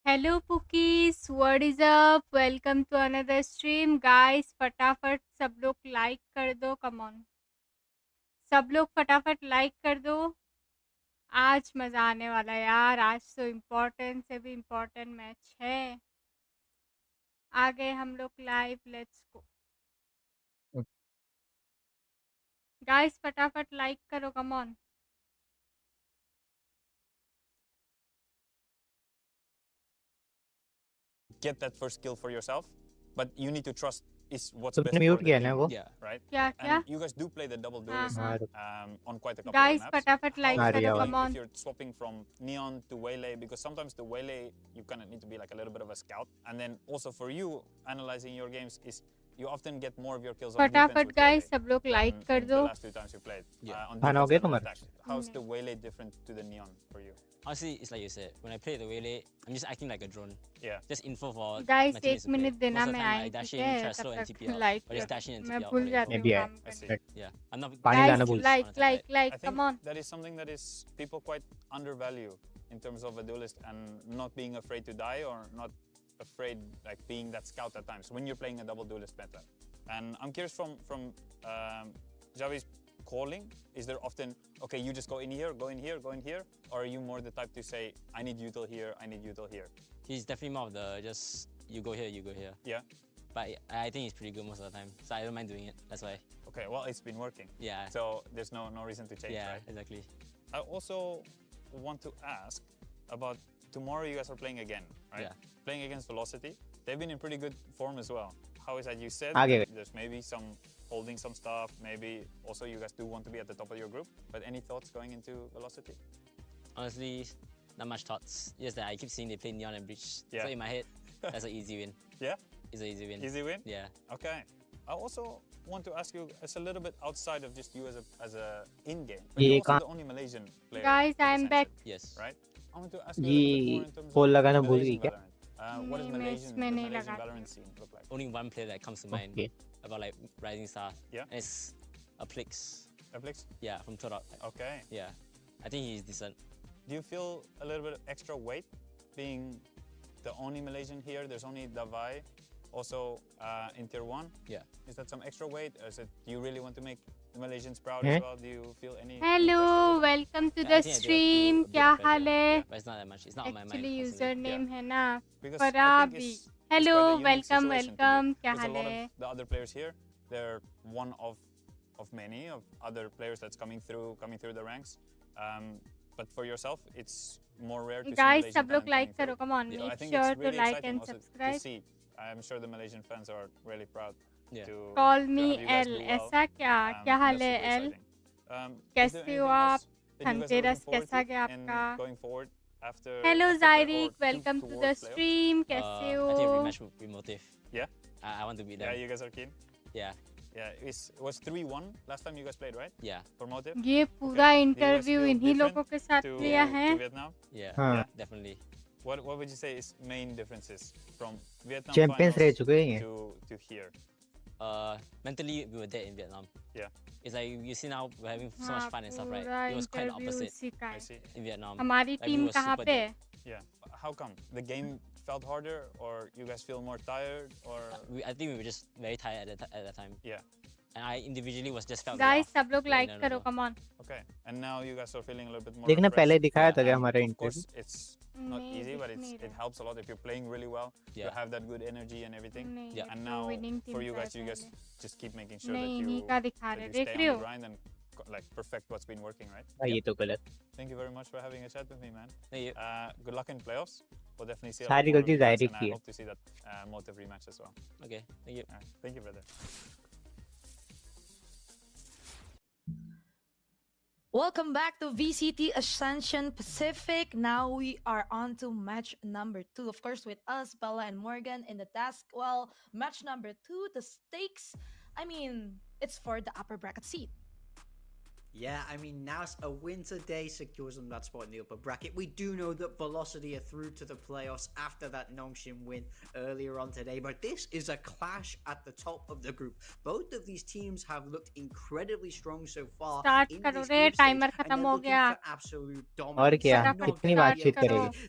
Hello Pookies, what is up? Welcome to another stream. Guys, फटाफट सब लोग like कर दो. Come on. सब लोग फटाफट लाइक कर दो. आज मज़ा आने वाला है यार. आज तो इम्पोर्टेंट से भी इम्पोर्टेंट मैच है. आ गए हम लोग लाइव. Let's go. गाइस फटाफट लाइक करो. Come on. Get that first kill for yourself, but you need to trust is what's तो best तुमने for म्यूट the किया team. ना वो? Yeah, right. क्या क्या? And you guys do play the double duelist on quite a couple Guys of maps. फटाफट like How is it करो. yeah, Come going on. if you're swapping from neon to waylay? Because sometimes the waylay you kind of need to be like a little bit of a scout, and then also for you analyzing your games is you often get more of your kills on defense फटाफट with guys waylay सब लोग like than कर in दो. the last two times you played. Yeah. On खाना हो defense गया than on तुम्हारा? attack. How's the waylay different to the neon for you? Honestly, it's like you said. When I play the waylay, I'm just acting like a drone. Yeah. Just info for guys my teammates एक to play. Minute देना Most of the मैं time, I. I dash ठीक in, है try to slow तब and TP तक out. Like. Or just dash in and मैं TP out. भूल for the जाती info. हूँ Maybe काम I see. करने. Yeah, I'm not. पानी Guys, लाना भूल. like, I think come on. that is something that is people quite undervalue in terms of a duelist and not being afraid to die or not afraid like being that scout at times when you're playing a double duelist meta. And I'm curious from Javi's calling, is there often, okay, you just go in here, go in here, go in here, or are you more the type to say, I need you till here, I need you till here? He's definitely more of the just you go here, you go here. Yeah. But I think he's pretty good most of the time, so I don't mind doing it. That's why. Okay, well, it's been working. Yeah. So there's no reason to change, Yeah, right? exactly. I also want to ask about tomorrow. You guys are playing again, right? Yeah. Playing against Velocity. They've been in pretty good form as well. How is that? You said Okay. there's maybe some holding some stuff. Maybe also you guys do want to be at the top of your group. But any thoughts going into Velocity? Honestly, not much thoughts. Just that I keep seeing they play Neon and Breach. Yeah. So in my head, that's an easy win. Yeah. It's an easy win. Easy win. Yeah. Okay. I also want to ask you, it's a little bit outside of just you as a in game. But ये you're also कहाँ- the only Malaysian player. Guys, with I'm back. Ascension, Yes. Right. I want to ask you a little bit more ये in terms pole of लगाना भूल Malaysian गई क्या? Valorant. What does नहीं, मैं Malaysian, इसमें the नहीं Malaysian लगाती Valorant scene look like? Only one player that comes to mind Okay. about like Rising Star. Yeah. And it's a Plix. Netflix? Yeah, from Tarak. Okay. Yeah. I think he's decent. Do you feel a little bit of extra weight being the only Malaysian here? There's only Davai also in tier 1. Yeah. Is that some extra weight? Or is it, do you really want to make the Malaysians proud Eh? as well? Do you feel any Hello, pressure? welcome to Yeah, the I think I do have stream. a bit क्या of pressure. हाल है? But it's not that much. It's not on my mind. Actually constantly. username है ना. Because I think Farabi. it's Hello, quite a unique welcome, situation to be. welcome. क्या Because a hall lot है? of the other players here, they're one of many of other players that's coming through the ranks. But for yourself, it's more rare to see Guys, Malaysian सब लोग talent like coming करो. through. Come on, So I make think sure it's to really like exciting and also subscribe. to see. I'm sure the Malaysian fans are really proud Yeah. to Call to me have you guys L. do well. ऐसा क्या? क्या हाल That's है super L? exciting. Is there कैसे anything हो else आप? that you guys are Dhanteras looking forward कैसा to गया in आपका? going forward after Hello after play- Zyrik, or welcome to the towards playoffs? stream. कैसे I हो? think rematch would be motive. Yeah? I want to beat Yeah, them. you guys are keen? Yeah. Yeah, it was 3-1 last time you guys played, right? Yeah. For Motive? ये पूरा Okay. Interview Do you guys इन्हीं feel लोगों के साथ to, लिया है. to Vietnam? Yeah. हाँ. Yeah. Definitely. What would you say is main differences from Vietnam champions रह finals चुके हैं ये. to here? Mentally we were dead in Vietnam. Yeah. It's like you see now we're having so हाँ, much fun and stuff, right? पूरा It was quite the interview opposite उसी का I है. see. in Vietnam. हमारी Like, we team were कहाँ super पे dead. है? Yeah. How come? The game felt harder or you guys feel more tired or I think we were just very tired at that time. yeah. And I individually was just felt Guys, off. सब लोग No, like no, no, करो. no. Come on. Okay. And now you guys are feeling a little bit more देखना refreshed. पहले दिखाया था Yeah, क्या and हमारा Of interview? course, it's not नहीं, easy, but दिख नहीं it रहा. helps a lot if you're playing really well. You Yeah. have that good energy and everything. नहीं, Yeah. ये And तो now winning for team you का guys, है you guys पहले. just keep making sure नहीं, that इन्हीं you का दिखा that रहे. you देख stay रहे on हो? the grind and like perfect what's been working, right? हाँ ये तो गलत. Thank you very much for having a chat with me, man. Thank you. Good luck in playoffs. We'll definitely see a सारी lot more of गलती you guys, ज़ाहिर and की I है. hope to see that Motive rematch as well. Okay, thank you. Thank you, brother. Welcome back to VCT Ascension Pacific. Now we are on to match number 2. Of course, with us, Bella and Morgan in the task. Well, match number 2, the stakes, I mean, it's for the upper bracket seat. Yeah, I mean, NAOS, a win today secures them that spot in the upper bracket. We do know that Velocity are through to the playoffs after that Nongshim win earlier on today, but this is a clash at the top of the group. Both of these teams have looked incredibly strong so far. Start in करो this रे, group stage, timer and खत्म they're हो looking गया. for absolute और dominance. क्या? They're not कितनी gonna be बातचीत able to करेगी?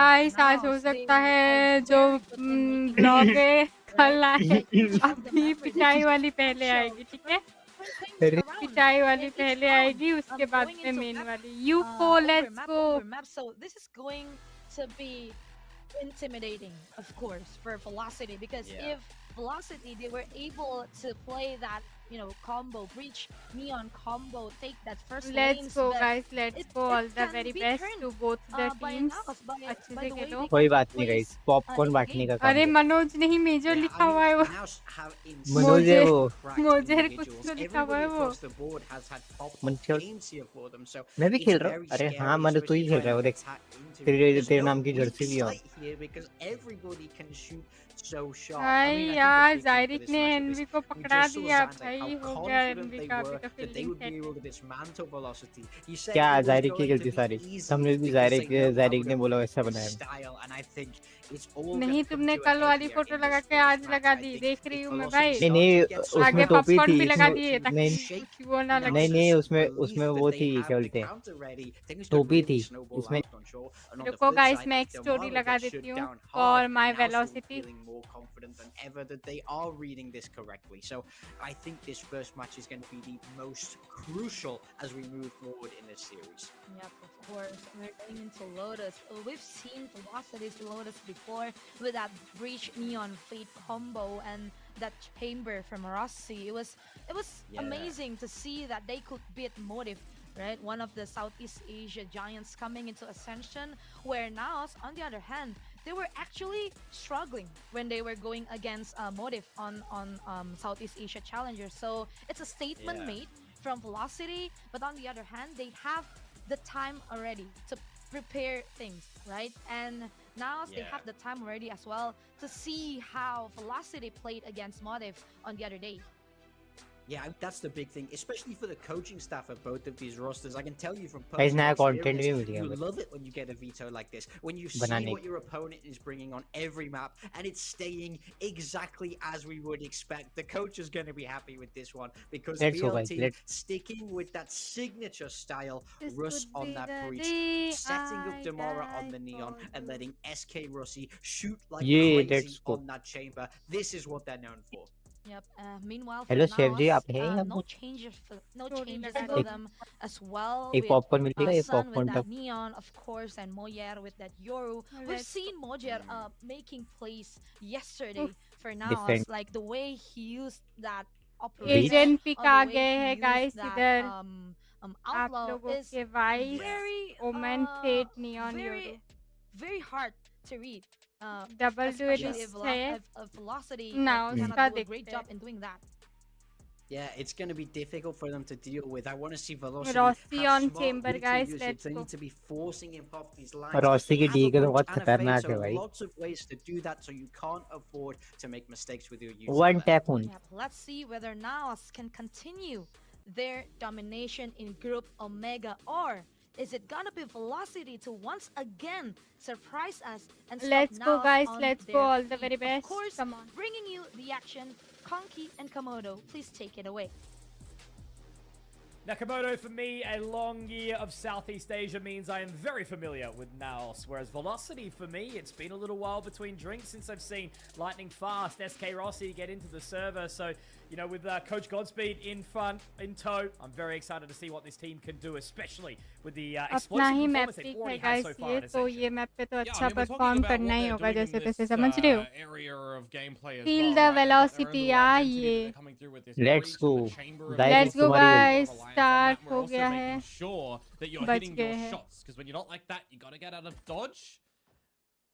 गाइस आज हो Naos, they सकता are है जो very good in making blog music, है कल right? आए Like each of the अभी members in पिटाई each वाली पहले show, आएगी ठीक है different things अरे around. पिटाई वाली And each पहले round, आएगी उसके बाद going में into मेन map, वाली UCO over let's map, go over map. So this is going to be intimidating, of course, for Velocity, because Yeah. if Velocity they were able to play that combo, breach neon combo, take that first Let's lanes, go but guys, let's it go. All it the can very be best turned to both the by teams. NAOS, अच्छे by से the way Khelo. they कोई can बात नहीं place guys, popcorn in the बांटने game. का काम अरे है। मनोज नहीं मेजर Yeah, लिखा I हुआ है mean, वो. Naus have मनोज है insanely वो। cracked मोजेर कुछ individuals. तो लिखा हुआ Everybody है वो. across the board has had top Manoj games here for them, so मैं भी it's खेल रहा हूँ। very अरे हाँ scary, मनोज तू ही especially खेल रहा है trying वो to देख, attack into. तेरे There's तेरे no नाम की weak जर्सी भी है। site here because everybody can shoot so sharp. I भाई mean, I think the यार big thing for जायरिक this ने matchup is एनवी को we पकड़ा just saw दिया. Zantek, भाई how हो गया confident एनवी they का अभी were तो that they fielding would be set able है. to dismantle Velocity. He said क्या it was जायरिक की going to गलती be सारी, easy हमने भी because they know how जायरिक to ने बोला play वैसा this बनाया। style, and I think it's all नहीं going to come तुमने to a कल head वाली here फोटो in लगा this के first आज match. लगा I दी. think देख रही if हूँ मैं Velocity भाई. नहीं start नहीं, to get some उसमें आगे टोपी पॉपकॉर्न थी, भी लगा इसमें दिए नहीं ताकि shake कुछ वो ना लगे. नहीं Naus's नहीं, उसमें belief उसमें that वो they थी, have क्या the बोलते हैं, counter ready, things could टोपी really थी snowball इसमें। out of control. And on the रुको flip गाइस side, मैं if एक स्टोरी Damara लगा gets shut देती हूँ down for hard, my Naus will be velocity. feeling more confident than ever that they are reading this correctly. So I think this first match is going to be the most crucial as we move forward in this series. Yep, of course. We're going into Lotus. We've seen Velocity's Lotus before with that Breach Neon Fate combo and that chamber from Rossi. It was Yeah. amazing to see that they could beat Motive, right? One of the Southeast Asia giants coming into Ascension, where NAOS, on the other hand, they were actually struggling when they were going against Motive on Southeast Asia Challenger. So it's a statement Yeah. made from Velocity, but on the other hand, they have the time already to prepare things, right? And now they Yeah. have the time already as well to see how Velocity played against Motive on the other day. Yeah, that's the big thing, especially for the coaching staff of both of these rosters. I can tell you from guys personal नया content भी experience, मिल गया you बस love it when you get a veto like this, when you see बनाने what your opponent is bringing on every map and it's staying exactly as we would expect. The coach is going to be happy with this one because let's go guys, VLT let's sticking with that signature style, This Russ could on be that the breach, day setting up I Damara on die the neon for and you. letting SK Rossi shoot like ये crazy let's go. on that chamber. This is what they're known for. Yep. Meanwhile, for hello chef ji, NAOS, आप हैं यहाँ no पर? changes story for लगा एक दी. them as well. एक With popcorn मिलेगा, एक Sun with popcorn that tub. neon, of course, and Moyer with that Yoru. We've Let's seen Moyer making plays yesterday Oof. for different NAOS, like the way he used that breach. operator, agent pick or the आ way गए he हैं used guys that इधर. आप outlaw लोगों is के वाइस very Omen Fade Neon very Yoru. very hard to read. Double Especially duelist है. if Velocity ना cannot उसका do a great देखते job हैं. in doing that. Yeah, it's going to be difficult for them to deal with. I want to see Velocity Rossi have on smart chamber, veto guys. usage. Let's They go. need to be forcing him off these lines. Rossi They की have a D का तो breach बहुत and a fade, खतरनाक so है भाई। lots of ways to do that, so you can't afford to make mistakes with your use. One tap हुन। Yep, let's see whether NAOS can continue their domination in Group Omega, or is it gonna be Velocity to once again surprise us and stop Let's go NAOS guys, on let's go. their All the feet? very best. Of course, Come on. bringing you the action, Conky and Komodo. Please take it away. Nakamoto, for me, a long year of Southeast Asia means I am very familiar with NAOS, whereas Velocity, for me, it's been a little while between drinks since I've seen Lightning Fast, SK Rossi get into the server, so, you know, with Coach Godspeed in front, in tow, I'm very excited to see what this team can do, especially with the अपना explosive ही map performance they've pick है already had guys so far ये in तो Ascension. ये map पे तो Yeah, अच्छा I mean, we're talking perform about what करना ही they're होगा doing जैसे in तैसे this, समझ रहे हो. area of gameplay as Feel well, the right? They've got their own velocity, little yeah, identity that ये. they're coming through with this Let's breach and the go. chamber of Direct Let's go Velocity guys, alliance on that. start We're हो also गया making है. sure that you're बच hitting गए your हैं. shots, because when you're not like that, you got to get out of dodge.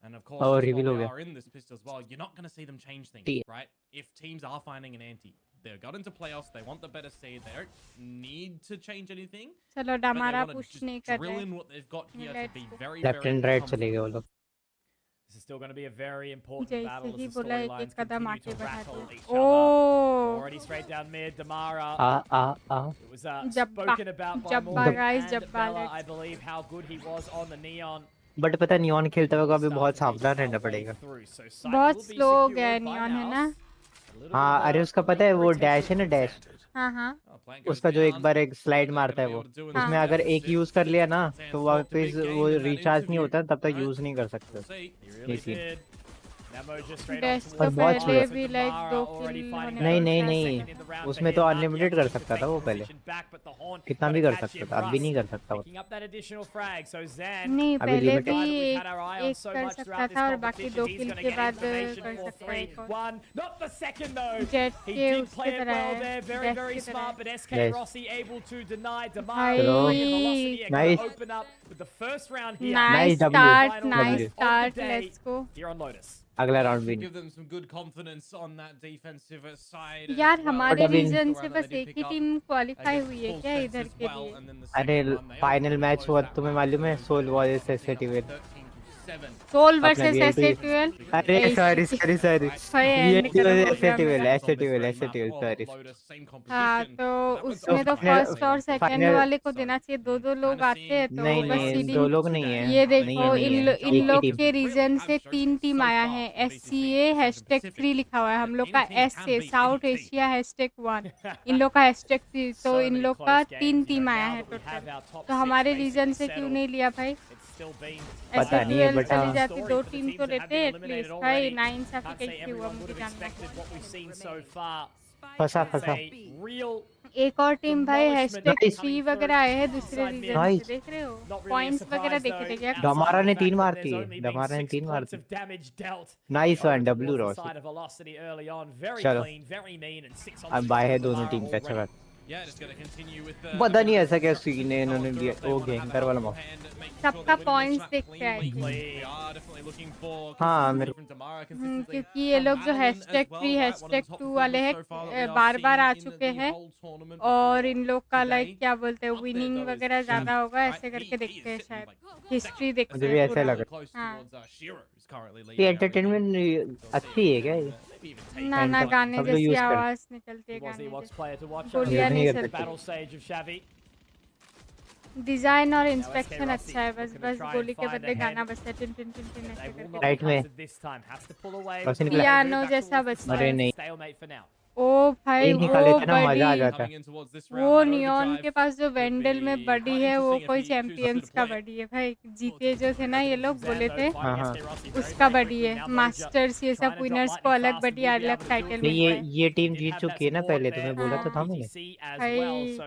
And of course, Oh, just reveal while हो they गया. are in this pistol as well, you're not going to see them change things, T. right? If teams are finding an anti, they've got into playoffs, they want the better seed, they don't need to change anything. चलो But they डमारा want to push just नहीं कर drill रहे. in what they've got here to Let's be go. very, left very and right चले गए वो comfortable. लोग। This is still going to be a very important जैसे battle he as the बोला एक storylines एक कदम continue आगे to बढ़ा rattle दिया. each other. Oh Already straight down mid, Damara. आ It was Jabba. spoken about by Jabba, Morgan guys, and Jabba, Bella, let's I believe, how good he was on the Neon. But पता neon खेलते हुए अभी Start बहुत to make सावधान our रहना way पड़ेगा। through. So sight बहुत will be slow हो गया है secured by नियॉन है ना. NAOS. A little हाँ bit of अरे a उसका पता है वो late डैश है ना attention डैश, percentage. हाँ हाँ. Oh, plant goes उसका जो एक down. बार एक स्लाइड They're मारता है gonna be वो, able to do in उसमें this अगर एक deficit. यूज कर लिया ना Sans तो fought a वापस big game वो in that रिचार्ज नहीं interview, होता, तब तक right? यूज नहीं कर सकते। He really इसी did. Memo just straight Dash on तो towards बहुत पहले छुआ। भी लाइक Damara 2 already किल finding होने नहीं that नहीं को नहीं, second in the round उसमें for तो him. अनलिमिटेड कर Unable to सकता था take वो the पहले, position back, but the Horn कितना got भी to कर catch सकता him. था, अब भी Russ नहीं कर सकता वो। picking up that additional frag. So Zan, नहीं अभी पहले लिमिटेड भी guy that we've एक had our eye on एक so कर much सकता throughout this था और बाकी competition, 2 he's kill going to के get बाद information कर for सकता है 3. एक और 1, not the second though. Jet He के did उसके play it तरह well है, there, very, डैश very की तरह smart, है। but SK Nice. Rossi able to deny Damara. भाई And Velocity are going Nice. to open up with the first round here. Nice Nice W. Start Final nice round of the start day let's go. here on Lotus. अगला round Should भी give them some good confidence on that defensive side. यार as well. हमारे But अभी- reason The से round that बस they did एक pick ही up team qualify against हुई है full क्या sets इधर as के well, लिए? and then the अरे second one, they final ultimately match closed हुआ that तुम्हें one मालूम है, to Soul versus something SA up to टीवेल। 13-7. सोल अपना वर्सेस VLT एसए 12 अरे सॉरी सॉरी सॉरी, भाई एंड VLT करो हो एसए गया टीवेल मेरा। एसए टीवेल एसए टीवेल सॉरी। हाँ तो उसमें तो फाइनल फर्स्ट और सेकंड फाइनल वाले को देना चाहिए, दो दो लोग आते हैं तो नहीं बस नहीं, सीडिंग। दो लोग नहीं है, ये नहीं देखो है, नहीं है, इन एक ही लोग टीम। के रीजन से 3 टीम आया है, SCA #3 लिखा हुआ है, हम लोग का SA साउथ एशिया #1, इन लोग का #3, तो इन लोग का 3 टीम आया है टोटल। तो हमारे रीजन से क्यों नहीं लिया भाई? पता नहीं है 12 बेटा। चली जाती, 2 टीम तो लेते एटलीस्ट भाई। नाइंसाफी कैसे हुआ मुझे जानना है। फंसा फंसा। एक और टीम भाई Nice. #3 वगैरह आए हैं दूसरे रीजन से, Nice. देख रहे हो? पॉइंट्स वगैरह देखे थे क्या? डमारा ने 3 मारती है, डमारा ने 3 मारती। Nice one W Ross. चलो अब बाय है दोनों टीम पे, अच्छा बात। पता नहीं ऐसा क्या सीन है, इन्होंने लिया वो गैंगर वाला मौका। सबका पॉइंट्स देखते हैं हाँ मेरे क्योंकि ये लोग जो #3 #2 वाले हैं बार बार आ चुके हैं और इन लोग का लाइक क्या बोलते हैं विनिंग वगैरह ज्यादा होगा, ऐसे करके देखते हैं शायद, हिस्ट्री देखते मुझे भी हैं ऐसा पूरा। लग हाँ ये एंटरटेनमेंट अच्छी है क्या ये? ना ना गाने सब लोग जैसी यूज कर आवाज निकलती है गाने जैसी। गोलियां नहीं नहीं चलती। डिजाइन और इंस्पेक्शन अच्छा है, बस बस गोली के बदले गाना बजता है टिन टिन टिन टिन ऐसे करके। राइट में बस निकला। पियानो जैसा बजता अरे है। नहीं, ओ भाई एक निकाल वो लेते ना मजा आ बड़ी, जाता है। वो नियॉन के पास जो वेंडल में बडी है वो कोई चैंपियंस का बडी है भाई, जीते जो थे ना ये लोग बोले थे हाँ हाँ उसका बडी है। मास्टर्स ये सब विनर्स को अलग बडी अलग टाइटल नहीं, मिलता है। ये टीम जीत चुकी है ना पहले, तुम्हें बोला तो था मैंने। भाई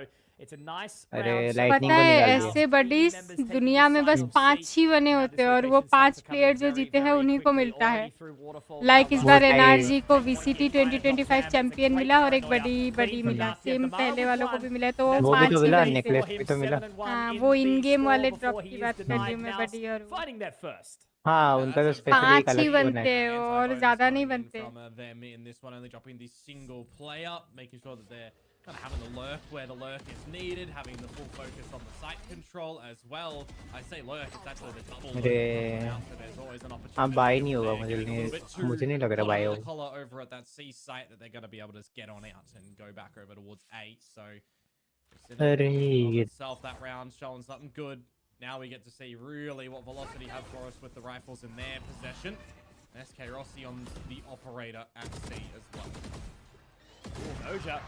अरे लाइटनिंग पता को है निकाल दिया। ऐसे बडीज दुनिया में बस 5 ही बने होते हैं और वो 5 प्लेयर जो जीते हैं उन्हीं को मिलता है। लाइक इस बार NRG को VCT 2025 चैंपियन मिला और एक बड़ी मिला, सेम पहले वालों को भी मिला, तो वो वो भी 5 तो ही मिला, बनते नेकलेस भी तो मिला। हाँ वो इन गेम वाले ड्रॉप की बात कर रही हूँ मैं, बडी और वो हाँ उनका तो स्पेशली 5 अलग ही होना बनते है। हैं और ज्यादा नहीं बनते। Kind of having the lurk where the lurk is needed, having the full focus on the site control as well. I say lurk, it's actually the double lurk अरे now, so there's always an opportunity. हाँ by नहीं होगा, Maybe a little bit too मुझे नहीं लग रहा hot by under the होगा। collar over at that C site that they're going to be able to just get on out and go back over towards A. So अरे ये itself that round showing something good. Now we get to see really what Velocity have for us with the rifles in their possession. SK Rossi on the operator at C as well. Doja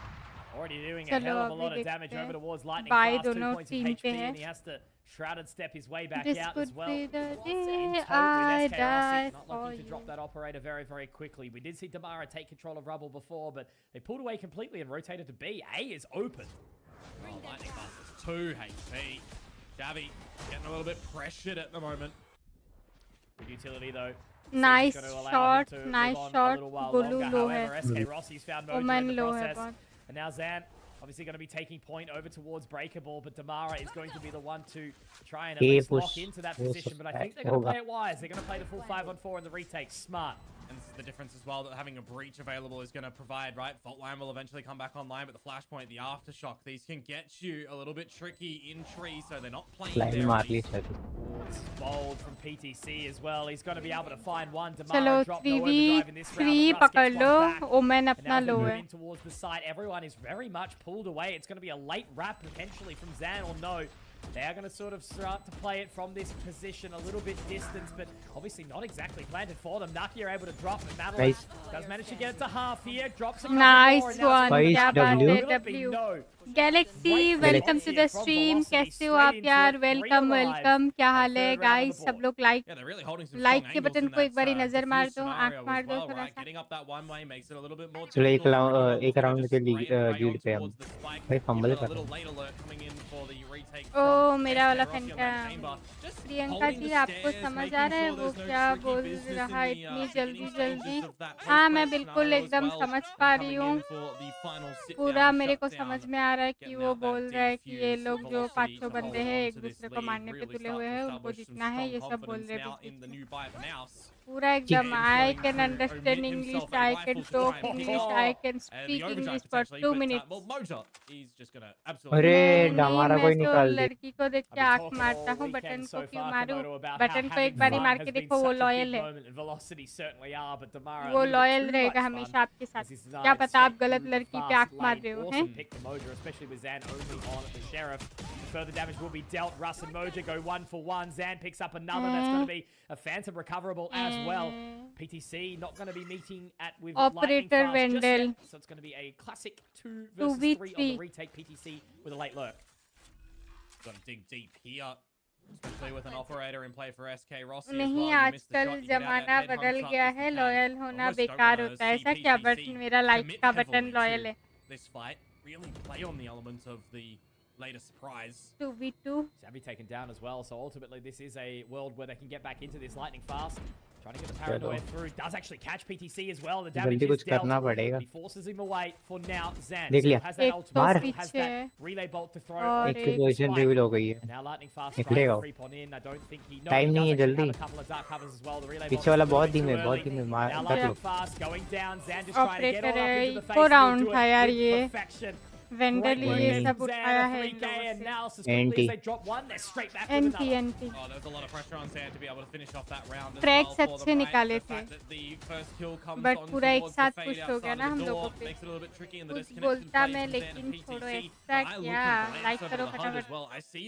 already doing a चलो hell of a अभी lot of देखते damage over हैं। towards Lightning by Fast, 2 दोनों points of team HP, पे है। and he has to shrouded step his way back This out could as well. be the In day tow with I SK die Rossi, not for looking to you. drop that operator very, very quickly. We did see Damara take control of Rubble before, but they pulled away completely and rotated to B. A is open. Oh, Lightning Fast is 2 HP. Javi getting a little bit pressured at the moment. Good utility though. Nice Seems gonna allow shot, him to nice live on a shot. little while Golu longer. low However, है। SK Rossi's found Mojo ओमन in the लो है process. बहुत। And now Zan obviously going to be taking point over towards Breakable, but Damara is going to be the one to try and at He least lock push- into that push position. But I think they're going to play it wise. They're going to play the full 5-on-4 in the retake. Smart. And this is the difference as well, that having a breach available is going to provide, right? Fault line will eventually come back online, but the flashpoint, the aftershock, these can get you a little bit tricky in tree, so they're not playing line there. मार ली शायद। Bold from PTC as well. He's going to be able to find one. चलो Damara dropped no overdrive in this round. 3v3 but Russ पकड़ gets लो, one back. ओमन And now अपना they're लो है। moving towards the side. Everyone is very much pulled away. It's going to be a late wrap potentially from Zan, or no. They're going to sort of start to play it from this position, a little bit distant, but obviously not exactly planted for them. Naki are able to drop, but Madeline does manage to get it to half here. Drops a couple Nice more, and now one. it's क्या बात है W. No. Galaxy, welcome to the stream. कैसे हो आप यार? Welcome, welcome. क्या हाल है guys? सब लोग like के बटन को एक बारी नजर मार दो, आंख मार दो थोड़ा सा. चलो एक राउंड के लीड पे हम भाई फंबल कर रहे हैं. ओ मेरा वाला फैन का प्रियंका जी आपको समझ आ रहा है वो क्या बोल रहा है इतनी जल्दी? हाँ मैं बिल्कुल एकदम समझ पा रही हूँ. पूरा मेरे को समझ में आ रहा है कि वो बोल रहा है कि ये लोग जो 500 बंदे हैं एक दूसरे को मारने पे तुले हुए हैं, उनको जीतना है, ये सब बोल रहे हैं. पूरा एकदम I can understand English, I can talk English, I can speak English for 2 minutes. अरे हमारा कोई निकाल दे. लड़की को देख के आंख मारता हूँ, बटन को क्यों मारूं? बटन को एक बारी मार के देखो, वो लॉयल है, वो लॉयल रहेगा हमेशा आपके साथ. क्या पता आप गलत लड़की पे आंख मार रहे हो हैं? Further damage will be dealt. Russ and Moja go 1 for 1. Zan picks up another. That's going to be a Phantom recoverable as well. PTC not going to be meeting with Operator Wendell. So it's going to be a classic 2 versus 3 on the retake. PTC with a late lurk. Got to dig deep here. Especially with an operator in play for SK Rossi. नहीं आजकल जमाना बदल गया है, loyal होना बेकार होता है. ऐसा क्या? बट मेरा लाइक का बटन लॉयल है. This fight really play on the elements of the later surprise. 2v2. Savvy taken down as well, so ultimately this is a world where they can get back into this lightning fast. Trying to get the paranoia through. Does actually catch PTC as well. The damage is dealt. He forces him away for now. Zan has that ultimate, has that relay bolt to throw. एक की position reveal हो गई है. And now lightning fast निकलेगा. creep on in. I don't think he time नहीं है जल्दी. a couple of dark covers as well. The relay पीछे वाला बहुत धीमे मार now कर लो. lightning fast going down. Zan just trying to get all up into the face. को राउंड था यार with ये. perfection. वेंडल ये सब उठाया है एंटी एंटी ट्रैक्स अच्छे निकाले थे, बट पूरा एक साथ पुश हो गया ना हम लोगों पे. कुछ बोलता मैं, लेकिन छोड़ो ऐसा क्या. लाइक करो फटाफट,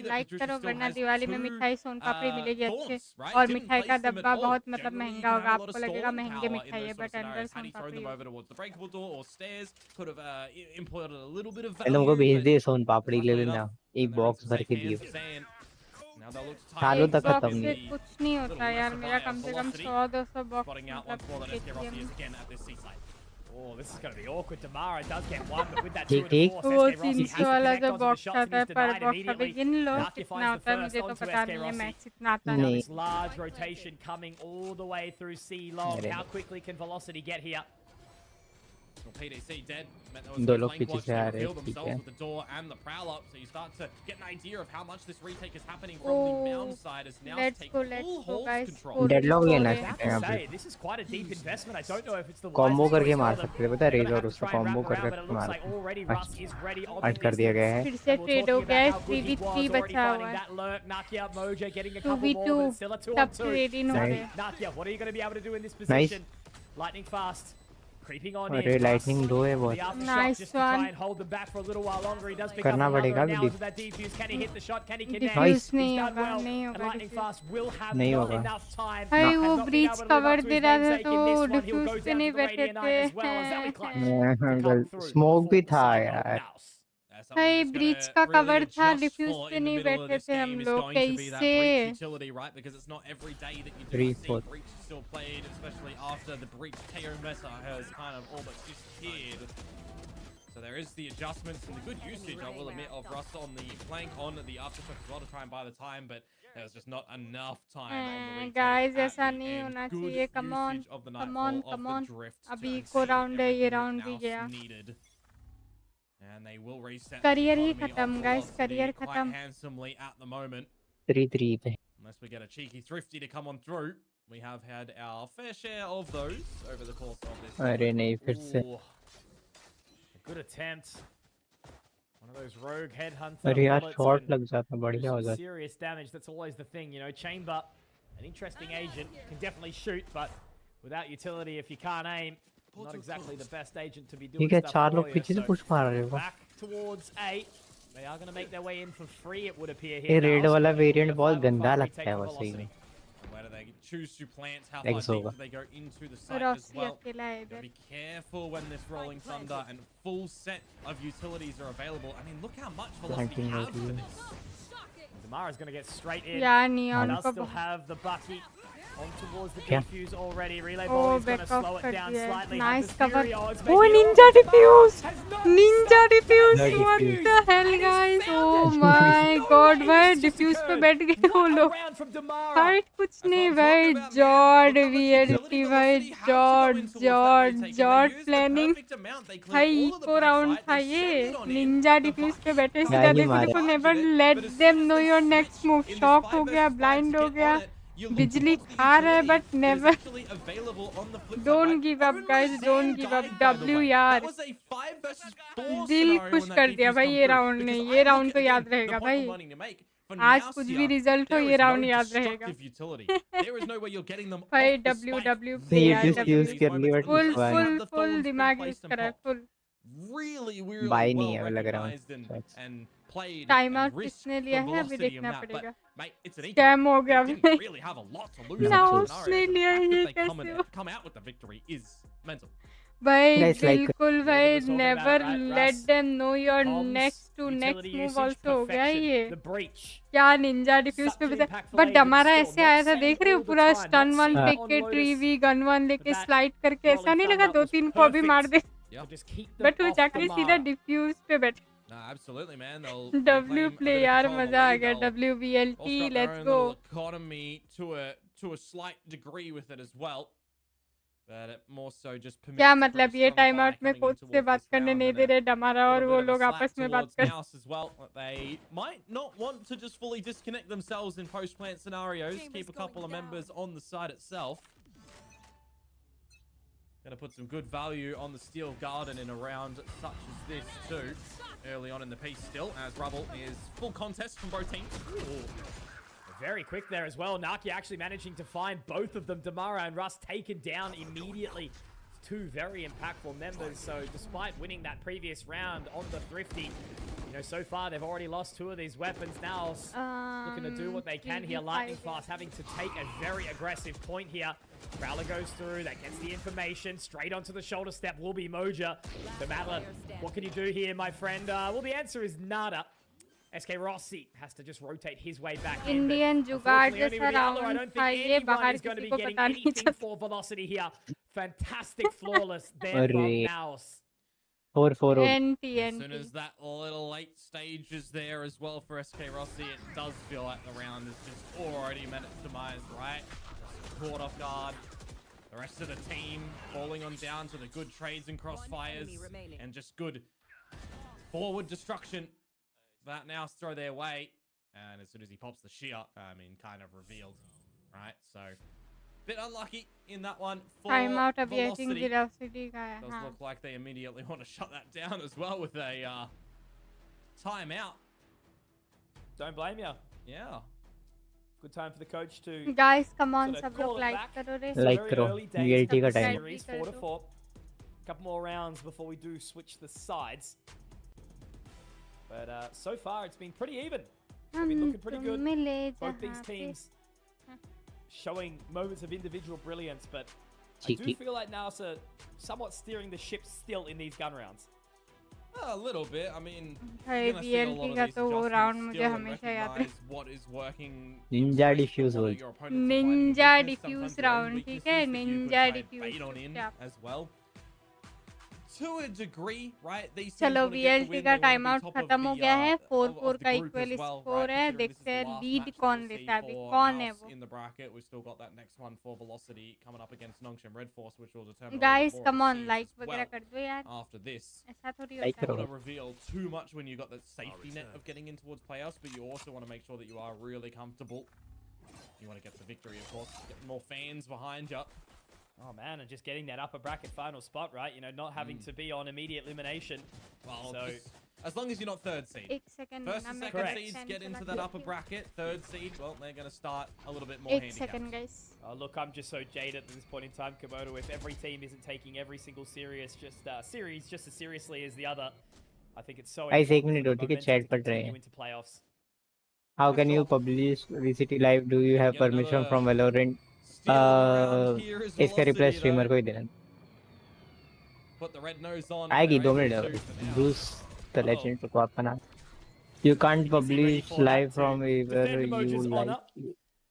लाइक करो, वरना दिवाली में मिठाई सोन पापड़ी मिलेगी अच्छे, और मिठाई का डब्बा बहुत मतलब महंगा होगा. आपको लगेगा महंगे मिठाई है, बट अंदर सोन पापड़ी. तुमको भेज दे सोन पापड़ी ले लेना, एक बॉक्स भर के दियो. सालों तक खत्म नहीं. कुछ नहीं होता यार, मेरा कम से कम 100-200 box. Oh, this is going to be awkward. Damara does get one, but with that ठीक. वो 300 वाला जो बॉक्स आता है पर बॉक्स अभी गिन लो कितना होता है, मुझे तो पता नहीं है मैक्स इतना आता है. This large rotation coming all the way through C long. How quickly can Velocity get here? PDC dead. दो लोग पीछे से आ रहे हैं, ठीक है. The door and the prowl up, so you start to get an idea of how much this retake is happening from the mound side as now let's go guys. Deadlock लेना है यहाँ पे. This is quite a deep investment. I don't know if it's the combo करके मार सकते हैं, पता है, रेज और उसको कॉम्बो करके मार. हट कर दिया गया है. फिर से ट्रेड हो गया है. 3v3 बचा हुआ है. 2v2 सब ट्रेड इन हो रहे हैं. Nakia, what are you going to be able to do in this position? Lightning fast. Creeping on अरे लाइटनिंग लो है बहुत. Nice one. करना पड़ेगा अभी. डिफ्यूज नहीं होगा, नहीं होगा. भाई वो ब्रीच कवर दे रहा था तो डिफ्यूज पे नहीं बैठे थे. स्मोक भी था यार. भाई ब्रीच का कवर था, डिफ्यूज पे नहीं बैठे थे हम लोग. कैसे? Still played, especially after the breach KO meta has kind of all but disappeared. So there is the adjustments and the good usage, I will admit, of Russ on the flank on the aftershock as well to try and buy the time, but there's just not enough time on the retake. Guys, ऐसा नहीं होना चाहिए. Come on. अभी को round है, ये round भी गया. And they will reset. Career ही खत्म guys, करियर खत्म. Handsomely at the moment. 3-3 पे. Unless we get a cheeky thrifty to come on through. We have had our fair share of those over the course of this. अरे नहीं फिर से. Good attempt. One of those rogue headhunter. अरे यार shot लग जाता, बढ़िया हो जाता. Serious damage. That's always the thing, you know. Chamber, an interesting agent, can definitely shoot, but without utility, if you can't aim, not exactly the best agent to be doing. ठीक है, 4 लोग पीछे से पुश मार रहे हो. Back towards A. They are going to make their way in for free, it would appear ये here. Red now. वाला So वेरिएंट the बहुत 5-on-5 गंदा retake लगता है for वो सही में. Where do they choose to plant? How far Exault. deep do they go into the site as Rossi well? अकेला है Gotta इधर. be careful when this Rolling Thunder and full set of utilities are available. I mean, look how much velocity you have for this. Damara's going to get straight in. Yeah, Neon Does को still बहुत. have the Bucky on towards the Yeah. defuse already. Relay Oh, ball is going back to off slow it कर down दिया. slightly. Nice Hunter's cover. Fury, it's Oh, making ninja it. diffuse. Has not Ninja stopped diffuse. No What diffuse. the hell, And he's guys? found Oh it. my No God, way, भाई it's just diffuse पे occurred. बैठ गए वो What a लोग. round from Damara. Fight कुछ That's नहीं what I'm भाई. talking about, man. जॉर्ड Look how much VLT utility भाई. velocity have to go in towards that retake, and जॉर्ड they use the planning. perfect amount. They clear भाई all of the eco round backside, था they ये. send it on in. Ninja The defuse पे Bucky बैठे comes सीधा नहीं देखो मारे. देखो. charging never it, let but as them soon know as your they next switch move. in this shock 5 हो गया. versus 5 ब्लाइंड to हो get गया. on it, you look बिजली towards the खा रहा है utility but that is never. actually available on the flip side, Don't right? give up, Only guys. Don't Sam give up. died, by the W way. यार. That was a 5 versus 4 दिल scenario खुश when that कर दिया defuse भाई come ये through, round ने. because ये I round look तो at, याद again, the रहेगा point I'm भाई. wanting to make. For आज NAOS कुछ here, भी रिजल्ट हो there ये is no राउंड याद रहेगा. destructive utility. There is no way you're getting them भाई off the W spike. W नहीं, पे ये यार diffuse W. कर लिया बट फुल कुछ हुआ फुल नहीं. फुल दिमाग यूज करा है फुल. Really, Buy really नहीं well है वो लग रहा है. recognized and played time and out risked किसने the लिया है अभी velocity देखना of that. पड़ेगा. But, mate, it's an eco. Scam हो They गया didn't भाई. really have a lot to lose in Now that उसने scenario. लिया The ये fact that कैसे they हो. come out with the victory is mental. भाई Guys, like- बिल्कुल Yeah, भाई. we were talking never about, right, let Russ? Them know your Comms, next to next utility move usage, also हो गया perfection, ये. the breach. क्या ninja defuse Such पे an बता. impactful but aid, but हमारा still ऐसे not आया था saying देख रहे हो all the पूरा time, stun not one seeing फेंक on के notice ट्रीवी गन वन लेके that स्लाइड करके ऐसा Rolling नहीं लगा Thunder was 2-3 को भी मार दे. So just keep them but वो off जाके सीधा Damara. डिफ्यूज पे बैठ. No, absolutely, man. They'll W reclaim a play bit of यार control of the मजा आ lead. गया. They'll W VLT also got their let's own go. little economy to a slight degree with it as well. But it more so just permits क्या a मतलब pretty ये strong time buy out में coming in coach से towards बात this करने round नहीं and they a रहे डमारा और little वो bit of a लोग slap आपस में बात towards कर. NAOS as well. They might not want to just fully disconnect themselves in post-plant scenarios. Keep a couple of members on the side itself. Gonna put some good value on the Steel Garden in a round such as this too. Early on in the piece still, as Rubble is full contest from both teams. Ooh. Very quick there as well. Naki actually managing to find both of them. Damara and Russ taken down immediately. Two very impactful members. So despite winning that previous round on the Thrifty, you know, so far they've already lost two of these weapons. Now looking to do what they can here. Lightning Fast having to take a very aggressive point here. Prowler goes through, that gets the information, straight onto the shoulder step will be Moja. So Madeline, what can you do here, my friend? Well, the answer is nada. SK Rossi has to just rotate his way back in. Indian जुगाड़ जैसा round I don't था think ये. anyone बाहर is going to किसी be को getting पता नहीं anything चलता. for velocity here. Fantastic flawless there from Arre. NAOS. 4-4 हो. NT As soon NT. as that little late stage is there as well for SK Rossi, it does feel like the round is just already demised, right? Just caught off guard. The rest of the team falling on down to the good trades and crossfires and just good forward destruction that now throw their way. And as soon as he pops the shear, kind of revealed, right? So, bit unlucky in that one for time out अभी I think Velocity. Velocity का है. Does हाँ. look like they immediately want to shut that down as well with a timeout. Don't blame you. Yeah. Good time for the coach to Guys come on sort of सब call लोग it like back. करो रे. So Like very करो. early days VLT of का the time. series, 4-4. Couple more rounds before we do switch the sides. But so far it's been pretty even. हम been looking pretty good. तुम मिले Both these जहाँ पे. teams showing moments of individual brilliance, but I do Cheeky. feel like NAOS are somewhat steering the ship still in these gun rounds. A little bit. I mean, भाई you're gonna see a lot VLT of का these तो वो adjustments round मुझे still and हमेशा याद है. recognize what is working. Ninja great for diffuse what hold. your opponents are finding Ninja weakness. diffuse Sometimes your own round, ठीक weaknesses है? that you could Ninja try and diffuse, bait on in चुपचाप. as well. To a degree, right? These teams चलो want to get the VLT win, का they wanna time be out top of खत्म हो the, गया है. of 4-4 the का group equal as well, score right? है. Considering this is देखते the हैं last लीड match that कौन we'll लेता है see अभी. for कौन है NAOS वो. in the bracket. We've still got that next one for Velocity coming up against Nongshim Red Force, which will determine Guys a little bit come more on seeds like as वगैरह well कर दो यार. after this. ऐसा थोड़ी Like होता You है. don't want to reveal too much when you've got that safety net of getting in towards playoffs, but you also want to make sure that you are really comfortable. You want to get the victory, of course, get more fans behind you. Oh man, and just getting that upper bracket final spot, right? You know, not having to be on immediate elimination. Well, So- just- as long as you're not third seed. एक second First ना and मैं second Correct. seeds cancel get into कर that दूँ. upper bracket. Third seed, well, they're going to start a little bit more एक handicapped. Second guys. Look, I'm just so jaded at this point in time, Komodo. If every team isn't taking every single series just as seriously as the other, I think it's so guys एक important minute for हो the ठीक है momentum chat to पढ़ रहे continue हैं. into playoffs. How Good can you job. publish VCT live? Do you have Get permission another from Valorant? steal around here is इसका reply Velocity streamer though. को ही देना. Put the red nose on if आएगी they're 2 able minute to for now. Bruce the Uh-oh. legend को आपका नाम. You can't Is he ready publish for that live to from wherever defend you Emoja's like. honor?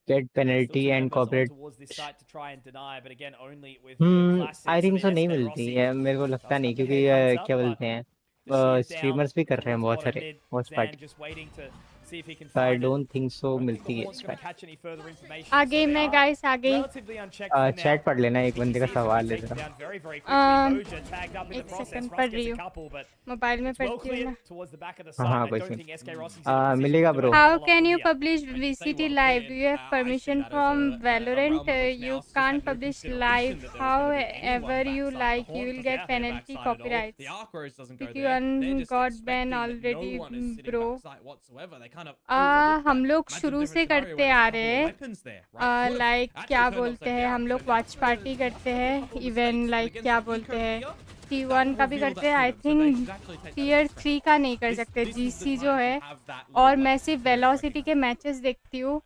Get Still penalty some and members on cooperate. towards this site to try and deny, but again only with the classics. I I think mean, so नहीं SK मिलती Rossi है मेरे को लगता does नहीं have the क्योंकि headhunter, क्या but बोलते हैं the shield down स्ट्रीमर्स भी कर रहे हैं towards बहुत bottom सारे mid. Watch Zan party. just waiting to see if he can So I find it. don't think so I don't think मिलती the है Hornet's इस going बार. to catch any further information. आ So गई they मैं are guys आ गई. relatively unchecked for now. Chat पढ़ लेना एक बंदे का TTC सवाल can ले take लेना. down very, very quickly. Um, Moja tagged up in the एक process. सेकंड Russ पढ़ gets रही a हूँ. couple, but मोबाइल में it's well पढ़ती हूँ cleared ना. towards the back of the हाँ site. हाँ I कुछ don't नहीं. think SK Rossi's in a position मिलेगा to do bro. a whole How lot can from you here. publish When you say VCT well live? cleared, Do you have I see permission that as from a Valorant? realm in which You NAOS just had can't no publish consideration live that there was gonna be anyone however you backside the like. Horn You will because they get have their penalty backside at all. copyrights. The Arcros doesn't go क्योंकि there. one They're just got expecting banned that already, no one is sitting bro. backside whatsoever. They kind of overlook हम that. लोग Imagine शुरू different से scenario करते where there's आ a couple रहे of हैं. weapons there, right? Could've like actually क्या turned बोलते upside हैं down, हम लोग turned out watch party to करते a हैं. couple of even mistakes, but like against क्या the बोलते eco हैं here, T1 का भी reveal करते हैं. that I to them, so they think exactly take that tier as a threat. 3 का नहीं कर This सकते. is the GC time जो to है. have that और little मैं weapon सिर्फ to वेलोसिटी recognize. के मैचेस देखती हूँ.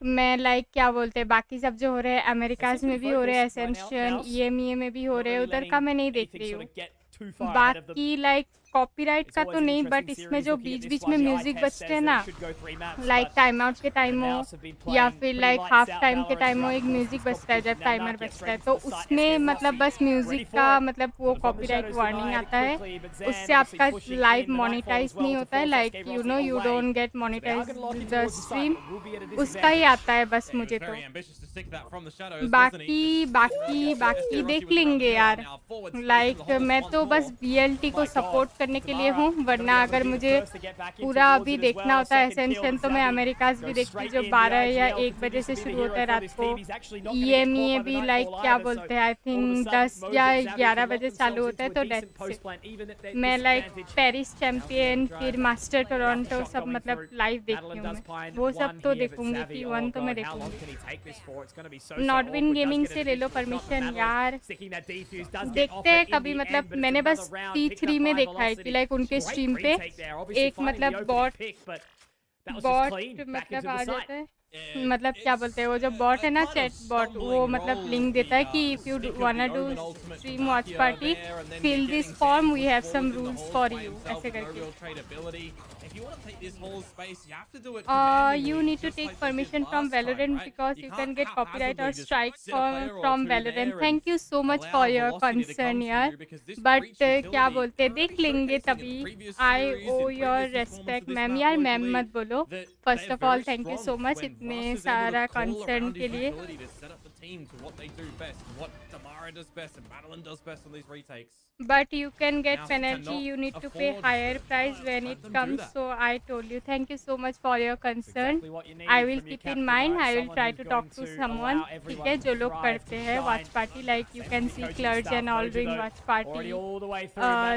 मैं लाइक क्या बोलते हैं बाकी सब जो हो रहे हैं अमेरिकाज में भी हो रहे हैं, एसेंशियन EMEA में भी हो रहे हैं. उधर का मैं नहीं देख रही हूँ. बाकी लाइक कॉपीराइट का तो नहीं, बट इसमें जो बीच बीच में म्यूजिक बजते हैं ना, लाइक टाइम आउट के टाइम हो या फिर लाइक हाफ टाइम के टाइम हो, एक म्यूजिक बजता है जब टाइमर बजता है, तो उसमें मतलब बस म्यूजिक का मतलब वो कॉपीराइट वार्निंग आता है. उससे आपका लाइव मोनेटाइज नहीं होता है. Like you know you don't get monetise the stream. उसका ही आता है बस मुझे तो. बाकी देख लेंगे यार. लाइक मैं तो बस VLT को सपोर्ट करने के लिए हूँ, वरना अगर मुझे पूरा अभी देखना होता है एसेंशियन तो मैं अमेरिकाज भी देखती जो 12 या 1 बजे से शुरू होता है रात को. EMEA भी लाइक क्या बोलते हैं आई थिंक 10 या 11 बजे चालू होता है. तो डेथ से मैं लाइक पेरिस चैंपियन फिर मास्टर टोरंटो सब मतलब लाइव देखती हूँ मैं. वो सब तो देखूंगी. T1 तो मैं देखूंगी. नॉटविन गेमिंग से ले लो परमिशन यार. देखते हैं कभी. मतलब मैंने बस T3 में देखा है कि लाइक उनके स्ट्रीम पे एक मतलब बॉट मतलब आ जाता है. मतलब क्या बोलते हैं वो जो बॉट है ना, चैट बॉट, वो मतलब लिंक देता है कि if you wanna do stream watch party fill this form we have some rules for you, ऐसे करके. You need to take permission from Valorant because you can get copyright or strike from Valorant. Thank you so much for your concern यार. But क्या बोलते हैं देख लेंगे तभी. I owe your respect ma'am. यार मैम मत बोलो. First of all thank you so much इतने सारा concern के लिए. But you can get penalty. You need to pay higher price when it comes. So I told you. Thank you so much for your concern. I will keep in mind. I will try to talk to someone. ठीक है जो लोग करते हैं watch party, like you can see Clutch and all doing watch party.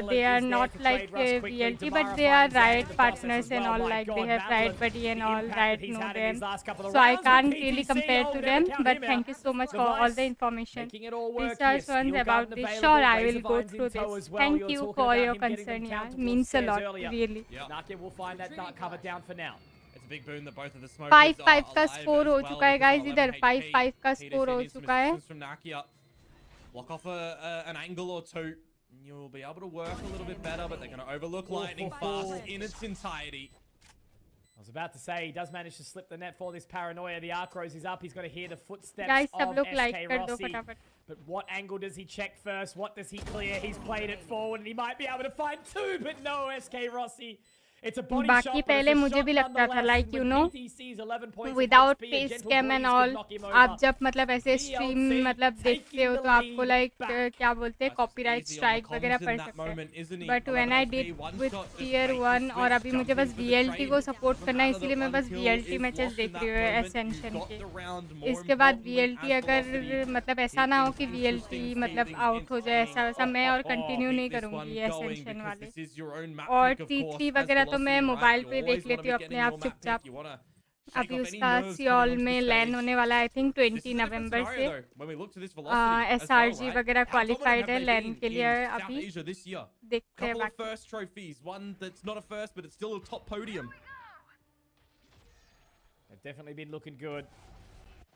They are not like VLT, but they are Riot partners and all. Like they have Riot Buddy and all. Riot know them. So I can't really compare to them. But thank you so much for all the information. Research ones about this. Sure, I will go through this. Thank you for your concern, yeah. Means a lot, really. Nakia will find that dark cover down for now. It's a big boon that both of the smokers 5-5 का are alive score as हो well. चुका है guys. इधर 5-5 का TDC score हो needs some चुका है. assistance from Nakia. Block off an angle or two. You'll be able to work a little bit better, but they're going to overlook lightning fast in its entirety. I was about to say, he does manage to slip the net for this paranoia. The Arcros is up. He's going to hear the footsteps Guys, of सब लोग like SK कर दो Rossi. फटाफट. But what angle does he check first? What does he clear? He's played it forward, and he might be able to find two, but no, SK Rossi. It's a body shot, बाकी but पहले it's a मुझे shot भी लगता था nonetheless, like and you with know BTC's 11 points of without HP, a face gentle cam breeze and could all. knock him आप over. जब मतलब ऐसे स्ट्रीम VLT मतलब देखते हो taking तो the आपको lead लाइक back. क्या बोलते हैं copyright easy on the strike वगैरह comms पड़ in that सकता है. moment, isn't he? But when I 11 did HP, one with shot just tier makes 1 the और switch, अभी मुझे jumped बस into the VLT trade. को सपोर्ट From करना है, out of the इसीलिए मैं बस Unkill VLT is matches lost in देख that रही हूँ moment. एसेंशन You got के. the round, more इसके बाद importantly, VLT as अगर Velocity. मतलब ऐसा ना हो कि VLT मतलब आउट हो जाए, ऐसा वैसा मैं और कंटिन्यू नहीं करूँगी एसेंशन वाले. और T3 वगैरह तो मैं मोबाइल पे देख लेती हूँ अपने आप चुपचाप. अभी उसका सियोल में लैंड होने वाला है, आई थिंक 20 नवंबर से। SRG वगैरह क्वालिफाइड है लैंड के लिए अभी, देखते हैं बाकी। first trophies, one that's not a first but it's still a top podium. They've definitely been looking good.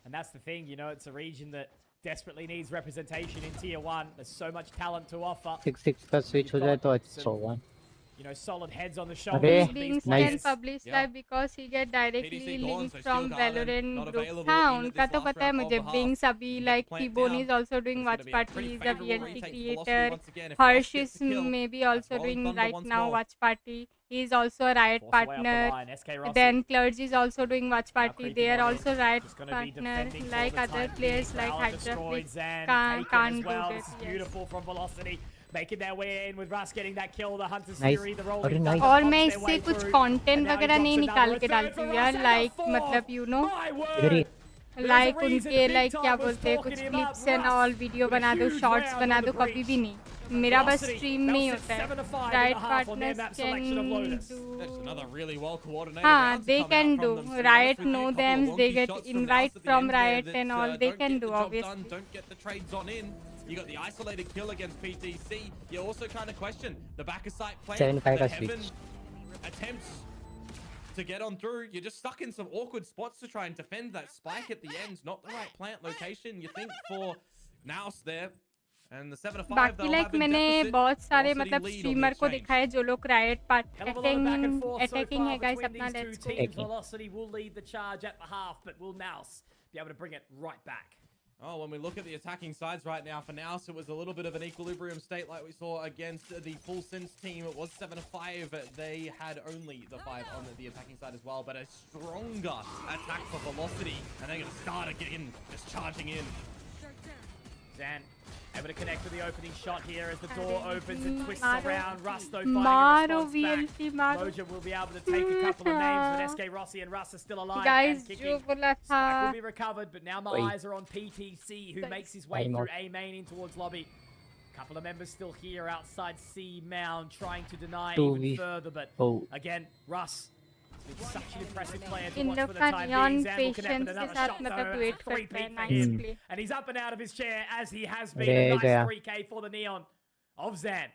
And that's the thing, you know, it's a region that desperately needs representation in Tier 1. There's so much talent to offer. 6-6 का switch हो जाए तो अच्छा होगा. You know, solid heads on the shoulders. Being still published live because he get directly linked from Valorant group. हाँ, उनका तो पता है मुझे. Bings अभी like T-Bone is also doing Watch Party. He's a VLT creator. Harsh is maybe also doing right now Watch Party. He is also a Riot partner. Then Clergy is also doing Watch Party. They are also Riot partner. Like other players like Hydra can't do this. Beautiful from Velocity. Making their way in with Russ getting that kill, the Hunter's Fury, the rolling nice. और मैं इससे कुछ content वगैरह नहीं निकाल के डालती हूँ यार, लाइक मतलब यू नो लाइक उनके लाइक क्या बोलते हैं, कुछ क्लिप्स एंड ऑल वीडियो बना दो, शॉर्ट्स बना दो, कभी भी नहीं. मेरा बस स्ट्रीम में ही होता है. राइट पार्टनर्स कैन डू, हाँ they can do. Right know them, they get invite from right and all, they can do obviously. You got the isolated kill against PTC. You also kind of question the back of sight play. 7-5 the switch. Heaven attempts to get on through. You're just stuck in some awkward spots to try and defend that spike at the end. Not the right plant location, you think, for NAOS there. And the 7-5. बाकी like मैंने बहुत सारे मतलब streamer को देखा है जो लोग राइट अटैकिंग है गाइस अपना. Let's go. Velocity will lead the charge at the half, but will NAOS be able to bring it right back? Oh, when we look at the attacking sides right now, for NAOS, it was a little bit of an equilibrium state like we saw against the Full Sense team. It was 7-5. They had only the 5 on the attacking side as well, but a stronger attack for Velocity. And they're going to start again, just charging in. Zan able to connect with the opening shot here as the door opens and twists around. Russ, though, finding a response back. Moja will be able to take a couple of names, but SK Rossi and Russ are still alive and kicking. Spike will be recovered, but now my eyes are on PTC, who makes his way through A main in towards lobby. Couple of members still here outside C mound, trying to deny even further, but again, Russ. Such an impressive player to watch for the time being. Zan will connect with another shot though. It's a 3-peat for him. And he's up and out of his chair as he has been. A nice 3K for the Neon of Zan.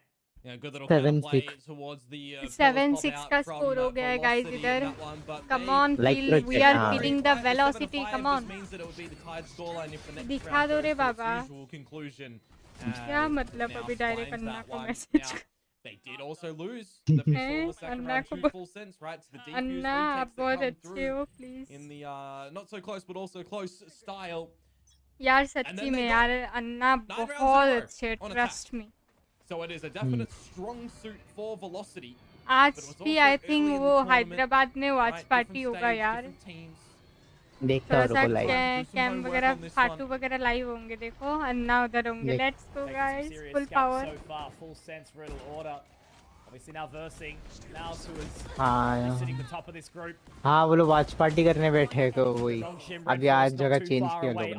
Yeah, good little play towards the 7-6 का score हो गया है guys इधर. Come on, we are feeling the velocity. Come on. दिखा दो रे बाबा. क्या मतलब अभी डायरेक्ट अन्ना को message. They did also lose the first second round, 2 full cents, right? So the defuse retakes that come through in the not so close but also close style. यार सच्ची में यार अन्ना बहुत अच्छे, trust me. So it is a definite strong suit for Velocity. आज भी I think वो हैदराबाद में वॉच पार्टी होगा यार. देखता हूँ रुको लाइव. कैम वगैरह फाटू वगैरह लाइव होंगे. देखो अन्ना उधर होंगे. Let's go guys, full power. Full sense riddle order. Obviously now versing NAOS, who is हाँ sitting at the top of this group. हाँ वो लोग वॉच पार्टी करने बैठे हैं तो वही अभी आज जगह चेंज किया लोगों.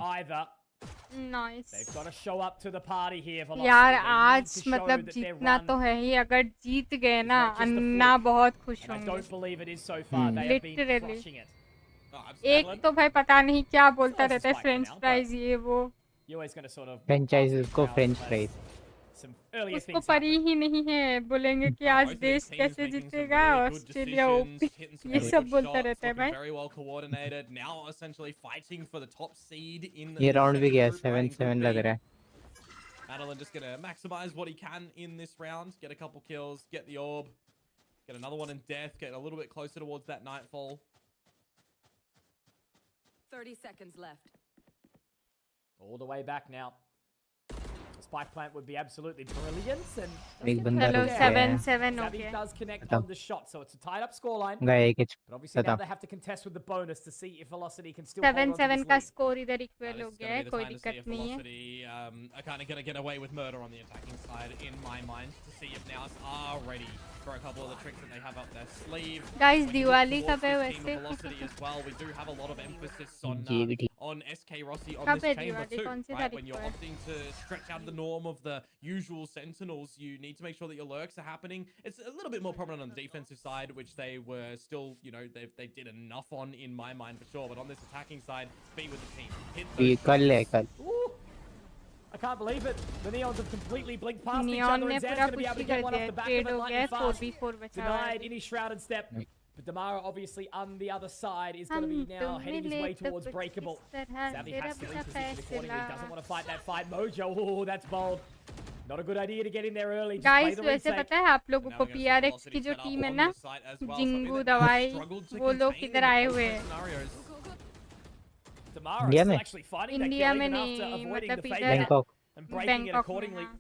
Nice. They've got to show up to the party here. यार आज मतलब जीतना तो है ही. अगर जीत गए ना अन्ना बहुत खुश होंगे. I don't believe it is so far. They have been crushing it. एक तो भाई पता नहीं क्या बोलता रहता है, फ्रेंच फ्राइज ये वो. फ्रेंचाइज को फ्रेंच फ्राइज उसको परी ही नहीं है. बोलेंगे कि आज देश कैसे जीतेगा, ऑस्ट्रेलिया ओपी, ये सब बोलता रहता है भाई. ये राउंड भी गया 7-7 लग रहा है. Adelan just gonna maximize what he can in this round, get a couple kills, get the orb, get another one in death, get a little bit closer towards that nightfall. 30 seconds left. All the way back now. The spike plant would be absolutely brilliant. And hello, 7-7. Okay. Does connect on the shot, so it's a tied up scoreline. But obviously now they have to contest with the bonus to see if Velocity can still 7-7 का score इधर equal हो गया है. कोई दिक्कत नहीं है. Are kind of gonna get away with murder on the attacking side in my mind to see if NAOS are ready for a couple of the tricks that they have up their sleeve. Guys, When you look Diwali towards कब है this team of वैसे? Velocity as well, we do have a lot of emphasis ये भी ठीक on SK Rossi on कब this है chamber Diwali? too, कौन सी right? तारीख When you're को है? opting to stretch out of the norm of the usual sentinels, you need to make sure that your lurks are happening. It's a little bit more prominent on the defensive side, which they were still, you know, they did enough on in my mind for sure. But on this attacking side, be with the team. Hit those कल है shots. कल Ooh. I can't believe it. The Neons have completely blinked past each Neon other, ने and Zan's पूरा going to be able पुष्टि to get कर one दिया off है. the back of trade it हो गया है. lightning fast. 4v4 बचा हुआ Denied है. any shrouded step. But Damara obviously on the other side is going to be now heading his way towards breakable. Savvy has to reposition accordingly. Doesn't want to fight that fight. Mojo, oh, that's bold. Not a good idea to get in there early. Just play guys the वैसे retake. पता है आप लोगों को PRX की जो team है ना, जिंगू दवाई, वो लोग इधर आए हुए हैं. Damara India is में? actually fighting that India kill में even नहीं, after avoiding मतलब the fake इधर Bangkok. and breaking it Bangkok में. accordingly. हाँ.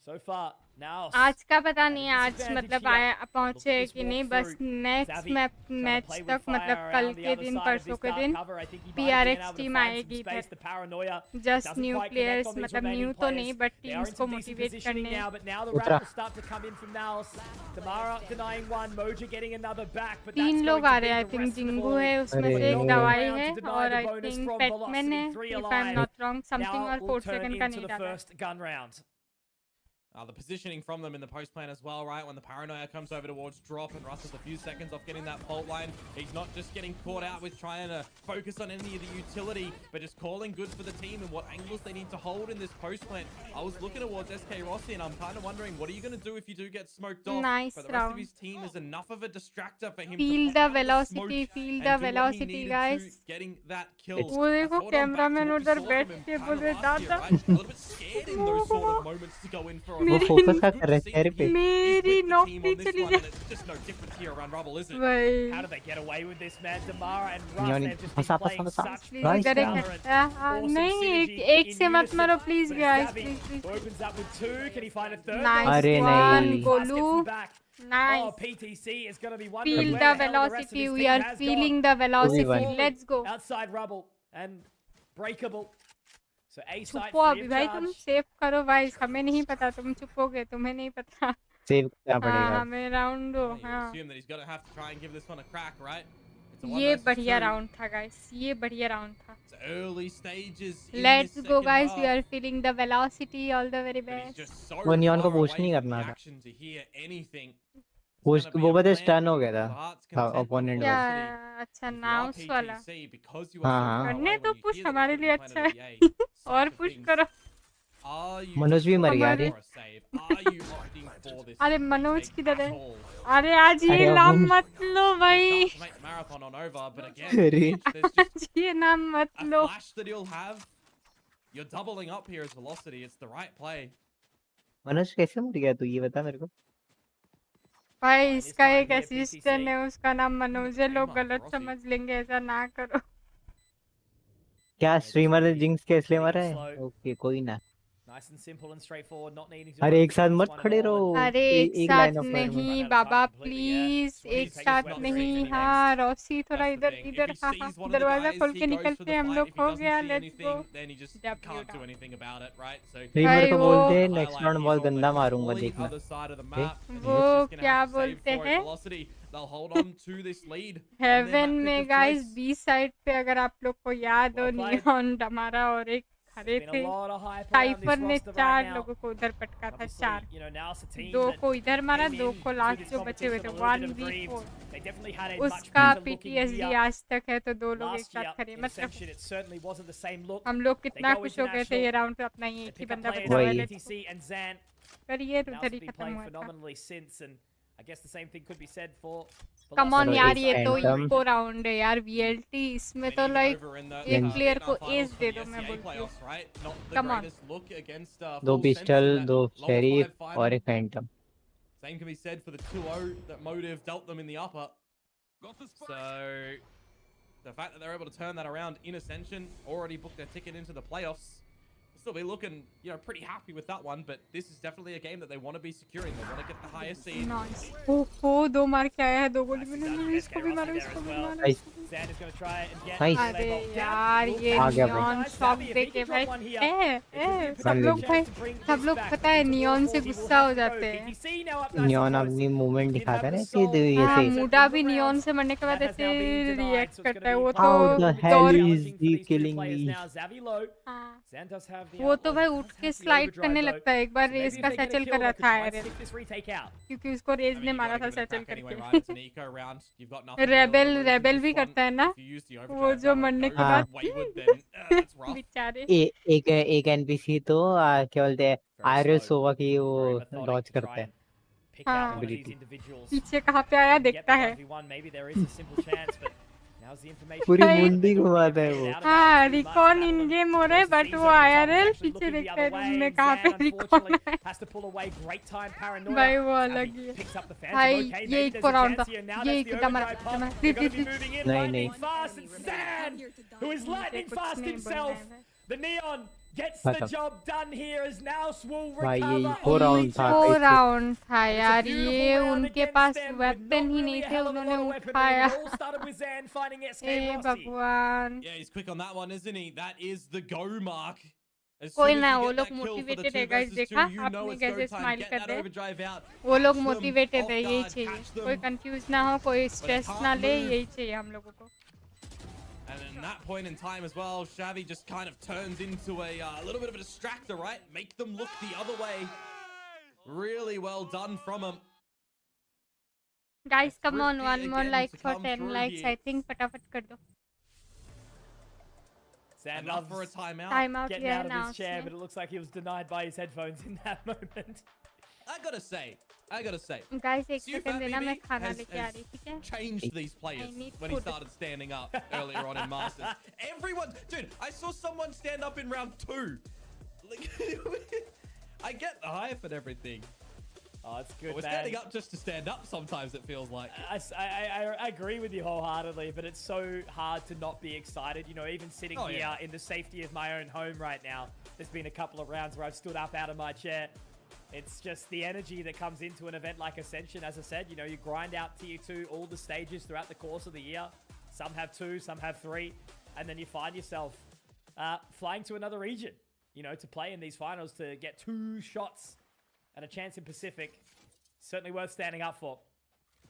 So far, now आज का पता नहीं आज मतलब आया पहुंचे कि नहीं, बस नेक्स्ट मैच तक मतलब कल के दिन परसों के दिन PRX टीम आएगी इधर. जस्ट न्यू प्लेयर्स मतलब न्यू तो नहीं बट टीम्स को मोटिवेट करने. तीन लोग आ रहे हैं. आई थिंक जिंगू है, उसमें से एक दवाई है और आई थिंक पेटमैन है, if I am not wrong, something और 4 सेकंड का नहीं डाला. The positioning from them in the post plan as well, right? When the paranoia comes over towards drop and Russ is a few seconds off getting that fault line. He's not just getting caught out with trying to focus on any of the utility, but just calling good for the team and what angles they need to hold in this post plant. I was looking towards SK Rossi and I'm kind of wondering, what are you going to do if you do get smoked off? Nice but the rest round. of his team is enough of a distractor for him Feel to the pop out velocity, smoke feel and the do what he velocity, needed guys. to, getting that kill. वो देखो I thought on back to cameraman what we उधर saw बैठ from him के kind बोल of रहे last year, दादा. right? A little bit scared in those sort of moments to go in for a वो run. Focus It's का good कर to रहे see चेहरे that पे. he is मेरी with the नौकरी team on this चली one, जाए. and it's just no difference here around Rubble, is it? भाई How do they get away with this, man? Damara and Russ, Neon, they've just फंसा been playing फंसा such फंसा. Nice इधर एक round. Awesome नहीं, synergy एक in से मत unison. मारो please But guys, Savvy please. opens up with 2. Can he find a third? Nice अरे one, नहीं. Golu. Oh, Nice. PTC is going to be wondering Feel where the the hell the rest of velocity. his We team are has feeling gone. the velocity. Everyone. Let's go. Outside Rubble and breakable. So A side छुपो free अभी of भाई, तुम charge. Save करो भाई. हमें नहीं पता, तुम छुपोगे, तुम्हें नहीं पता. सेव करना हाँ, पड़ेगा. हमें राउंड दो. Well, you हाँ, assume that he's going to have to try and give this one a crack, right? It's a 1 ये versus बढ़िया 2. राउंड था गाइस, ये बढ़िया राउंड था. It's early stages in Let's this go second guys, we half, are feeling the velocity. All the very but he's best. just so वो Neon को far push away नहीं from करना the था. action to hear anything. Push वो पता stun हो गया था. हाँ, था opponent क्या को. अच्छा नाउस वाला हाँ, हाँ. करने तो पुश हमारे लिए अच्छा है. और पुश करो. मनोज भी मर गया. अरे अरे मनोज किधर है? अरे आज ये नाम मत लो भाई. अरे आज ये नाम मत लो. You're doubling up here as velocity. It's the right play. Manoj कैसे मर गया तू, ये बता मेरे को. भाई इसका एक असिस्टेंट है, उसका नाम मनोज है. लोग गलत समझ लेंगे, ऐसा ना करो. क्या स्ट्रीमर जिंक्स के इसलिए मरा है? ओके कोई ना. Nice and simple and straightforward, not needing to. अरे एक साथ मत खड़े रहो. अरे एक एक साथ लाइन अप नहीं बाबा प्लीज, एक साथ नहीं. हाँ रॉसी थोड़ा इधर इधर. हाँ हाँ, दरवाजा खोल के निकलते हैं हम लोग. हो गया, लेट्स गो. स्ट्रीमर को बोलते हैं नेक्स्ट राउंड बहुत गंदा मारूंगा, देखना. वो क्या बोलते हैं हेवन में गाइस, बी साइड पे अगर आप लोग को याद हो, नियॉन डमारा और एक खड़े थे. साइफर ने 4 लोगों को उधर पटका था. 4, 2 को इधर मारा, 2 को लास्ट जो बचे हुए थे 1v4. उसका PTSD आज तक है. तो 2 लोग एक साथ खड़े. मतलब हम लोग कितना खुश हो गए थे ये राउंड पे. अपना ही एक ही बंदा बचा हुआ है. पर ये तो उधर ही खत्म हुआ था. I guess the same thing could be said for. Come on यार, ये तो इको राउंड है यार. VLT इसमें तो लाइक एक प्लेयर को एज दे दो, मैं बोलती हूँ. Come on. 2 पिस्टल, 2 शेरिफ और एक Phantom. Same can be said for the 2-0 that Motive dealt them in the upper. So the fact that they're able to turn that around in Ascension, already booked their ticket into the playoffs, still be looking, you know, pretty happy with that one. But this is definitely a game that they want to be securing. They want to get the highest seed. Nice. Oh, दो मार के आया है, दो गोली मैंने इसको भी मारा, इसको भी मारा. Nice. Zan is going to try and get Nice. अरे यार ये आ गया भाई. नियॉन शॉक देके भाई सब लोग पता है नियॉन से गुस्सा हो जाते हैं. नियॉन अपनी मूवमेंट दिखाता है ना कि हाँ, ऐसे मूडा भी नियॉन से मरने के बाद ऐसे रिएक्ट करता है. वो How the तो hell दौड़ is he killing me? हाँ, वो तो भाई उठ के स्लाइड करने लगता है. एक बार रेस का सैचल कर रहा था आयरन, क्योंकि उसको रेस ने मारा था सैचल करके. रेबेल भी करता है ना वो जो मरने के बाद. बेचारे. एक एनपीसी तो क्या बोलते हैं आयरल सोवा की वो डॉज करता है. हाँ, पीछे कहाँ पे आया देखता है. पूरी मुंडी घुमाता है वो. हाँ, रिकॉन इन गेम हो रहा है बट वो आईआरएल पीछे देखता है रूम में कहाँ पे रिकॉन है. भाई वो अलग ही है भाई. ये एक राउंड था, ये एक दमरा. नहीं Gets the job done here as NAOS will भाई ये recover. 4 राउंड था. 4 राउंड था यार. ये उनके पास वेपन ही नहीं थे, उन्होंने उठाया. ए भगवान. Yeah, he's quick on that one, isn't he? That is the go mark. कोई ना, वो लोग मोटिवेटेड है गाइस. देखा आपने कैसे स्माइल कर रहे हैं. वो लोग मोटिवेटेड है, यही चाहिए. कोई कंफ्यूज ना हो, कोई स्ट्रेस ना ले, यही चाहिए हम लोगों को. And in that point in time as well, Xavi just kind of turns into a little bit of a distractor, right? Make them look the other way. Really well done from him. Guys, come on, one more like for 10 likes. I think फटाफट कर दो. Zan Enough for a timeout. Time out. Getting out of his chair, but it looks like he was denied by his headphones in that moment. I gotta say. Guys, एक second देना, मैं खाना लेके आ रही. ठीक है. Changed these players when he started standing up earlier on in Masters. Everyone, dude, I saw someone stand up in round 2. Like, I get the hype and everything. Oh, it's good, but we're standing up just to stand up sometimes, it feels like. I agree with you wholeheartedly, but it's so hard to not be excited. You know, even sitting here in the safety of my own home right now, there's been a couple of rounds where I've stood up out of my chair. It's just the energy that comes into an event like Ascension. As I said, you know, you grind out tier 2, all the stages throughout the course of the year. Some have 2, some have 3. And then you find yourself flying to another region, you know, to play in these finals, to get 2 shots and a chance in Pacific. Certainly worth standing up for.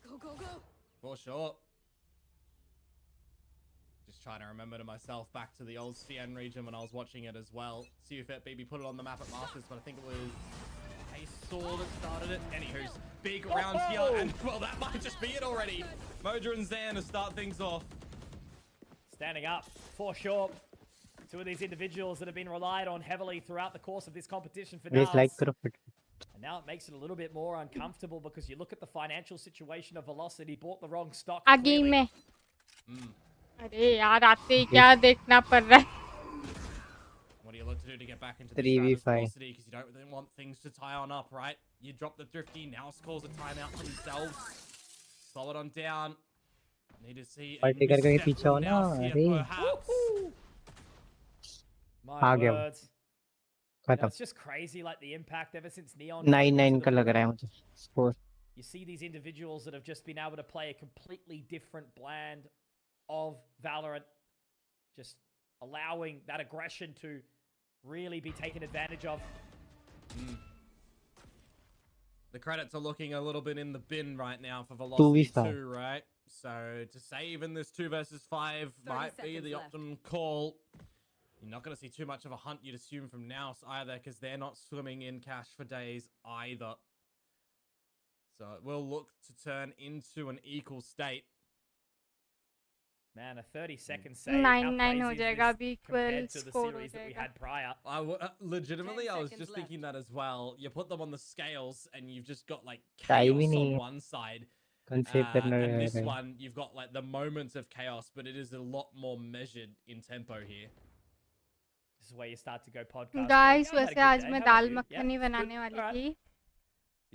Go. For sure. Just trying to remember to myself back to the old CN region when I was watching it as well. CUFET BB put it on the map at Masters, but I think it was Saw that started it. Anywho's big rounds here, and well, that might just be it already. Moja and Zan to start things off. Standing up for sure. 2 of these individuals that have been relied on heavily throughout the course of this competition for NAOS. And now it makes it a little bit more uncomfortable because you look at the financial situation of Velocity, bought the wrong stock. आगे में. अरे यार आते ही क्या देखना पड़ रहा है. What do you look to do to get back into the 3v5? Because you don't really want things to tie on up, right? You drop the Thrifty, now calls a timeout for themselves. Solid on down. Need to see a misstep from NAOS here, perhaps. My words. It's just crazy, like the impact ever since Neon. 9-9 का लग रहा है मुझे score. You see these individuals that have just been able to play a completely different blend of Valorant, just allowing that aggression to really be taken advantage of. The credits are looking a little bit in the bin right now for Velocity 2, right? So to save in this 2 versus 5 might be the optimum call. You're not going to see too much of a hunt, you'd assume, from NAOS either, because they're not swimming in cash for days either. So it will look to turn into an equal state. Man, a 30-second save. 9-9 हो जाएगा अभी equal score हो जाएगा. Legitimately, I was just thinking that as well. You put them on the scales, and you've just got like chaos on one side. And this one, you've got like the moments of chaos, but it is a lot more measured in tempo here. This is where you start to go podcast. Guys, वैसे आज मैं दाल मखनी बनाने वाली थी.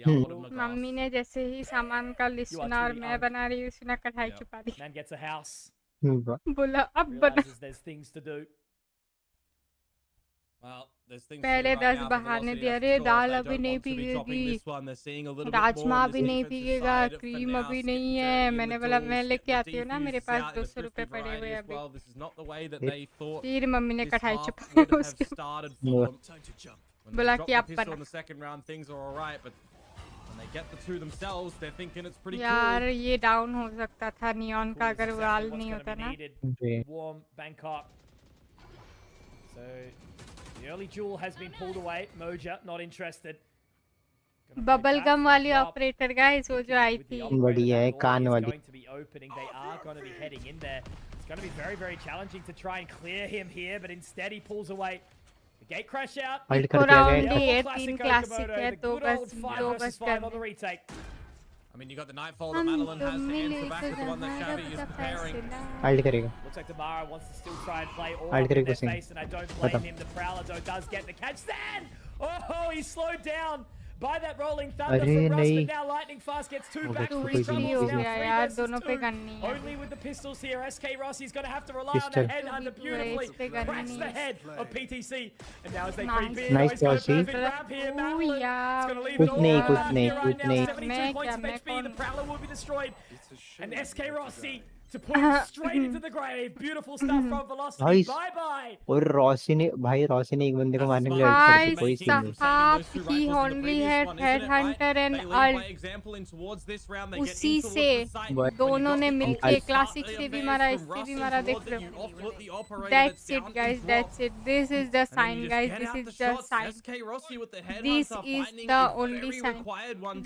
Mummy ने जैसे ही सामान का लिस्ट सुना और मैं बना रही हूँ, सुना कढ़ाई छुपा दी. Man gets a house. बोला अब बना. There's things to do. Well, there's things पहले right 10 now for बहाने Velocity, दिया that's रे for sure. दाल They अभी don't नहीं want to be dropping पीगेगी this one. They're seeing a little bit more rajma on भी this नहीं defensive पीगेगा side for cream now. अभी Getting नहीं dirty है in the मैंने बोला duels, मैं getting लेके the आती हूँ ना मेरे defuses pass out in the 200 रुपए crispy पड़े हुए variety as अभी well. This is not the way that they thought फिर मम्मी ने this कढ़ाई half चुपा would have उसके started for them. When they बोला drop कि the आप pistol बना in the second round, things are alright, but when they get the two themselves, they're thinking it's pretty यार cool. ये down हो सकता था नियॉन का अगर वाल नहीं होता ना Warm Bangkok. So the early jewel has been pulled away. Moja not interested. Bubble gum वाली ऑपरेटर गाइस वो जो आई थी बढ़िया है कान वाली Going to be opening. They are going to be heading in there. It's going to be very, very challenging to try and clear him here, but instead he pulls away. The gate crash out. हल्ट कर दिया round गया ही है 3 classic है तो बस five on the retake. I mean, you got the nightfall that Madeline has to answer back with the one that Xavi is preparing. हल्ट करेगा Looks like Damara wants to still try and play all हल्ट up in करेगा their Singh face, and I don't blame him. The Prowler though does get the catch. Stan! Oh, he's slowed down by that rolling thunder अरे from Russ, नहीं but now Lightning Fast gets two back. तो Three कोई troubles हो now. गया 3 यार versus दोनों पे 2. Gun नहीं है Only with the pistols here. SK Rossi's going to have to rely on Pistol. the headhunter beautifully. पे गन Cracks नहीं the है head of PTC. And now as they Nice. creep in, Nice he's got a Rossi. perfect grab here. Madeline. It's going to leave कुछ it all नहीं on कुछ the line नहीं here कुछ right now. नहीं 72 points of मैं HP. The कौन? Prowler will be destroyed. And SK Rossi to put him straight into the grave. Beautiful stuff from Velocity. Nice. Bye bye. और Rossi ने एक बंदे को मारने के लिए Guys, अल्ट करके कोई सीन नहीं Sahab, he only had headhunter and ult. उसी से दोनों ने मिलके क्लासिक से भी मारा इससे भी मारा देख रहे हो that's it guys that's it this is the sign guys this is the sign this is the only sign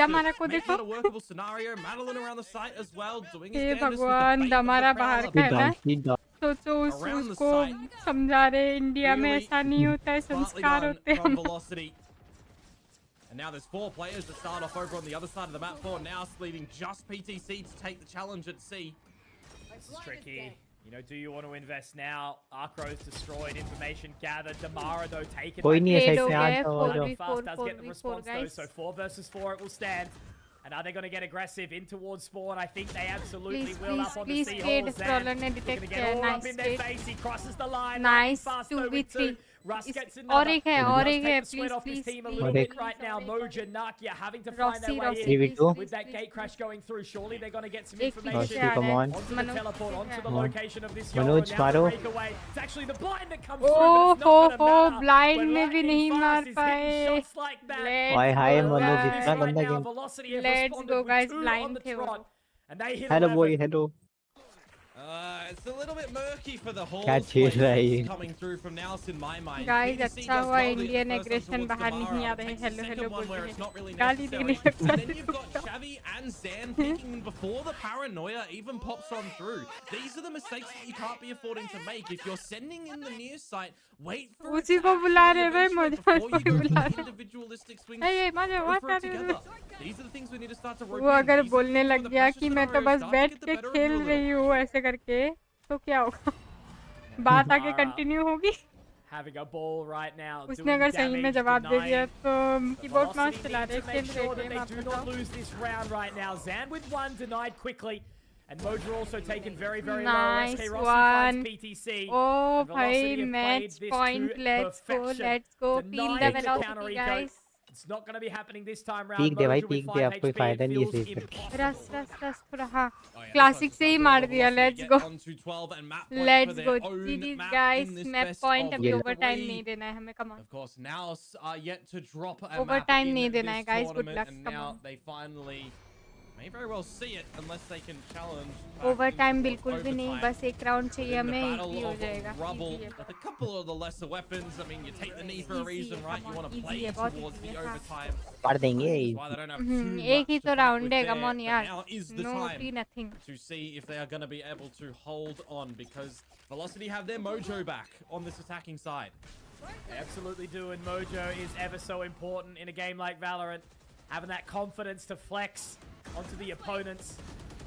दमारा को देखो हे भगवान दमारा बाहर का है ना सोचो उसको समझा रहे इंडिया में ऐसा नहीं होता है संस्कार होते हैं And now there's 4 players that start off over on the other side of the map for NAOS, leaving just PTC to take the challenge at sea. This is tricky. You know, do you want to invest now? Arcro's destroyed, information gathered. Damara, though, taken. कोई नहीं है Trade side हो से गए, आ 4v4, जाओ Fast does get the 4v4 response, though, guys so 4 versus 4 it will stand. And are they going to get aggressive in towards spawn? I think they absolutely Please, will. please, Up on please, the Kid. Seahawks. Roller ने Looking detect to किया, get all nice up in their Kid. face. He crosses the line. Nice, Fast, though, with 2v3. Russ gets और another. एक है और एक है Does take the sweat please off his please team a please little और bit right now. Moja, Nakia having to find their Rossi way Rossi in. Three v please, two. please, With that please, gate crash going through, surely they're going to get some एक पीछे information. से आ come रहा on. है Onto the मनो teleport, onto the Come on. location of this Manoj, Yoro. Now मारो। the breakaway. It's actually the blind that comes O through, but it's हो not हो going to matter. Blind When में भी Lightning नहीं मार Fast is hitting पाए shots like that. Hi hi Let's Manoj go इतना Right गंदा now, game Velocity have Let's responded go, with guys. 2 on Blind the थे वो trot, and they hit hello 11. Boy hello It's a little bit murky for the whole क्या छेड़ रहा है ये coming through from NAOS in my mind. Guys PTC अच्छा does हुआ well the Indian first one aggression towards बाहर Damara, नहीं आ but रहे takes the hello hello second one बोल where रहे it's not really गाली necessary. देने लगता And then you've got Xavi and Zan peeking before the paranoia even pops on through. These are the mistakes that you can't be affording to make. If you're sending in the near site, wait for it उसी to को बुला actually रहे भाई eventuate मजा before you go बुला for the रहे individualistic swings. ये मजा Go बात for आ it रही together. है These are the things we need to start to rope वो in. अगर These are बोलने the लग things गया where the कि pressure मैं तो scenario बस starts to बैठ get the के better of खेल you a रही little. हूँ ऐसे करके तो क्या होगा बात आगे कंटिन्यू होगी Having a ball right now. उसने अगर सही में जवाब दे दिया तो कीबोर्ड माउस चला रहे Make खेल sure रहे that थे they आप do not बताओ lose this round right now. Zan with 1 denied quickly. And Moja also taken very, very Nice low. SK Rossi finds one. PTC. ओ And Velocity भाई have played match this point to let's go perfection. Feel Denying the the counter velocity eco. Guys It's not going to be happening this time round. पीक दे भाई Moja with peak दे 5 अब कोई HP. फायदा It नहीं है feels save करके रस रस रस थोड़ा हाँ Oh, yeah, क्लासिक this से ही one's मार got दिया Velocity let's get go onto 12 and map point for let's their go own जीजीज map guys in this map best point of अभी ओवर टाइम three. नहीं देना है हमें come on Of course, NAOS are yet to drop a Over map time in नहीं this देना है, guys. Good tournament, luck, and come now on. they finally may very well see it unless they can challenge. Over time बिल्कुल भी नहीं overtime. बस एक round चाहिए In the हमें battle इजी हो of जाएगा rubble, easy है with a couple of the lesser weapons, I mean, you take the knee for a Easy reason, है, right? come You want on, to easy play है, बहुत towards easy the है, हाँ। overtime. मार देंगे That's why they don't have too एक ही much तो to fight राउंड with है there, कम ऑन but यार now is the no time टी nothing to see if they are going to be able to hold on, because Velocity have their mojo back on this attacking side. They absolutely do, and Mojo is ever so important in a game like Valorant. Having that confidence to flex onto the opponents.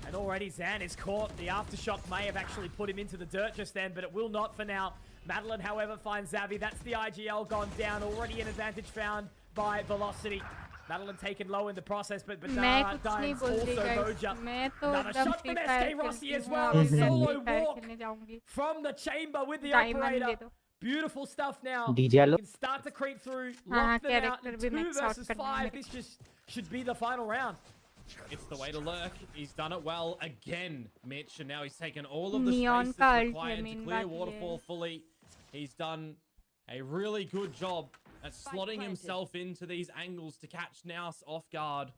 And already Zan is caught. The aftershock may have actually put him into the dirt just then, but it will not for now. Madeline, however, finds Xavi. That's the IGL gone down. Already an advantage found by Velocity. Madeline taken low in the process, but मैं Badara कुछ नहीं dies बोल रही also guys Moja. मैं तो Another एकदम shot free from fire SK Rossi खेलती as हूँ well. और A solo free fire walk खेलने जाऊंगी from the chamber with the diamond they operator. दो Beautiful stuff now. DJ We alo. can start to creep through, हाँ lock them out character in भी 2 max out versus करना 5. है मेरे This just should be the final round. It's the way to lurk. He's done it well again, Mitch, and now he's taken all of the neon space का that's alt है required to main clear बात ये Waterfall है fully. He's done a really good job at slotting himself into these angles to catch Naus off guard.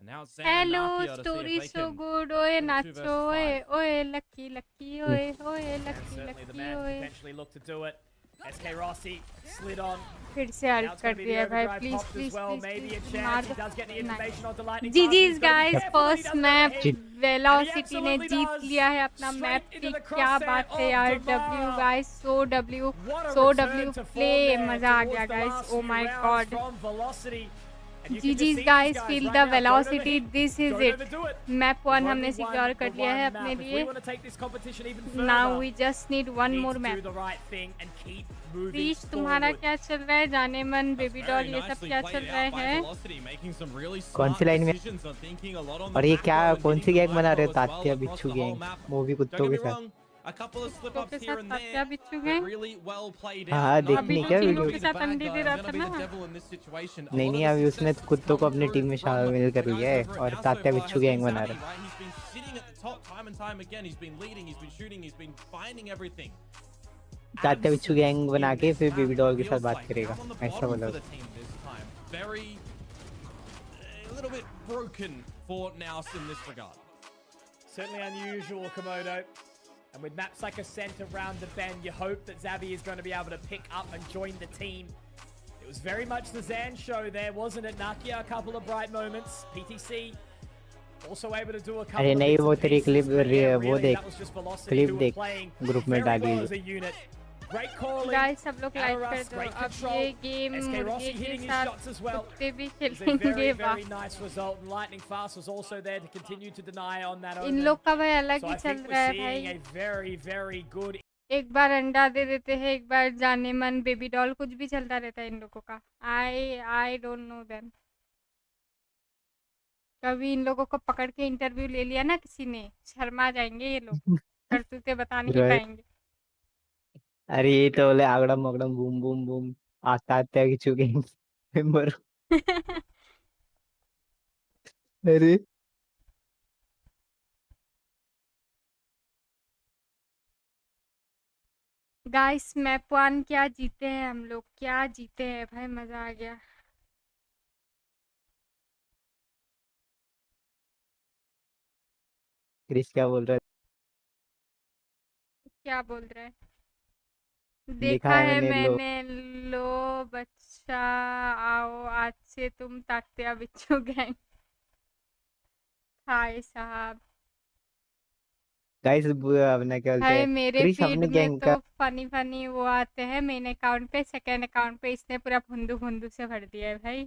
And now it's Zan and hello Nakia to see story if they so can good ओए get a 2 nacho versus ओए 5. ओए lucky lucky ओए ओए And lucky certainly the lucky man ओए potentially looked to do it. SK Rossi slid on. फिर से Now alt it's कर going to be दिया the भाई overdrive please popped please as well. Please Maybe a please मार chance. He does get the दो information onto Lightning जी Fast. जी He's gotta be guys careful that he first doesn't let map it hit. And he Velocity ने absolutely जीत does. लिया है अपना Straight map into pick the क्या crosshair बात है of यार Damara. W guys so W What a so return W to play form there मजा आ towards गया the guys last oh few my rounds God from Velocity. And you जी can जी just see guys these feel guys the right now. Don't Velocity overheat. This is Don't it overdo it. Map one There's हमने only secure कर the लिया है one अपने map. If we लिए want to take this competition even now further, we just need one need more to do map the right thing and keep moving please तुम्हारा forward. क्या चल रहा है जाने मन That's बेबी very डॉल ये सब nicely क्या played चल out रहे by हैं Velocity, making some really कौन सी smart लाइन में decisions on thinking a lot on और the ये क्या macro and कौन सी hitting the गैंग बना रहे हो micro as well Tatya across बिच्छू the whole gang map. Movie Don't कुत्तों get के me साथ wrong, a couple of कुत्तों slip-ups के here साथ and तात्या there, बिच्छू but गए really well played हाँ out. देख Not अभी ली तो क्या wanting to तीनों वीडियो be के the साथ bad अंडे guy, दे I'm रहा going था to be the ना devil in this situation. A नहीं lot नहीं of the अभी उसने success कुत्तों को come अपनी through टीम में from शामिल कर the लिया guys है over at और now so तात्या far बिच्छू has been गैंग बना Zanny, रहा है right? He's been sitting at the top time and time again. He's been leading, he's been shooting, he's been finding everything. Tatya बिच्छू Absence gang बना in के this फिर map, baby it doll के साथ feels बात like, करेगा down on the ऐसा bottom बोला for the team this time. Very, a little bit broken for Naus in this regard. Certainly unusual, Komodo. And with maps like Ascent around the bend, you hope that Zabby is going to be able to pick up and join the team. It was very much the Zan show there, wasn't it, Nakia? A couple of bright moments. PTC also able to do a couple अरे of नहीं bits वो and तेरी pieces, clip but yeah, वो really, देख that was just Velocity clip who were देख playing group में very डाली well हुई as a unit. Great calling. Guys सब लोग लाइक कर Alarus, दो great अब control. ये गेम SK मुर्गे Rossi के hitting his साथ shots as well. कुत्ते भी It was a खेलेंगे very, वाह very nice result. And Lightning Fast was also there to continue to deny on that in omen. लोग का भाई अलग So ही I चल think रहा we're है seeing भाई a very, very good. एक बार अंडा दे देते हैं एक बार जाने मन बेबी डॉल कुछ भी चलता रहता है इन लोगों का आई डोंट नो देम कभी इन लोगों को पकड़ के इंटरव्यू ले लिया ना किसी ने शर्मा जाएंगे ये लोग करतूते बता नहीं Right. पाएंगे अरे ये तो बोले आगड़म मगड़म बूम बूम बूम तात्या बिच्छू गैंग मेंबर अरे गाइस मैप वन क्या जीते हैं हम लोग क्या जीते हैं भाई मजा आ गया क्रिस क्या बोल रहा क्या बोल रहे हैं है देखा देखा है है मैंने लो मैंने लो बच्चा आओ आज से तुम तात्या बिच्छू गैंग हाय साहब गाइस अपना क्या बोलते हाय हैं मेरे क्रिस फीड अपने में गैंग तो का फनी फनी वो आते हैं मेन अकाउंट पे सेकंड अकाउंट पे इसने पूरा भुंदू भुंदू से भर दिया है भाई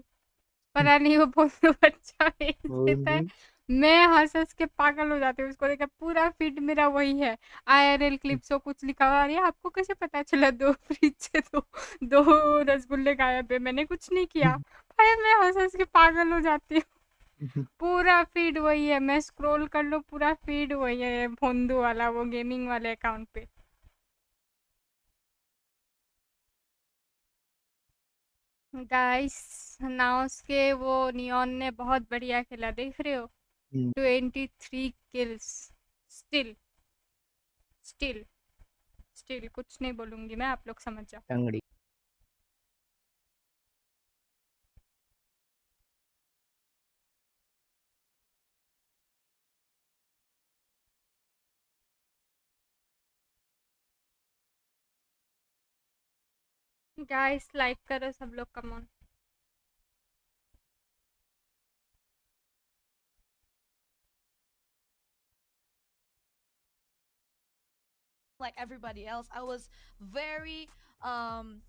पता नहीं वो भुंदू बच्चा भेज देता है मैं हंस हंस के पागल हो जाती हूँ उसको देखकर पूरा फीड मेरा वही है IRL क्लिप्स हो कुछ लिखा हुआ अरे आपको कैसे पता चला दो फ्रिज से दो रसगुल्ले गायब है मैंने कुछ नहीं किया भाई मैं हंस हंस के पागल हो जाती हूँ पूरा फीड वही है मैं स्क्रॉल कर लो पूरा फीड वही है भोंदू वाला वो गेमिंग वाले अकाउंट पे गाइस नाउस के वो नियॉन ने बहुत बढ़िया खेला देख रहे हो 23 किल्स स्टिल कुछ नहीं बोलूंगी मैं आप लोग समझ जाओ टंगड़ी गाइस लाइक करो सब लोग come on like everybody else, I was very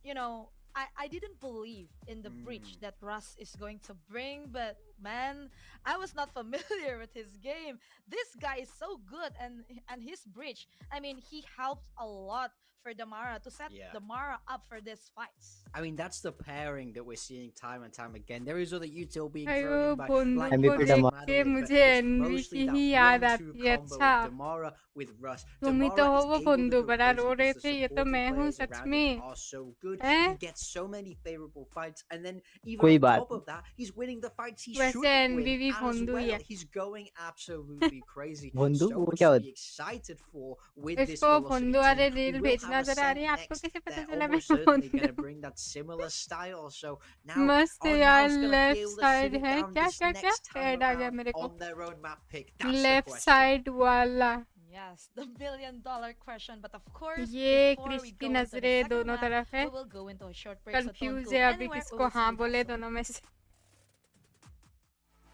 you know, I didn't believe in the breach that Russ is going to bring, but man. I was not familiar with his game. This guy is so good, and his bridge. I mean, he helps a lot for Damara to set Yeah. Damara up for these fights. I mean, that's the pairing that we're seeing time and time again. There is other util being अरे thrown वो in by भोंदू Black को MVP Mask देख and Damara. के Madeline, but मुझे it's N V mostly की that ही याद 1-2 आती है. combo अच्छा, of Damara with Russ. तुम ही तो Damara हो is वो able to भोंदू go बड़ा crazy रो रहे because the थे. ये तो supporting मैं हूँ players सच around him में. are so good. हैं? He gets so many favorable fights, and then even कोई on बात top of that, he's winning the fights he वैसे should win एनवी भी as भोंदू ही well. है. He's going absolutely crazy. बंदू So वो much क्या to होता be excited for with this इसको Velocity भोंदू team, वाले who रील will have भेजना a जरा. scent अरे आपको next. कैसे पता They're चला मैं almost certainly going to भोंदू? bring that similar style. So now मस्त are यार. NAOS going to be left able to side sit it है. down क्या this क्या क्या next time ऐड आ गया around मेरे को. on their own map pick? That's the left question. Side वाला. Yes, the $1 billion question. But of course, ये before Krrish we की go into the नजरें second दोनों map, तरफ है. we will go into a short break. So don't confuse go है अभी anywhere. We किसको will see हाँ you बोले guys soon. दोनों में से.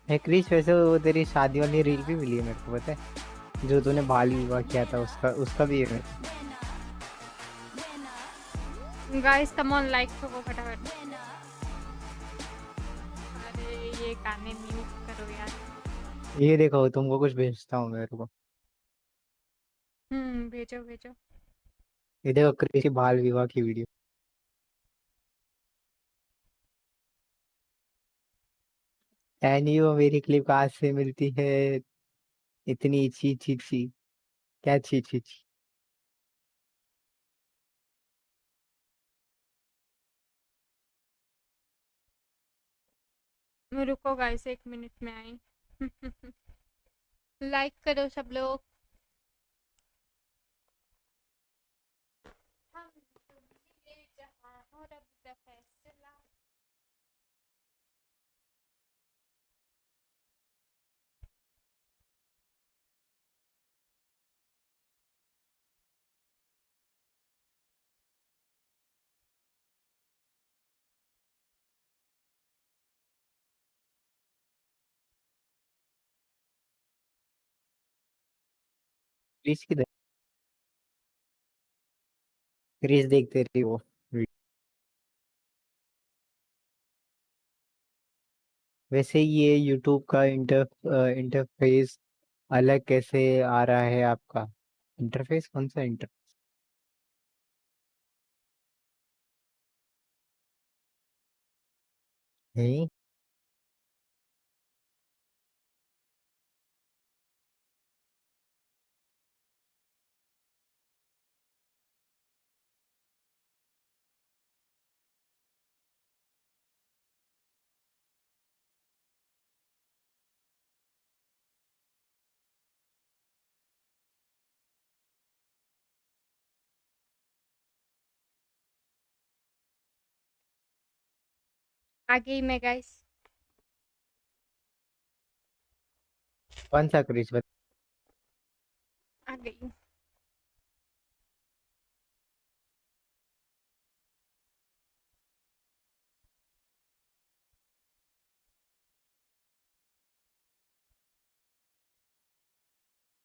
है क्रिश वैसे वो तेरी शादी वाली रील भी मिली है मेरे को पता है जो तूने बाल विवाह किया था उसका भी है गाइस कम ऑन लाइक करो फटाफट. अरे ये गाने म्यूट करो यार. ये देखो तुमको कुछ भेजता हूँ मेरे को भेजो भेजो. ये देखो क्रिश की बाल विवाह की वीडियो एंड ये मेरी क्लिप कहाँ से मिलती है इतनी ची ची ची क्या ची ची ची रुको गाइस 1 मिनट में आई. लाइक करो सब लोग. हम तुम मिले जहाँ हो रब दा फैसला. क्रिश की क्रिश देखते रही वो वैसे ये यूट्यूब का इंटरफेस अलग कैसे आ रहा है आपका इंटरफेस कौन सा है आ गई मैं गाइस. कौन सा क्रिश आ गई.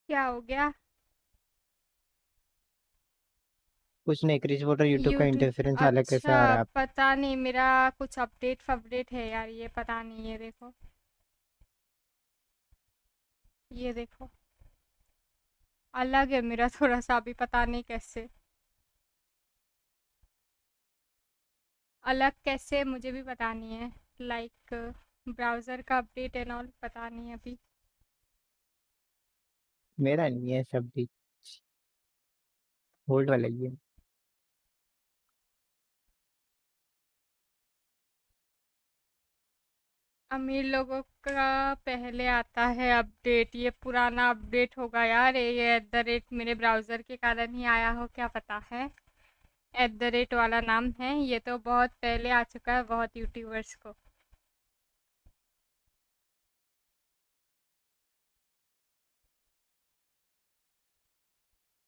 क्या हो गया? कुछ नहीं क्रिश वोटर यूट्यूब का यूट्यूब. इंटरफेरेंस अलग कैसे आ अच्छा रहा है पता नहीं मेरा कुछ अपडेट फपडेट है यार. ये पता नहीं है. देखो ये देखो अलग है मेरा थोड़ा सा. अभी पता नहीं कैसे अलग कैसे मुझे भी पता नहीं है. लाइक ब्राउज़र का अपडेट एंड ऑल पता नहीं अभी. मेरा नहीं है सब ठीक होल्ड वाला ही है अमीर लोगों का पहले आता है अपडेट. ये पुराना अपडेट होगा यार. ये @ मेरे ब्राउज़र के कारण ही आया हो क्या पता है. @ वाला नाम है. ये तो बहुत पहले आ चुका है बहुत यूट्यूबर्स को.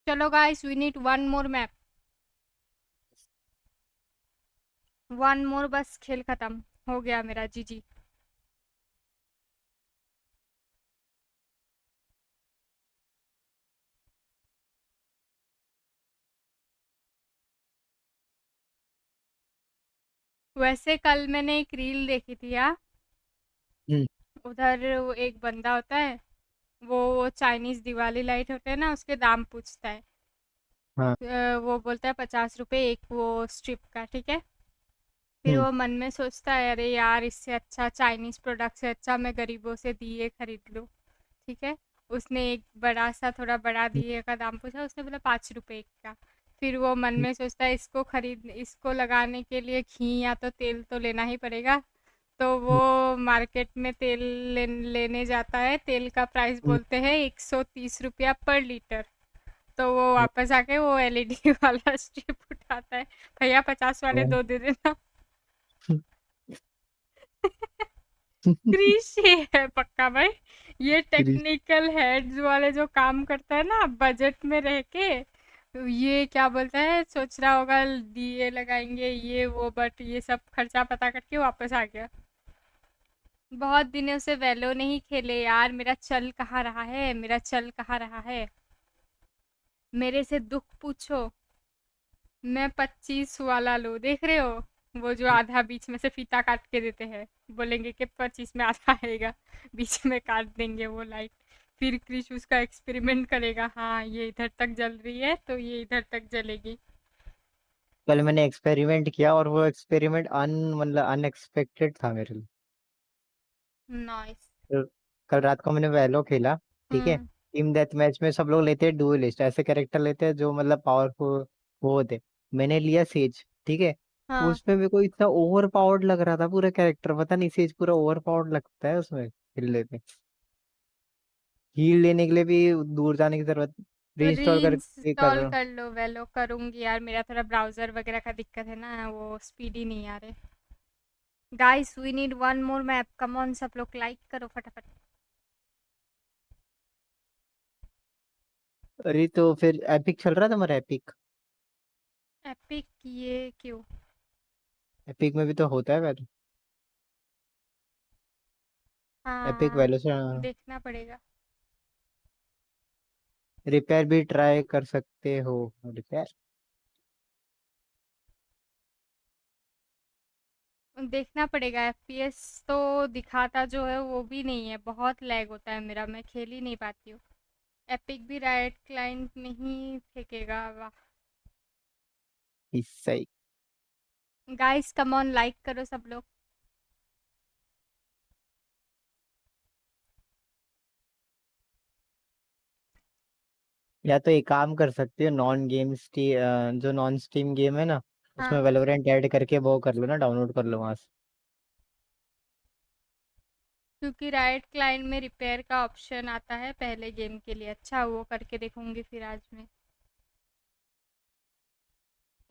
चलो guys we need one more map. One more बस खेल खत्म हो गया मेरा. जी जी. वैसे कल मैंने एक रील देखी थी यार. उधर वो एक बंदा होता है, वो चाइनीज़ दिवाली लाइट होते हैं ना, उसके दाम पूछता है। हाँ। वो बोलता है 50 रुपए एक वो स्ट्रिप का, ठीक है? फिर वो मन में सोचता है, अरे यार इससे अच्छा चाइनीज़ प्रोडक्ट से अच्छा मैं गरीबों से दिए खरीद लूँ, ठीक है? उसने एक बड़ा सा थोड़ा बड़ा दिए का दाम पूछा, उसने बोला 5 रुपए एक का। फिर वो मन में सोचता है इसको लगाने के लिए घी या तो तेल तो लेना ही पड़ेगा। तो वो मार्केट में तेल लेने जाता है, तेल का प्राइस बोलते हैं 130 रुपया पर लीटर। तो वो वापस आके वो एलईडी वाला स्ट्रिप उठाता है, भैया 50 वाले 2 दे देना। क्रिश ये है पक्का भाई, ये टेक्निकल हेड्स वाले जो काम करता है ना बजट में रह के, ये क्या बोलता है, सोच रहा होगा दिए लगाएंगे ये वो, बट ये सब खर्चा पता करके वापस आ गया। बहुत दिनों से वेलो नहीं खेले यार, मेरा चल कहाँ रहा है, मेरा चल कहाँ रहा है, मेरे से दुख पूछो। मैं 25 वाला लो, देख रहे हो, वो जो आधा बीच में से फीता काट के देते हैं, बोलेंगे कि 25 में आधा आएगा, बीच में काट देंगे वो लाइट। फिर क्रिश उसका एक्सपेरिमेंट करेगा, हाँ ये इधर तक जल रही है तो ये इधर तक जलेगी। कल मैंने एक्सपेरिमेंट किया और वो एक्सपेरिमेंट मतलब अनएक्सपेक्टेड था मेरे लिए। नाइस। तो कल रात को मैंने वैलो खेला, ठीक है? टीम डेथ मैच में सब लोग लेते हैं डुएलिस्ट, ऐसे कैरेक्टर लेते हैं जो मतलब पावरफुल वो होते। मैंने लिया सेज, ठीक है? हाँ, उसमें मेरे को इतना ओवर पावर्ड लग रहा था पूरा कैरेक्टर, पता नहीं सेज पूरा ओवर पावर्ड लगता है उसमें खेलने में। हील लेने के लिए भी दूर जाने की जरूरत, रीइंस्टॉल करके कर रीइंस्टॉल रहा हूँ। कर लो, वेलो करूंगी यार, मेरा थोड़ा ब्राउजर वगैरह का दिक्कत है ना, वो स्पीडी नहीं आ रहे। Guys we need one more map, come on सब लोग लाइक करो फटाफट। अरे तो फिर एपिक चल रहा था हमारा एपिक। एपिक ये क्यों? एपिक में भी तो होता है वैलो। एपिक हाँ, वैलो से देखना पड़ेगा। रिपेयर भी ट्राई कर सकते हो। रिपेयर देखना पड़ेगा, एफपीएस तो दिखाता जो है वो भी नहीं है, बहुत लैग होता है मेरा, मैं खेल ही नहीं पाती हूँ। एपिक भी राइट क्लाइंट में ही फेंकेगा, वाह। सही। गाइस कम ऑन लाइक करो सब लोग। या तो एक काम कर सकते हो, नॉन गेम जो नॉन स्टीम गेम है ना, उसमें हाँ, वैलोरेंट ऐड करके वो कर लो ना, डाउनलोड कर लो वहां से। क्योंकि राइट क्लाइंट में रिपेयर का ऑप्शन आता है पहले गेम के लिए, अच्छा वो करके देखूंगी फिर आज में।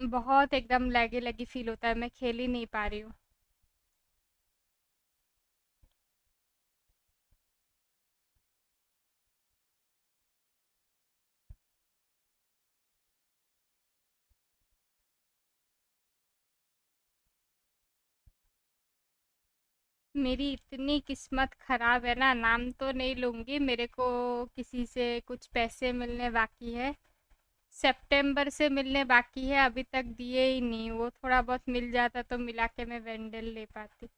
बहुत एकदम लैगी लैगी फील होता है, मैं खेल ही नहीं पा रही हूँ। मेरी इतनी किस्मत खराब है ना, नाम तो नहीं लूंगी, मेरे को किसी से कुछ पैसे मिलने बाकी है, सितंबर से मिलने बाकी है, अभी तक दिए ही नहीं। वो थोड़ा बहुत मिल जाता तो मिला के मैं वेंडल ले पाती।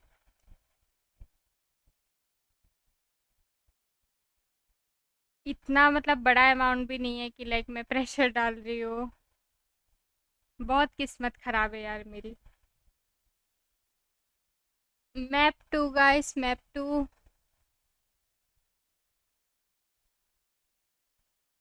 इतना मतलब बड़ा अमाउंट भी नहीं है कि लाइक मैं प्रेशर डाल रही हूँ। बहुत किस्मत खराब है यार मेरी। मैप 2 गाइस, मैप 2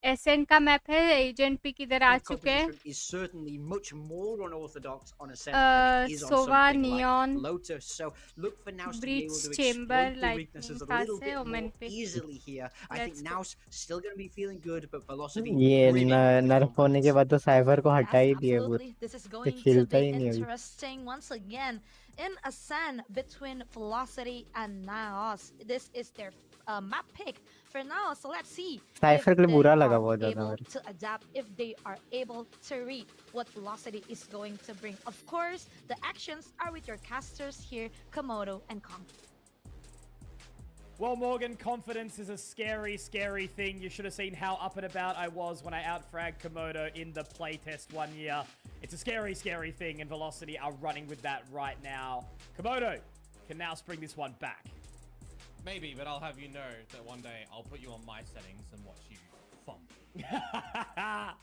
एसेंट का मैप है, एजेंट पिक इधर आ चुके हैं। is certainly much more unorthodox on Ascent than it is on Sova something like Neon Lotus. So look for Naus to be able Breach to Chamber exploit the weaknesses Lightning a पास little है bit Omen more पे। easily here. I think let's go. Naus still going to be feeling good, but Velocity ये brimming with नर्फ होने के confidence. बाद तो cipher को हटा Yes, ही दिए पूरे, absolutely. This is ये going to खेलता be ही नहीं अभी। interesting once again in a sand between Velocity and NAOS. This is their map pick for now. So let's see if cipher के लिए they बुरा लगा are बहुत ज्यादा able मेरे to adapt, if they are able to read what Velocity is going to bring. Of course, the actions are with your casters here, Komodo and Kong. Well, Morgan, confidence is a scary, scary thing. You should have seen how up and about I was when I outfragged Komodo in the playtest 1 year. It's a scary, scary thing, and Velocity are running with that right now. Komodo can now spring this one back. Maybe, but I'll have you know that one day I'll put you on my settings and watch you fumble.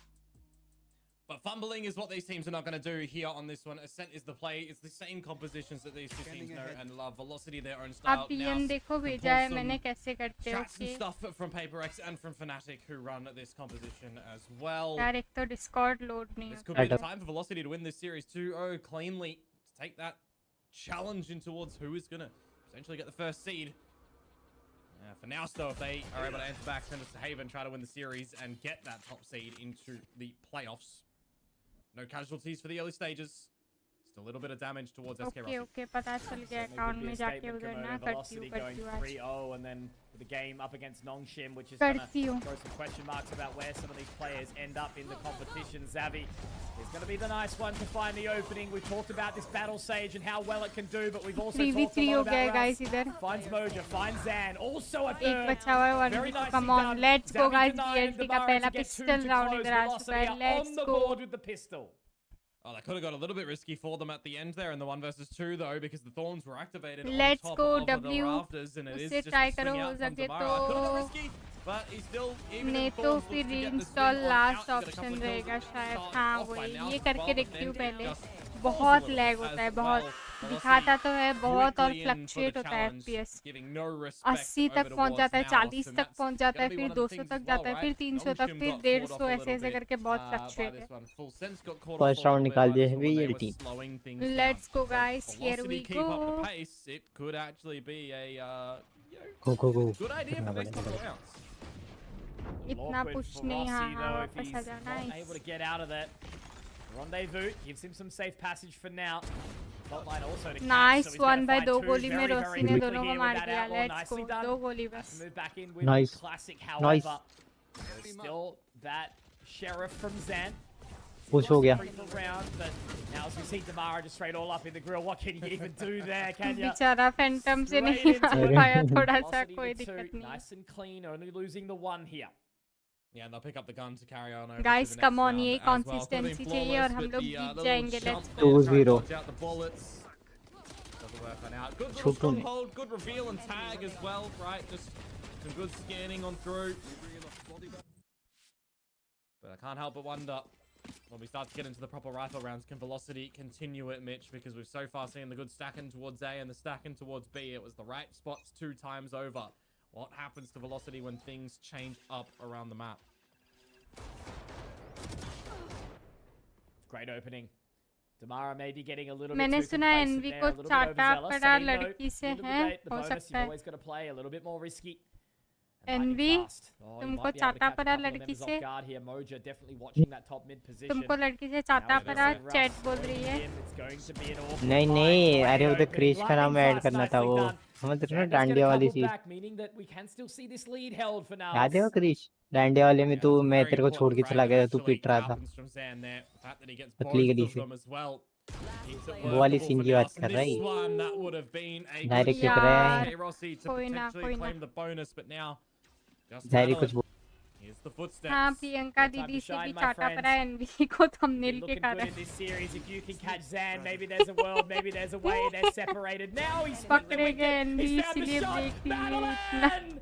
But fumbling is what these teams are not going to do here on this one. Ascent is the play. It's the same compositions that these two teams know and love. Velocity, their own style. अब PM देखो भेजा है मैंने कैसे करते हो Chats and stuff from PaperX and from Fnatic who run this composition as well. यार एक तो Discord load नहीं This could be the time for Velocity to win this series 2-0 cleanly. To take that challenge in towards who is going to essentially get the first seed. For now, though, if they are able to answer back, send us to Haven, try to win the series and get that top seed into the playoffs. No casualties for the early stages. Just a little bit of damage towards SK Rossi. Okay, पता चल गया account में जाके उधर ना करती हूँ आज. 3-0 and then the game up against Nongshim, which is going to करती हूँ. throw some question marks about where some of these players end up in the competition. Xavi is going to be the nice one to find the opening. We've talked about this battle stage and how well it can do, but we've also talked a lot about guys इधर. Finds Moja, finds Zan, also a एक third. बचा हुआ है. Very nicely Come on, done. let's go Xavi guys. denying VLT का Damara पहला to get two pistol to round close. इधर आ चुका Velocity है. are Let's on the go. board with the pistol. Oh, that could have got a little bit risky for them at the end there in the 1v2 though, because the thorns were activated Let's on top go, of the W. rafters, and it is उससे just try a swing करो out हो from सके Damara. Could have got तो. risky, but he's still even नहीं in तो thorns फिर looks to get the reinstall swing on last out. He's got a option couple of kills रहेगा that शायद. start हाँ off by वही now ये as करके well, but देखती हूँ then पहले. just बहुत falls a लैग little होता है as बहुत. well. दिखाता तो है बहुत और quickly in for the fluctuate होता है challenge, FPS. giving no respect 80 तक over पहुंच towards जाता है, NAOS, 40 and तक that's पहुंच जाता है, gonna be फिर one of the 200 things तक as जाता well, है, फिर right? 300 तक, Nongshim फिर got 150 caught off a ऐसे ऐसे little करके bit, बहुत by फ्लक्चुएट this है. one. Full sense got caught First off a round little bit निकाल by दिया this है one when they were VLT. slowing things down. Let's go So guys, here Velocity we keep up go. the pace. It could actually be a Go. good idea for the next couple of rounds. इतना Awkward push for नहीं. हाँ Rossi, हाँ though, if वापस he's आ जाना. not able to get out of that. Rendezvous gives him some safe passage for now. Fault line also to catch, Nice so he's gonna one by fight दो two गोली में very, Rossi very ने quickly दोनों को here मार with that दिया. outlaw. Let's Nicely go. done. 2 गोली Has बस. to move back in with Nice. classic, Nice. however. There's still that sheriff from Zan. Push हो गया. Round, but now as we see Damara just straight all up in the grill, what can you even do there, can you? बेचारा Phantom से नहीं Straight into मार it. पाया थोड़ा सा. Velocity कोई with two, दिक्कत नहीं. nice and clean, only losing the one here. Yeah, and they'll pick up the gun to carry on over Guys, to the come next on, round ये as well. consistency Putting चाहिए और flawless हम with लोग the, Jeet little जाएंगे. jump Let's there, go. 2-0. trying to dodge out the bullets. Doesn't work on out. Good little Shoot on it. stronghold, good reveal and tag as well, right? Just some good scanning on through. But I can't help but wonder, when we start to get into the proper rifle rounds, can Velocity continue it, Mitch? Because we've so far seen the good stacking towards A and the stacking towards B. It was the right spots 2 times over. What happens to Velocity when things change up around the map? Great opening. Damara may be getting a little मैंने bit too सुना complacent N V there, को a little bit चाटा overzealous. पड़ा I mean, no, लड़की से end of the है. day, the हो bonus, सकता you've है. always got to play a little bit more risky. And Envy lightning fast. Oh, you तुमको might be able to चाटा catch a पड़ा couple of लड़की members से. off guard here. Moja definitely watching that top mid position. तुमको लड़की से चाटा Now it's पड़ा. Russ चैट बोल going रही है. in. It's going to be an awful नहीं fight. नहीं Great अरे उधर opening. क्रिश का नाम Lightning ऐड fast, करना था nicely वो. done. समझ रहे हो Let's get डांडिया a वाली couple चीज. back, meaning that we can still see this lead held for now. याद है वो क्रिश डांडिया वाले में Yeah, तू that's a मैं very तेरे को छोड़ important के चला frag गया that तू actually पिट रहा था. happens from Zan there. The fact that he gets पतली both गली of से. them as well. Keeps it वो वाली workable सीन for की बात NAOS. कर And रहा this है. one, that would have been a good direct shot पिट रहा for है. SK Rossi to कोई ना, potentially कोई ना. claim the bonus, but now just direct handle कुछ it. Here's the footsteps. हाँ प्रियंका Time to दीदी से shine, भी my चाटा friends. पड़ा एनवी को थंबनेल Been के looking good कारण. in this series. If you can catch Zan, maybe there's a world, maybe there's a way. They're separated. Now he's split the पकड़े wicket. गए N V He's found the इसलिए shot. Break Battle लिए. end!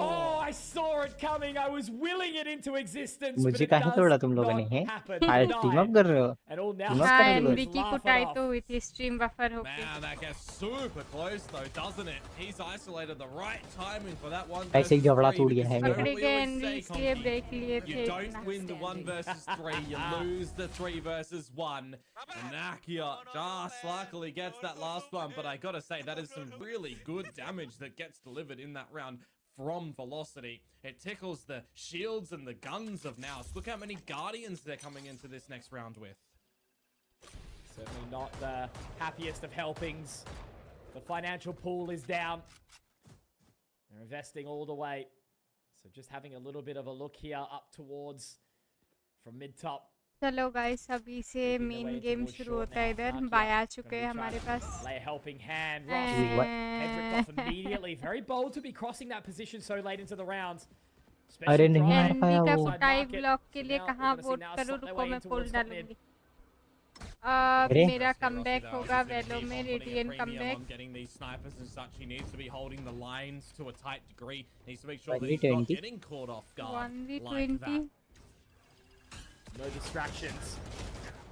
Oh, I saw it coming. I was willing it into existence, but मुझे it कहा तोड़ा does तुम लोगों ने not है. happen. आज टीम अप कर रहे हो. And all now Team up हाँ कर रहे हो. एनवी की कुटाई तो हुई थी स्ट्रीम बफर होके. Man, that gets super close though, doesn't it? He's isolated the right timing for that one. ऐसे ही versus झगड़ा three, टूट गया because है you know मेरा. पकड़े what we गए always एनवी say, इसलिए Conky? ब्रेक लिए थे. You don't win the 1 versus 3, you lose the 3 versus 1. And Nakia just luckily gets that last one, but I gotta say, that is some really good damage that gets delivered in that round from Velocity. It tickles the shields and the guns of NAOS. Look how many Guardians they're coming into this next round with. Certainly not the happiest of helpings. The financial pool is down. They're investing all the way. So just having a little bit of a look here up towards from mid-top. चलो guys अभी से main game शुरू होता है इधर. Bye आ चुके हैं हमारे पास. Lay a helping hand. Rossi headripped off immediately. Very bold to be crossing that position so late into the round. अरे नहीं मार एनवी पाया का वो. कुटाई ब्लॉक के लिए कहाँ वोट करूँ. रुको मैं पोल डालूंगी. अब अरे मेरा कमबैक होगा वेलो में radian comeback getting these snipers and such. He needs to be holding the lines to a tight degree. Needs to make sure that 1v20 he's not getting caught off guard like 1v20 that. No distractions.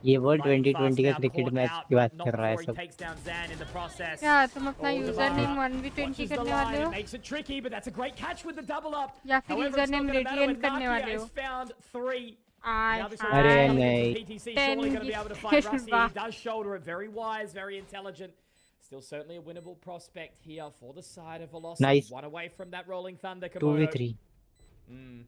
ये वो Lightning fast 2020 का now, cricket caught match out, की बात not कर रहा है before he सब takes down Zan in the process. क्या तुम अपना Oh, user name Devara 1v20 watches the करने line, वाले it हो makes it tricky, but that's a great catch with the double up. या फिर However, user it's not name going to matter radian when करने Nakia वाले has हो found 3. I Now this हाय अरे one नहीं PTC 10 surely going to be able to find kill, Rusty. वाह। He does shoulder it, very wise, very intelligent. Still certainly a winnable prospect here for the side of Velocity. Nice. One away from that rolling thunder, Komodo. 2v3 Mm.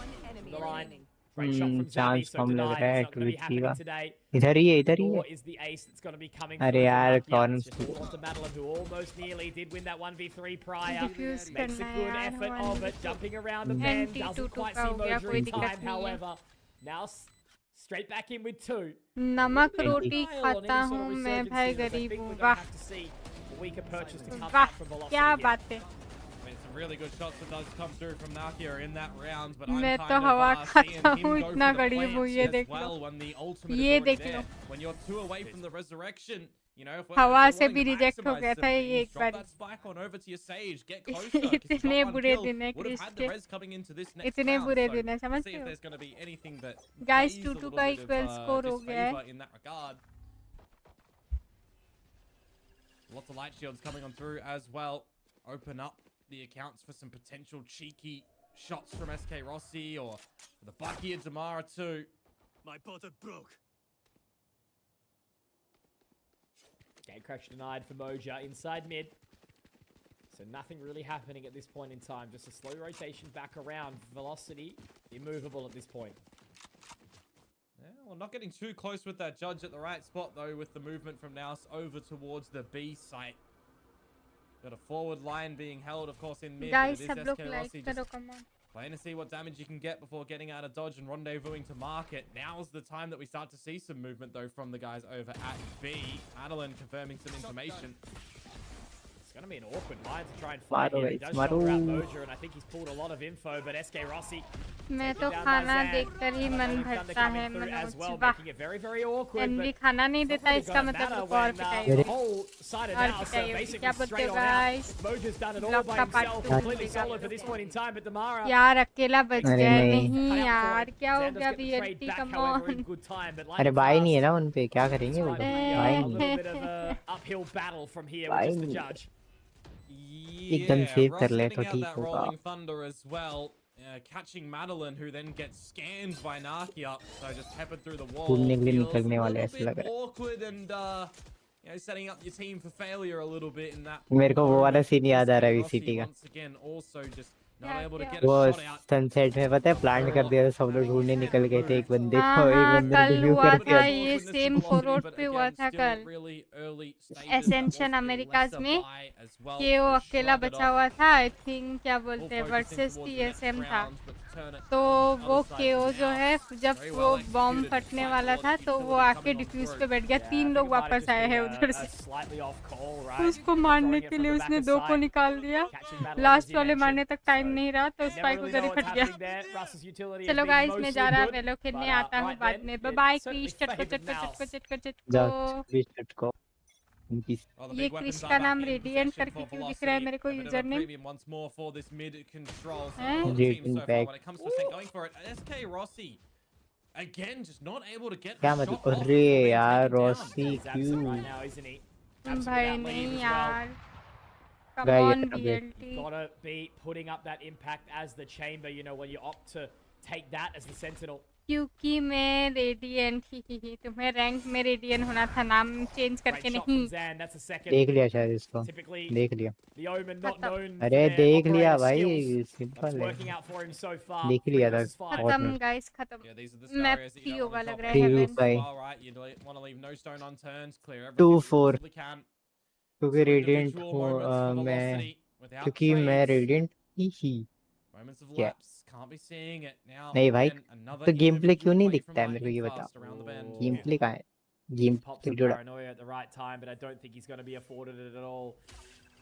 One enemy The line. remaining. Great shot from Zabi, chance so कम लग denied. रहा है It's not going to be 2v3 happening का today. इधर ही है Or is the ace that's going to be coming अरे through from यार Nakia. कौन It's just hold on to Madeline, who almost nearly did win that 1v3 prior. Defuse Makes a करना है good यार effort of it, jumping around the NT pen. Doesn't 2-2 quite का see हो गया, Moja कोई in दिक्कत time, नहीं है। however. Now straight back in with 2. नमक 20 रोटी Smile on खाता any sort हूँ of मैं resurgence भाई here, but I गरीब think हूँ we're going to वाह have to see a weaker purchase to come वाह out from Velocity क्या here. बात है I mean, some really good shots that does come through from Nakia in that round, but मैं I'm तो kind हवा of seeing खाता him हूँ go इतना for the गरीब हूँ plants ये as देख लो well when the ultimate ये is already देख लो there. When you're 2 away from the resurrection, you know, if हवा we're से wanting भी to रिजेक्ट हो maximize गया some था ये things, एक drop bar that spike on over to your Sage, get closer, 'cause he's got इतने one बुरे kill, दिन है would have Krrish had the के res coming into this next इतने round, बुरे so दिन है we'll समझते see if हो there's going to be anything that guys plays a 2-2 little का bit of इक्वल स्कोर हो गया है disfavor in that regard. Lots of light shields coming on through as well. Open up the accounts for some potential cheeky shots from SK Rossi or the Bucky and Damara too. My butter broke. Game crash denied for Moja inside mid. So nothing really happening at this point in time. Just a slow rotation back around. Velocity immovable at this point. Yeah, well, not getting too close with that judge at the right spot though, with the movement from NAOS over towards the B site. Got a forward line being held, of course, in mid. Guys But सब it is लोग SK like Rossi करो just come on playing to see what damage you can get before getting out of dodge and rendezvousing to market. Now's the time that we start to see some movement though from the guys over at B. Adeline confirming some information. It's going to be an awkward line to try and fight मारो here. He guys does मारो shoulder out Moja, and I think he's pulled a lot of info, but SK Rossi मैं taken तो down by खाना Zan. देखकर ही And मन another thunder भरता है coming through as well, Manoj वाह making it very, very awkward. Envy But खाना नहीं it's not देता really इसका gonna मतलब matter रुको और when पिटाई the होगी whole side of और NAOS पिटाई होगी basically क्या बोलते straight हो on out. Guys Moja's done it all block by का पार्ट himself, 2 completely मिलेगा solo for this point in time, but Damara यार अकेला बच अरे गया नहीं नहीं cut out for यार it. क्या हो Zan does गया get the trade VLT back, come however, in on good time, but अरे lightning बाय नहीं है fast. ना उन पे क्या करेंगे वो Might लोग be बाय a नहीं little bit of a uphill battle from here with Bye. just the judge. एकदम सेव कर Ross ले getting तो out ठीक that होगा rolling thunder as well. Catching Madeline, who then gets scanned by Nakia, so just peppered through the wall. ढूंढने के लिए Feels निकलने a वाले little ऐसे लग bit रहा awkward and you know, setting up your team for failure a little bit in that. है मेरे को वो वाला moment. सीन याद आ रहा है SK Rossi VCT का once again also just not क्या able to क्या get a वो shot out. सनसेट में पता है प्लांट कर दिया था सब लोग ढूंढने निकल गए थे एक बंदे हाँ को एक हाँ बंदे ने कल रिव्यू हुआ कर था दिया ये सेम कोरोड पे हुआ था कल एसेंशन अमेरिकाज में कि वो अकेला बचा हुआ था आई थिंक क्या बोलते हैं वर्सेस टीएसएम था तो वो केओ जो है जब वो बॉम्ब फटने वाला था तो वो आके डिफ्यूज पे बैठ गया 3 लोग वापस आए हैं उधर से उसको मारने के लिए उसने 2 को निकाल दिया लास्ट वाले मारने तक टाइम नहीं रहा तो स्पाइक उधर ही फट गया चलो गाइस मैं जा रहा वेलो खेलने आता हूँ बाद में बाय बाय क्रिश चटको चटको चटको चटको जाओ चटको विजिट को ये क्रिश का नाम रेडिएंट करके क्यों दिख रहा है मेरे को user name Again, just not able to get क्या a मतलब shot off अरे before they यार take it down. रॉसी क्यों भाई नहीं यार कम Guy, on yeah, VLT Gotta be putting up that impact as the chamber, you know, when you opt to take that as the sentinel. क्योंकि मैं radian ही तुम्हें rank में radian होना था नाम चेंज करके Great shot नहीं from Zan, that's a second. देख लिया शायद इसको Typically, देख लिया the Omen not known for अरे their देख लिया operator भाई skills. That's सिंपल है working out for him so far. देख लिया 3 था versus 5. बहुत खत्म में गाइस खत्म Yeah, these are the map scenarios that P you don't होगा want to लग drop रहा है out Preview Haven as by well, right? You want to leave no stone unturned, clear 2-4 everything you possibly can. क्योंकि Some radiant individual हूँ moments for मैं velocity without क्योंकि मैं trades. Radiant he Moments of क्या lapse, can't be seeing it now. नहीं भाई Again, another तो game play क्यों individual नहीं away दिखता from है मेरे को lightning ये बताओ fast around the bend. Game play कहाँ है गेम Pops प्ले some जोड़ा paranoia at the right time, but I don't think he's going to be afforded it at all.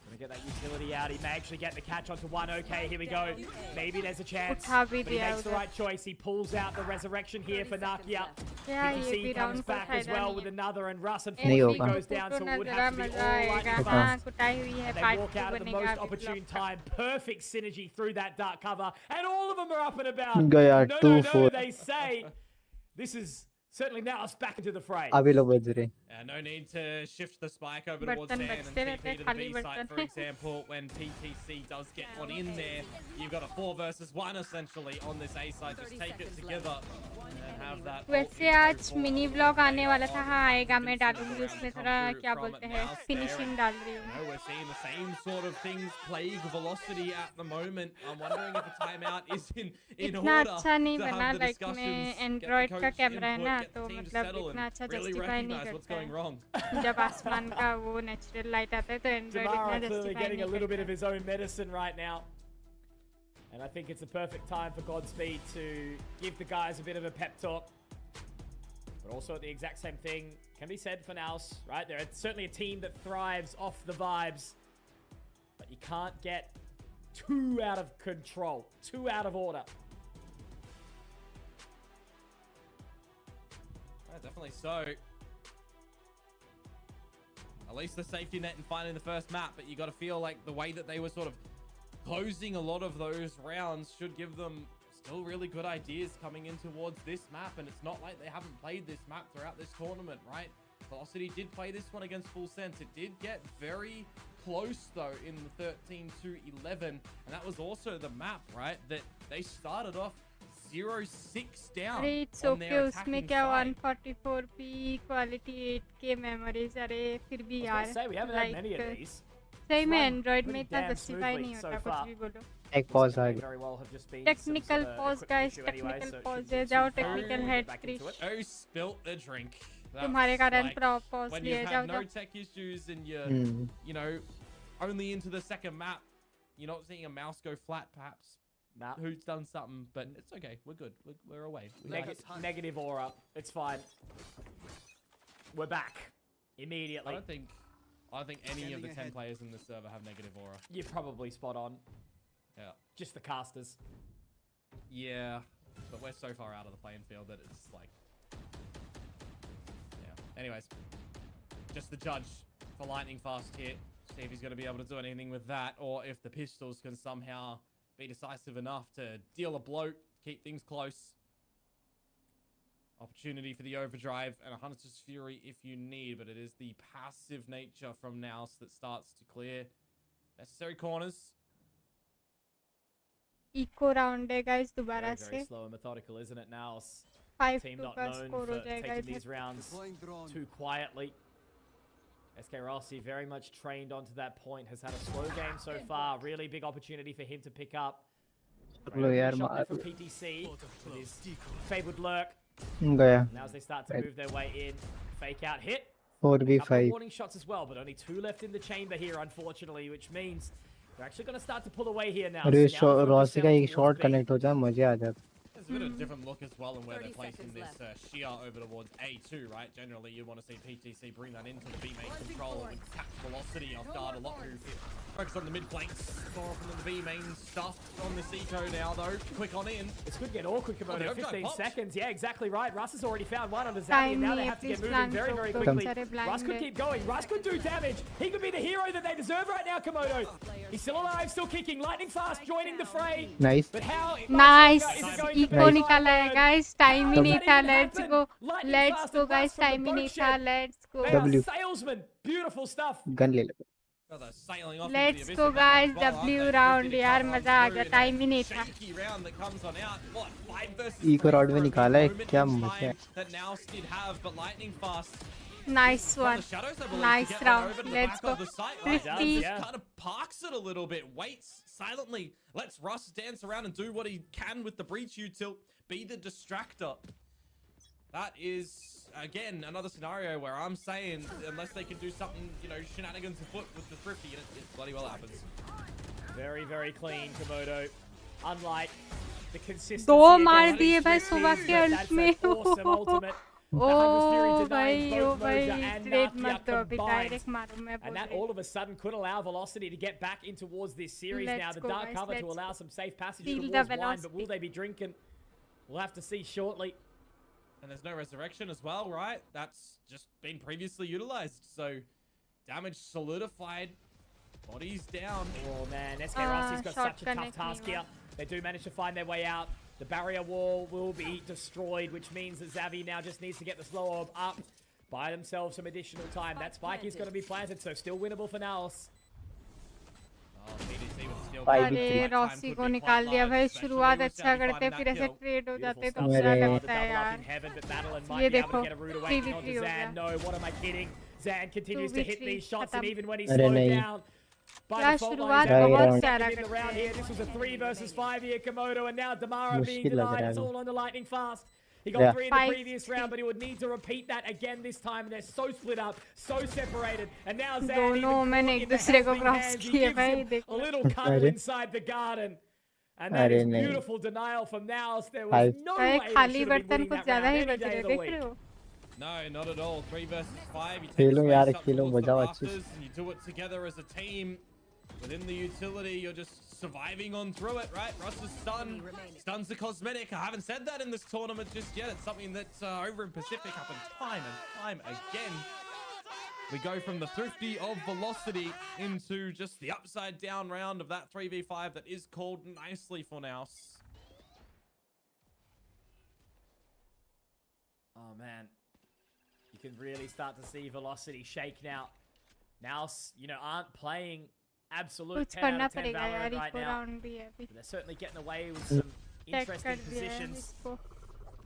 Gonna get that utility out. He may actually get the catch onto one. Okay, here we go. Maybe there's a chance. उठा भी But he दिया makes the उधर. right choice. He pulls out the resurrection here for Nakia. Yeah, ये PTC भी comes round को back as फायदा well नहीं with है. another, and Russ नहीं unfortunately होगा. goes down, so it would जरा have to be मजा all आएगा. lightning हाँ. हाँ, fast. कुटाई हुई है. And they part walk two out at the बनेगा most अभी opportune ब्लॉक का. time. Perfect synergy through that dark cover. And all of them are up and about. गया No, 2-4. they say. This is certainly now us back into the fray. अभी लोग बज रहे. No need to shift the spike over towards बर्तन Sand and बचते रहते TP हैं, to the खाली B बर्तन. site, for example, when PTC does get one in there. You've got a 4 versus 1 essentially on this A site. Just take it together and have that. वैसे आज mini vlog आने वाला था. हाँ आएगा. मैं डालूंगी उसमें थोड़ा क्या बोलते हैं फिनिशिंग डाल रही हूँ. No, we're seeing the same sort of things plague Velocity at the moment. I'm wondering if a timeout is in इतना order अच्छा नहीं to बना. have the लाइक मैं discussions, get the एंड्रॉइड का coach कैमरा है input, ना, get the तो team मतलब settle इतना and अच्छा really जस्टिफाई नहीं recognize what's करता going है. wrong. जब आसमान का वो नेचुरल लाइट आता है तो एंड्रॉइड इतना Jamara clearly justify getting a नहीं little bit करता of his own medicine right now. And I think it's a perfect time for Godspeed to give the guys a bit of a pep talk. But also the exact same thing can be said for NAOS, right? They're certainly a team that thrives off the vibes. But you can't get too out of control, too out of order. Definitely so. At least the safety net in finding the first map, but you got to feel like the way that they were sort of closing a lot of those rounds should give them still really good ideas coming in towards this map. And it's not like they haven't played this map throughout this tournament, right? Velocity did play this one against Full Sense. It did get very close though in the 13-11, and that was also the map, right, that they started off 0-6 down. अरे it's on okay. their उसमें attacking क्या side. 144p quality 8K memories. अरे फिर भी I was यार gonna say, we haven't had many of like these. सही में Run Android में pretty इतना damn जस्टिफाई smoothly नहीं so होता. far. कुछ भी बोलो. एक पॉज आ गया. Very well have just been technical some sort of pause equipment guys. issue anyway, technical so it pause shouldn't be है. too जाओ far technical to head get back free. into it. Who spilt the drink? That's तुम्हारे कारण like pause when लिए you've जाओ had no जाओ. tech issues and you're, Hmm. you know, only into the second map. You're not seeing a mouse go flat, perhaps. Nah. Who's done something, but it's okay. We're good. We're away. We got it. Negative aura. It's fine. We're back I immediately. don't think any of the 10 players in the server have negative aura. You're probably spot on. Yeah. Just the casters. Yeah. But we're so far out of the playing field that it's like... Yeah. Anyways. Just the judge for lightning fast hit. See if he's going to be able to do anything with that, or if the pistols can somehow be decisive enough to deal a blow, keep things close. Opportunity for the overdrive and a Hunter's Fury if you need, but it is the passive nature from NAOS that starts to clear necessary corners. Eco round है guys Very, दोबारा very से. slow and methodical, isn't it now? 5-2 Team not का known score for हो जाएगा taking इधर. these rounds too quietly. SK Rossi very much trained onto that point, has had a slow game so far. Really big opportunity for him to pick up. लो यार Shot there मार. from PTC with his fabled lurk. गया. Now as they start to move their way in, fake out hit. 4v5. Warning shots as well, but only 2 left in the chamber here, unfortunately, which means they're actually going to start to pull away here now. अरे So now focus Rossi का down एक towards shot B. Connect हो जाए मुझे आ जाता. There's a bit of a different look as well in where they're 30 placing seconds this Shia over towards A2, right? Generally, you want to see PTC bring that into the B main control. It would catch Velocity off guard a lot. Who focus on the mid flanks. More often than the B main stuff on this eco now, though. Quick on in. This could get awkward, Komodo. the overdrive 15 popped. seconds. Yeah, exactly right. Russ has already found one on the Zabi, Time and now they नहीं है, have to get please moving plan very, तो very बहुत quickly. सारे blind Russ could है. keep going. Russ could do damage. He could be the hero that they deserve right now, Komodo. He's still alive, still kicking. Lightning fast, joining the fray. Nice. But how nice. is it going to eco be? निकाला है guys. Time ही Does नहीं that था. even let's happen? Go. Lightning let's fast go and guys. blast from time ही the नहीं boat था. shed. Let's go. They are W. salesmen. Beautiful stuff. Gun ले लो. Brother, sailing off Let's into the go, abyss of that guys. as well, aren't W they? round, 50 to यार, come मजा आ through गया. in Time that ही नहीं था. shaky round that comes on out. What, 5 versus Eco 3 rod for में a निकाला है, moment क्या in मजा है. time that NAOS did have, but lightning fast. Nice From one. the shadows, I believe, Nice to get round. one over to the Let's back go. of the site. Right? 50. Just Yeah. kind of parks it a little bit, waits silently, lets Russ dance around and do what he can with the breach util, be the distractor. That is, again, another scenario where I'm saying, unless they can do something, you know, shenanigans afoot with the Thrifty, and it bloody well happens. Very, very clean, Komodo. Unlike the consistency दो against मार these दिए भाई Thrifties, सुबह के but alt that's में. an awesome ultimate. O denying भाई ओ both भाई Moja and trade Nakia मत दो अभी combined. डायरेक्ट मारो मैं बोल And that रही all of a sudden could allow Velocity to get back in towards this series Let's now. The go, dark guys, cover to let's allow go. some safe passage Feel the towards wine, but velocity. will they be drinking? We'll have to see shortly. And there's no resurrection as well, right? That's just been previously utilized. So damage solidified. Bodies down. Oh man, SK Rossi's got shot such a tough connect task me, here. They do manage to find their way out. The barrier wall will be destroyed, which means that Xavi now just needs to get the slow orb up, buy themselves some additional time. That spike is going to be planted, so still winnable for NAOS. Oh, PDC with the steal. अरे Rossi को निकाल दिया भाई शुरुआत अच्छा करते फिर ऐसे ट्रेड हो जाते तो बुरा लगता है यार ये देखो 3v3 हो गया No, what am I kidding? Zan continues to hit 2v3 these shots, and खत्म even when he's अरे slowed नहीं। down by यार the fault शुरुआत lines, बहुत everyone's प्यारा second in the करते round हैं। here. This was a 3 versus 5 here, Komodo, and now Damara being मुश्किल लग denied. रहा It's है all on the lightning fast. He Yeah. got 3 in the Five, previous round, but he would need to repeat that again this time. And they're so split up, so separated. And now Zan दोनों even मैंने caught एक in the दूसरे को helping cross hands. He किए gives भाई him देखो a little cuddle अरे। inside the garden. And that अरे is नहीं। beautiful denial from NAOS. There was Five. no भाई way they खाली should have been बर्तन winning कुछ that ज्यादा round ही any बज day रहे of the देख week. रहे हो No, not at all. 3 versus 5. You take Khelo the यार, space up Khelo, towards the बजाओ अच्छे से। rafters and you do it together as a team. Within the utility, you're just surviving on through it, right? Russ is stunned. Stun's the cosmetic. I haven't said that in this tournament just yet. It's something that's over in Pacific happened time and time again. We go from the thrifty of Velocity into just the upside down round of that 3v5 that is called nicely for NAOS. Oh man, you can really start to see Velocity shake now. NAOS, aren't playing absolute कुछ 10 out करना of 10 पड़ेगा यार Valorant right eco now. Round भी है अभी But they're certainly getting away with some check कर interesting दिया है positions. इसको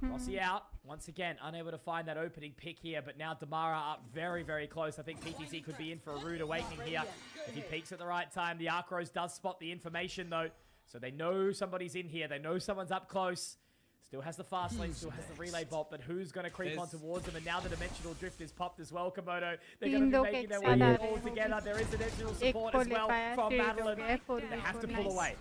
Rossi out, once again, unable to find that opening pick here, but now Damara up very, very close. I think PTC could be in for a rude awakening here. If he peeks at the right time, the Arcros does spot the information though, so they know somebody's in here. They know someone's up close. Still has the fast lane, still has the relay bolt, but who's going to creep on towards them? And now the dimensional drift is popped as well, Komodo. They're going to be making their way in all together. There is additional support as well from Madeline. They have to pull away.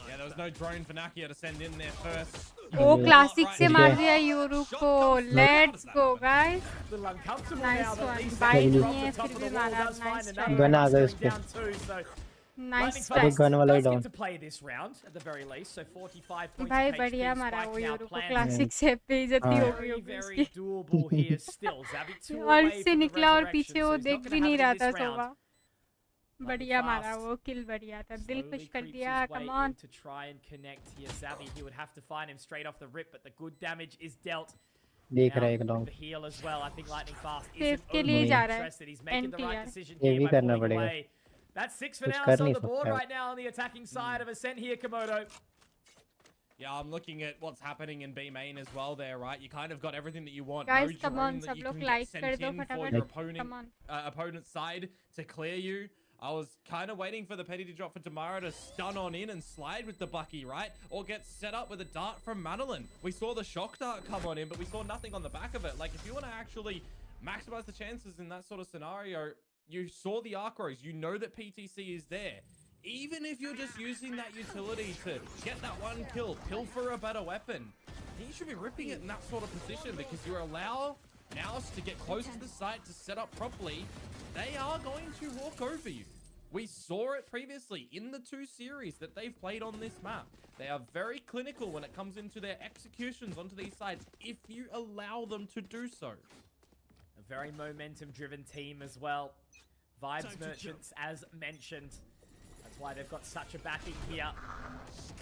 Yeah, there was no drone for Nakia to send in there first. Oh classic से मार दिया Yoru को let's go guys Little uncomfortable Nice now, but one. at least Bite Zan नहीं off है, the top फिर of भी the wall मारा, does nice find try. another gun आ one गया slowing उस पे। down too, so nice Lightning एक गन Fast वाला ही does down. get to play this round at the very least, so 45 points भाई of बढ़िया HP मारा spike वो now यूरो को planted. क्लासिक से बेइज्जती हो गई Very, होगी very उसकी doable here still. Xavi two और away से from the निकला और resurrection, पीछे so वो he's देख not भी gonna नहीं have रहा it in था this round. सोवा बढ़िया मारा वो किल बढ़िया था दिल Slowly खुश कर creeps दिया his way come in on to try and connect here. Xavi, he would have to find him straight off the rip, but the good damage is dealt. देख Now, रहा है एक with down. the heal as well. I think Lightning Fast safe isn't के लिए overly जा रहा है interested. He's making the right NTR decision ये here भी by करना pulling पड़ेगा। away. That's 6 for कुछ now. कर It's on नहीं the board सकता। right now on the attacking side of Ascent here, Komodo. Yeah, I'm looking at what's happening in B main as well there, right? You kind of got everything that you want. Guys, No come drone on, that सब you लोग can get like sent कर दो in for फटाफट your come on opponent's side to clear you. I was kind of waiting for the Petty to drop for Damara to stun on in and slide with the Bucky, right? Or get set up with a dart from Madeline. We saw the shock dart come on in, but we saw nothing on the back of it. Like, if you want to actually maximize the chances in that sort of scenario, you saw the Arcros. You know that PTC is there. Even if you're just using that utility to get that one kill, pilfer a better weapon, you should be ripping it in that sort of position because you allow NAOS to get close to the site to set up properly. They are going to walk over you. We saw it previously in the 2 series that they've played on this map. They are very clinical when it comes into their executions onto these sites if you allow them to do so. A very momentum-driven team as well. Vibes Merchants, as mentioned. That's why they've got such a backing here.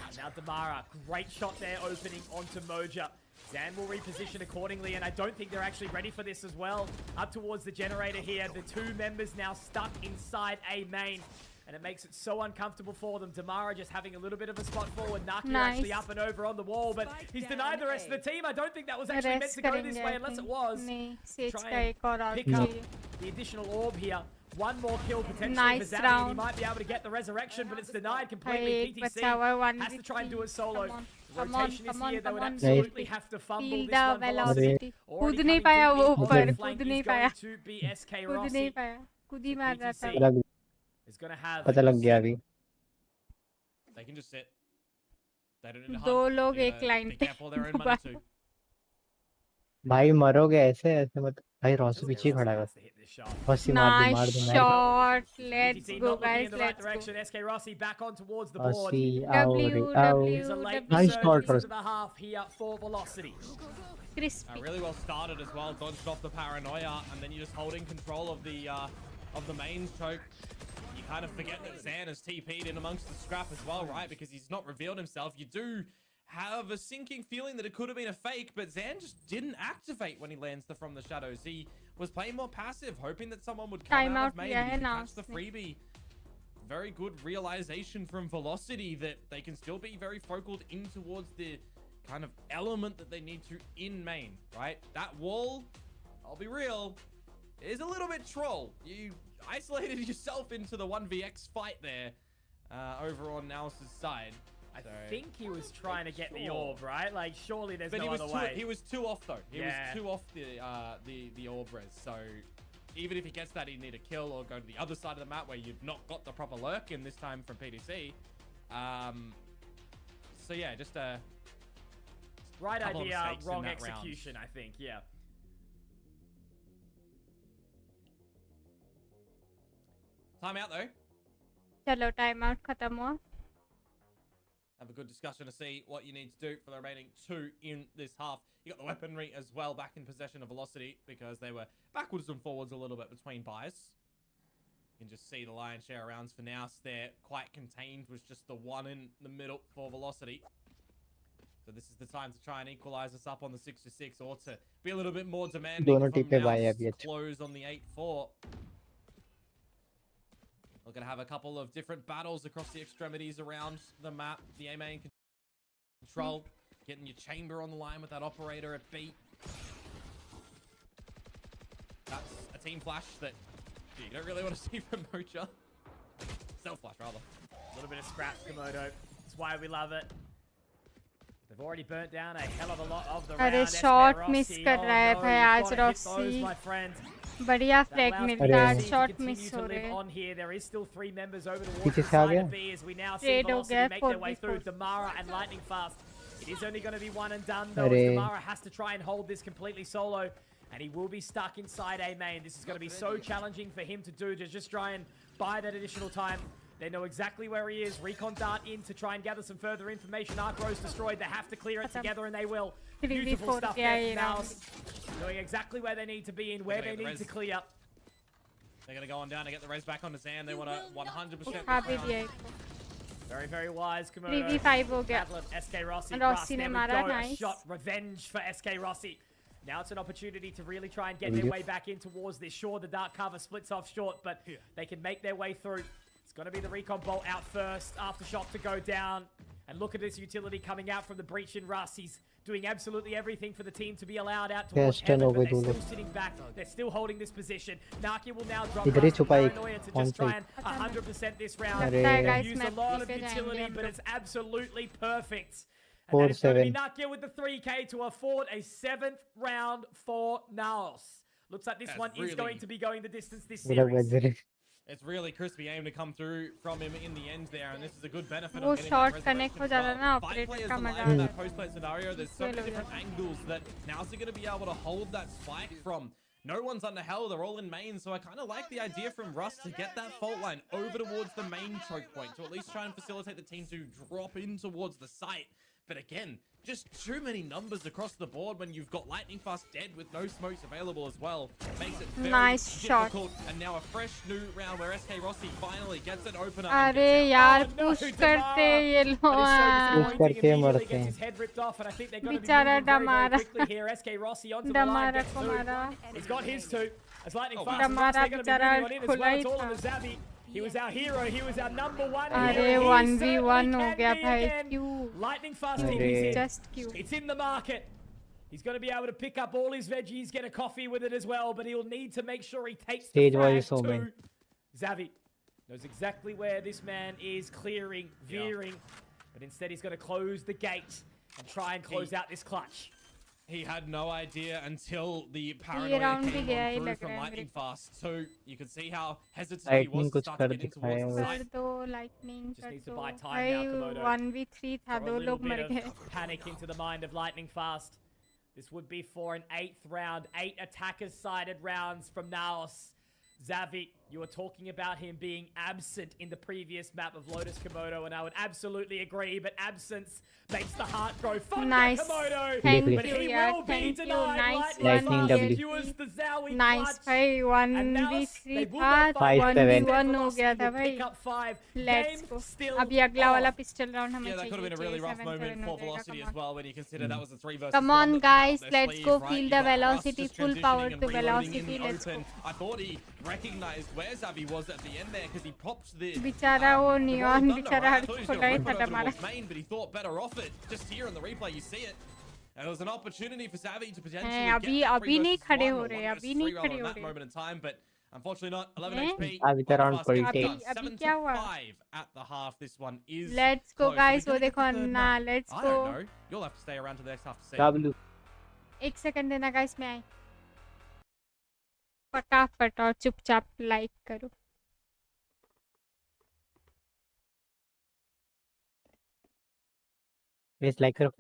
And now Damara, great shot there opening onto Moja. Zan will reposition accordingly, and I don't think they're actually ready for this as well. Up towards the generator here, the 2 members now stuck inside A main. And it makes it so uncomfortable for them. Damara just having a little bit of a spot forward. Nakia actually up and over on the wall, but he's denied the rest of the team. I don't think that was actually meant to go this way unless it was. Try and pick up the additional orb here. One more kill potentially for Xavi, and he might be able to get the resurrection, but it's denied completely. PTC has to try and do it solo. Rotation is here. They would absolutely have to fumble this one. Velocity. कूद नहीं पाया वो ऊपर कूद नहीं पाया कूद नहीं पाया कूद ही मार रहा था is going to have पता लग गया अभी। They can just sit. They don't need to दो hunt. लोग They एक gotta लाइन be पे careful of their own money too. भाई मरोगे ऐसे ऐसे मत भाई रॉस पीछे ही खड़ा है बस रॉसी मार दे Nice nice shot. Let's VCT go, not looking guys. in the right Let's go. direction. SK Rossi back on towards the board. Rossi आओ रे W, आओ Here's a W, late nice W. Shot resurgence Ross into the half here for Velocity. Crispy. Really well started as well. Dodged off the paranoia, and then you're just holding control of the mains choke. You kind of forget that Zan has TP'd in amongst the scrap as well, right? Because he's not revealed himself. You do have a sinking feeling that it could have been a fake, but Zan just didn't activate when he lands from the shadows. He was playing more passive, hoping that someone would come out of main and catch the freebie. Very good realization from Velocity that they can still be very focused in towards the kind of element that they need to in main, right? That wall, I'll be real, is a little bit troll. You isolated yourself into the 1vx fight there over on NAOS's side. I think he was trying to get the orb, right? Like, surely there's no other way. He was too off, though. He was too off the orb res. So even if he gets that, he'd need a kill or go to the other side of the map where you've not got the proper lurk in this time from PDC. So yeah, just a right idea, wrong round. execution, I think, yeah. Time out, though. चलो time out खत्म हुआ. Have a good discussion to see what you need to do for the remaining 2 in this half. You got the weaponry as well back in possession of Velocity because they were backwards and forwards a little bit between buys. You can just see the lion's share of rounds for now. They're quite contained with just the one in the middle for Velocity. So this is the time to try and equalize us up on the 6-6 or to be a little bit more demanding from now. Close on the 8-4. We're going to have a couple of different battles across the extremities around the map. The A main control, getting your chamber on the line with that operator at B. That's a team flash that you don't really want to see from Mocha. Self flash, rather. A little bit of scraps, Komodo. That's why we love it. They've already burnt down a hell of a lot of the round. अरे shot miss कर रहा है भाई आज Rossi. बढ़िया flag मिलता है. Shot miss हो रहे हैं. On here, there is still 3 members over towards पीछे the से आ side गया. of B as we now see Velocity make their way through Damara and Lightning Fast. It is only going to be one and done though. As Damara has to try and hold this completely solo, and he will be stuck inside A main. This is going to be so challenging for him to do, to just try and buy that additional time. They know exactly where he is. Recon dart in to try and gather some further information. Arc-Rose destroyed. They have to clear it together, and they will. Beautiful stuff there now. Knowing exactly where they need to be and where they need to clear. They're going to go on down to get the res back on the Zan. They want to 100%. Very, very wise, Komodo. 3v5 हो गया. SK Rossi. Rossi ने मारा. Nice. Shot revenge for SK Rossi. Now it's an opportunity to really try and get their way back in towards this. Sure, the dark cover splits off short, but they can make their way through. It's going to be the recon bolt out first. Aftershock to go down. And look at this utility coming out from the breach in Russ. He's doing absolutely everything for the team to be allowed out towards heaven, but they're still sitting back. They're still holding this position. Naki will now drop Paranoia to just try and 100% this round. Use a lot of utility, but it's absolutely perfect. And that is going to be Nakia with the 3K to afford a 7th round for NAOS. Looks like this one is going to be going the distance this series. It's really crispy aim to come through from him in the end there, and this is a good benefit. वो short connect हो जाता है ना operator का मजा. That post-play scenario, there's so many different angles that NAOS are going to be able to hold that spike from. No one's under hell, they're all in main, so I kind of like the idea from Russ to get that fault line over towards the main choke point, to at least try and facilitate the team to drop in towards the site. But again, just too many numbers across the board when you've got Lightning Fast dead with no smokes available as well. Makes it very difficult. And now a fresh new round where SK Rossi finally gets an opener. अरे यार push करते ये लोग. Push करके मरते हैं. बेचारा डमारा. डमारा को मारा. He's got his two. As Lightning Fast डमारा बेचारा खुला ही था. He was our hero. He was our number one. अरे 1v1 हो गया भाई. क्यों? Lightning Fast team is just cute. It's in the market. He's going to be able to pick up all his veggies, get a coffee with it as well, but he'll need to make sure he takes the frag to Xavi. Knows exactly where this man is clearing, veering, but instead he's going to close the gate and try and close out this clutch. He had no idea until the paranoia came on through from Lightning Fast. So you could see how hesitant he was to start to get in towards the side. Lightning just needs to buy time now, Komodo. 1v3 था, 2 लोग मर गए. Panic into the mind of Lightning Fast. This would be for an 8th round, 8 attackers-sided rounds from NAOS. Xavi, you were talking about him being absent in the previous map of Lotus Komodo, and I would absolutely agree, but absence makes the heart grow fonder, Nice. Komodo. Thank But you, he yeah, will be thank you. denied. Nice Lightning one, W. Secures the Zowie Nice clutch. भाई And now 1v3 they will था go 5-7. 1v1 हो गया था Velocity will भाई. pick up 5. Let's Game go. still अभी अगला वाला on. Pistol round हमें Yeah, that could have चाहिए. been a really rough 7-7 moment हो for जाएगा. Velocity Come as on. well when you consider that was a 3 versus Come 1 on, that they had guys, up their let's sleeve, go right? feel You the got Russ velocity, just full transitioning power and to reloading velocity. in the Let's go. open. I thought he recognized where Xavi was at the end there because he popped the बेचारा वो the neon Rolling Thunder, बेचारा right? I her thought he was खोल going रहा to है rip it था over हमारा. towards main, but he thought better off it. Just here in the replay, you see it. And there was an opportunity for Xavi to potentially हैं, get अभी that अभी 3 नहीं versus खड़े 1 हो or रहे 1 अभी versus नहीं 3 rather खड़े in हो that रहे. moment in time, but unfortunately not. 11 हैं? HP. अभी तो round Bypass game 48. done. अभी 7 क्या to हुआ? 5 at the half. This one is Let's go close. guys. Are वो we gonna देखो get the third ना. map? Let's I go. don't know. You'll have to stay around to the next half to see. W. एक second देना guys मैं आई. फटाफट और चुपचाप like करो. Please like करो.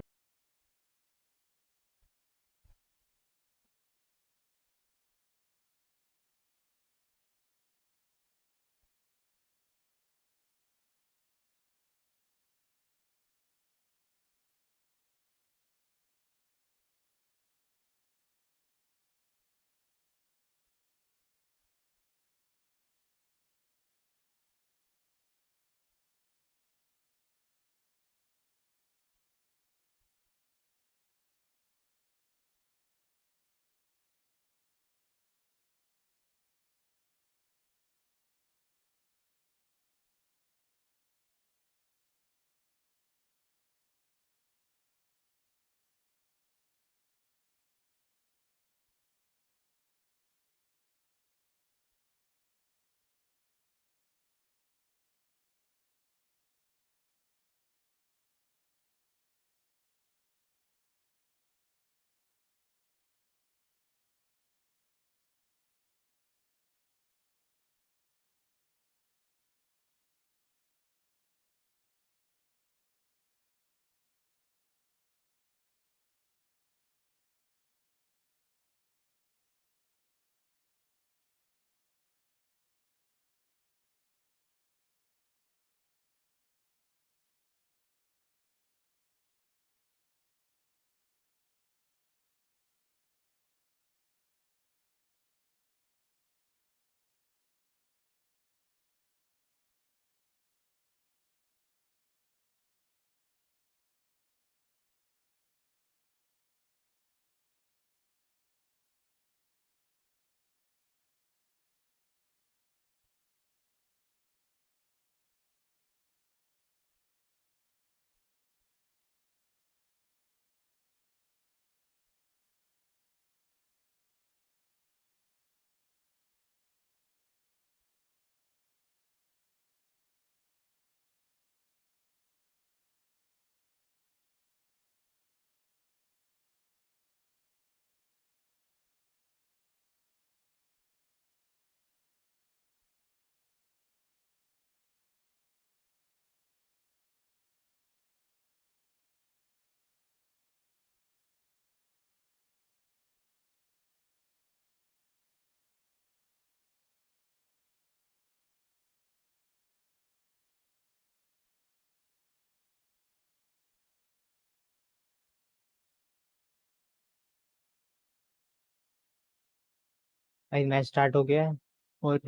भाई मैच स्टार्ट हो गया है और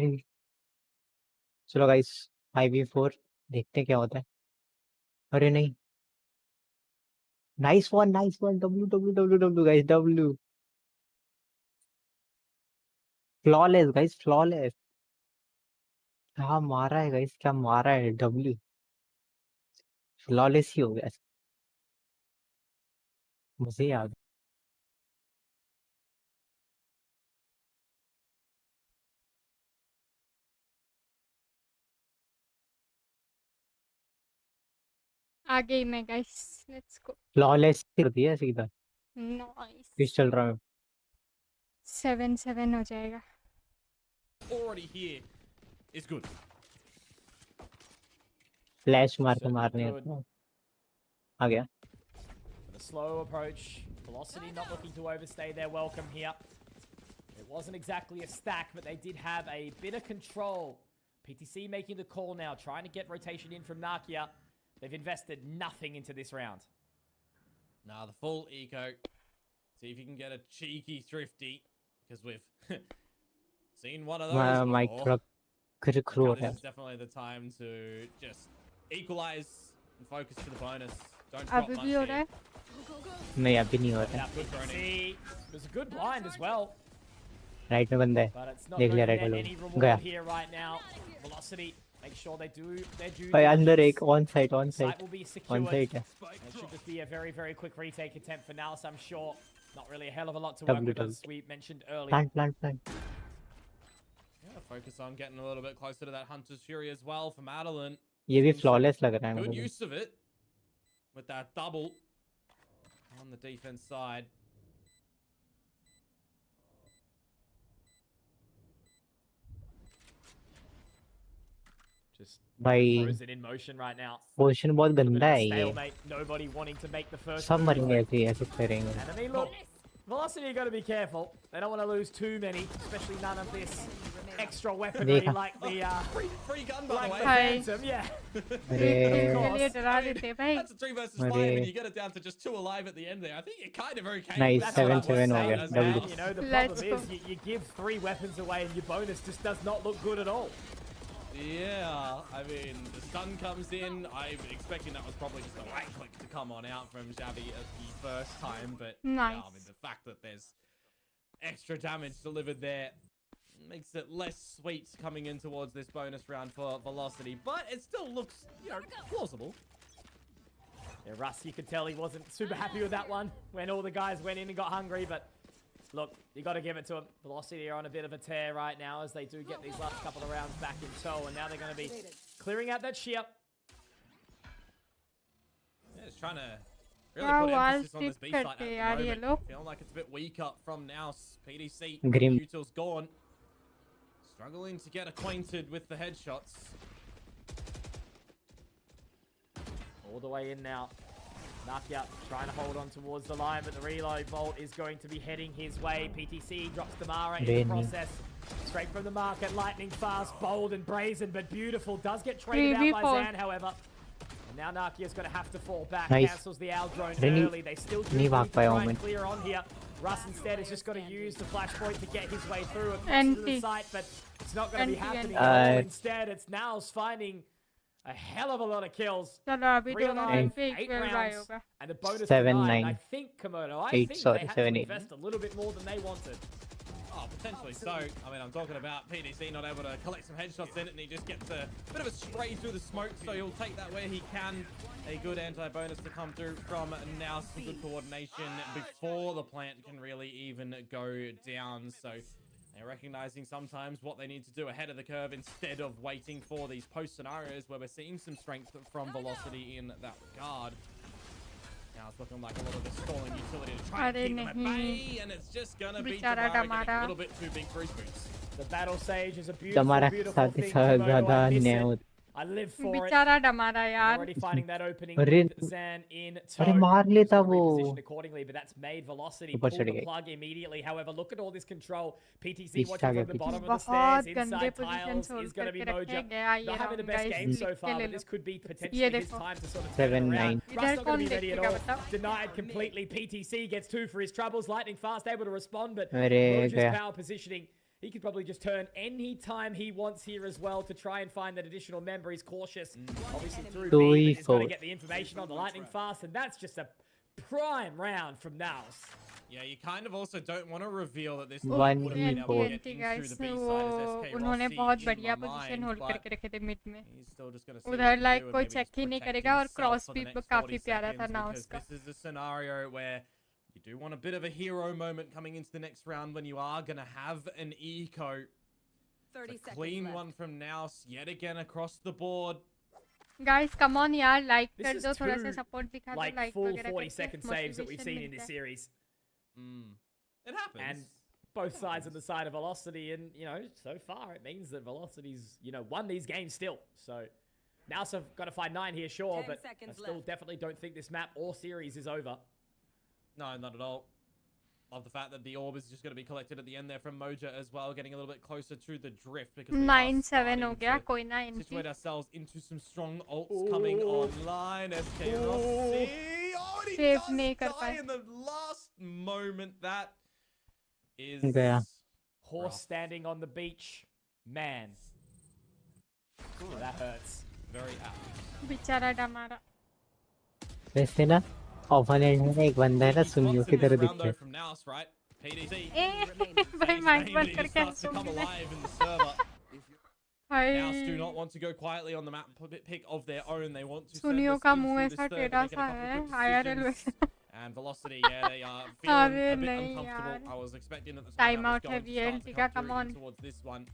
चलो गाइस 5v4 देखते हैं क्या होता है. अरे नहीं. Nice one W W W W guys W. Flawless guys flawless. क्या मारा है गाइस क्या मारा है W. फ्लॉलेस ही हो गया. मुझे याद. आ गई मैं guys. Let's go. फ्लॉलेस कर दिया सीधा. Nice. किस चल रहा है. 7-7 हो जाएगा. Already here is good. Flash मार के Certainly मारने good. आ गया. The slow approach. Velocity not looking to overstay their welcome here. It wasn't exactly a stack, but they did have a bit of control. PTC making the call now, trying to get rotation in from Nakia. They've invested nothing into this round. Now the full eco. See if you can get a cheeky thrifty, because we've seen one of those before. This is definitely the time to just equalize and focus to the bonus. Don't drop much here. नहीं अभी नहीं हो रहा See, it was a good blind as well. Right में बंदा But है it's not देख going लिया to राइट get में any लोग गया reward here right now. Velocity, make sure they do their due भाई अंदर diligence. एक on site Site will be secured. On site है It should just be a very, very quick retake attempt for NAOS, I'm sure. Not really a hell of a lot to work with, as we mentioned earlier. plant Yeah, focus on getting a little bit closer to that Hunter's Fury as well for Madeline. ये भी flawless लग रहा है Good मुझे use of it with that double on the defense side. Just भाई frozen in motion right now. Position बहुत गंदा है ये Stalemate, nobody wanting to make the first सब move. मरेंगे ऐसे करेंगे And I mean, look, Velocity are going to be careful. They don't want to lose too many, especially none of this extra weaponry like the free gun by the way. Phantom. Yeah. That's a 3 versus 5 and you get it down to just 2 alive at the end there. I think it kind of okay. Nice, That's what I was 7-7 हो saying गया, as double. well. You know, the problem is you give 3 weapons away and your bonus just does not look good at all. Yeah, I mean, the stun comes in. I'm expecting that was probably just a right click to come on out from Xavi at the first time, but Nice. yeah, I mean, the fact that there's extra damage delivered there makes it less sweet coming in towards this bonus round for Velocity, but it still looks, you know, plausible. Yeah, Russ, you could tell he wasn't super happy with that one when all the guys went in and got hungry, but look, you got to give it to them. Velocity are on a bit of a tear right now as they do get these last couple of rounds back in tow, and now they're going to be clearing out that shear. Yeah, just trying to really put emphasis on this B side at the moment. Feeling like it's a bit weaker from NAOS. PDC, Util's gone. Struggling to get acquainted with the headshots. All the way in now. Nakia trying to hold on towards the line, but the reload bolt is going to be heading his way. PTC drops Damara in the process. Straight from the market, lightning fast, bold and brazen, but beautiful. Does get traded out by Zan, however. And now Nakia's going to have to fall back. Cancels the owl drone early. They still do need to try and clear on here. Russ instead has just got to use the flashpoint to get his way through across to the site, but it's not going to be happening at all. Instead, it's NAOS finding a hell of a lot of kills. 3 alive, 8 rounds, and the bonus 7, 9. 9. I think, Komodo, I 8, think sorry, they had 7, to 8. invest a little bit more than they wanted. Oh, potentially so. I mean, I'm talking about PDC not able to collect some headshots in it, and he just gets a bit of a spray through the smoke, so he'll take that where he can. A good anti-bonus to come through from NAOS, some good coordination before the plant can really even go down. So they're recognizing sometimes what they need to do ahead of the curve instead of waiting for these post scenarios where we're seeing some strength from Velocity in that regard. Now it's looking like a lot of this stalling utility to try and keep them at bay, and it's just gonna be Damara getting a little bit too big for his boots. The Battle Sage is a beautiful, beautiful thing. Komodo, I live for it. Already finding that opening with Zan in tow. Repositioned accordingly, but that's made Velocity pull the plug immediately. However, look at all this control. PTC watching from the bottom of the stairs. Inside tiles is going to be Moja. Not having the best game so far, but this could be potentially his time to sort of turn it around. Russ not going to be ready at all. Denied completely. PTC gets 2 for his troubles. Lightning fast, able to respond, but Moja's power positioning. He could probably just turn any time he wants here as well to try and find that additional member. He's cautious, obviously through B, but he's got to get the information on the lightning fast, and that's just a prime round from NAOS. Yeah, you kind of also don't want to reveal that this one would have been able to get into the B side as SK उन्होंने बहुत बढ़िया position hold करके रखे थे mid में उधर like कोई check ही नहीं करेगा और क्रॉस भी काफी प्यारा था NAOS का. This is a scenario where you do want a bit of a hero moment coming into the next round when you are going to have an eco. 30 seconds clean left. One from NAOS yet again across the board. Guys, come on यार, like कर दो, थोड़ा सा support दिखा दो, like full 40-second saves that we've seen in this series. It happens. And both sides on the side of Velocity, and you know, so far it means that Velocity's, you know, won these games still. So NAOS have got to find 9 here, sure, but I still definitely don't think this map or series is over. No, not at all. Love the fact that the orb is just going to be collected at the end there from Moja as well, getting a little bit closer to the drift because we 9-7 हो गया कोई ना situate ourselves into some strong ults coming online. SK Rossi. Oh, and he Save does नहीं कर die पाए. in the last moment. That is गया. Horse standing on the beach. Man. Ooh, that hurts. very apt. बेचारा डमारा. वैसे ना offer and में एक बंदा है ना सुनियो की तरह दिखता है. From NAOS, right? PDC. भाई माइक बंद करके starts to come alive in the server. NAOS do not want to go quietly on the map pick of their own. They want to send सुनियो us का into मुंह this ऐसा third, टेढ़ा making a सा couple है of good IRL decisions. वैसा. And Velocity, yeah, they are feeling a bit नहीं uncomfortable. यार. I was expecting that the Time timeout out was है going to VLT start का, to come come on. through towards this one.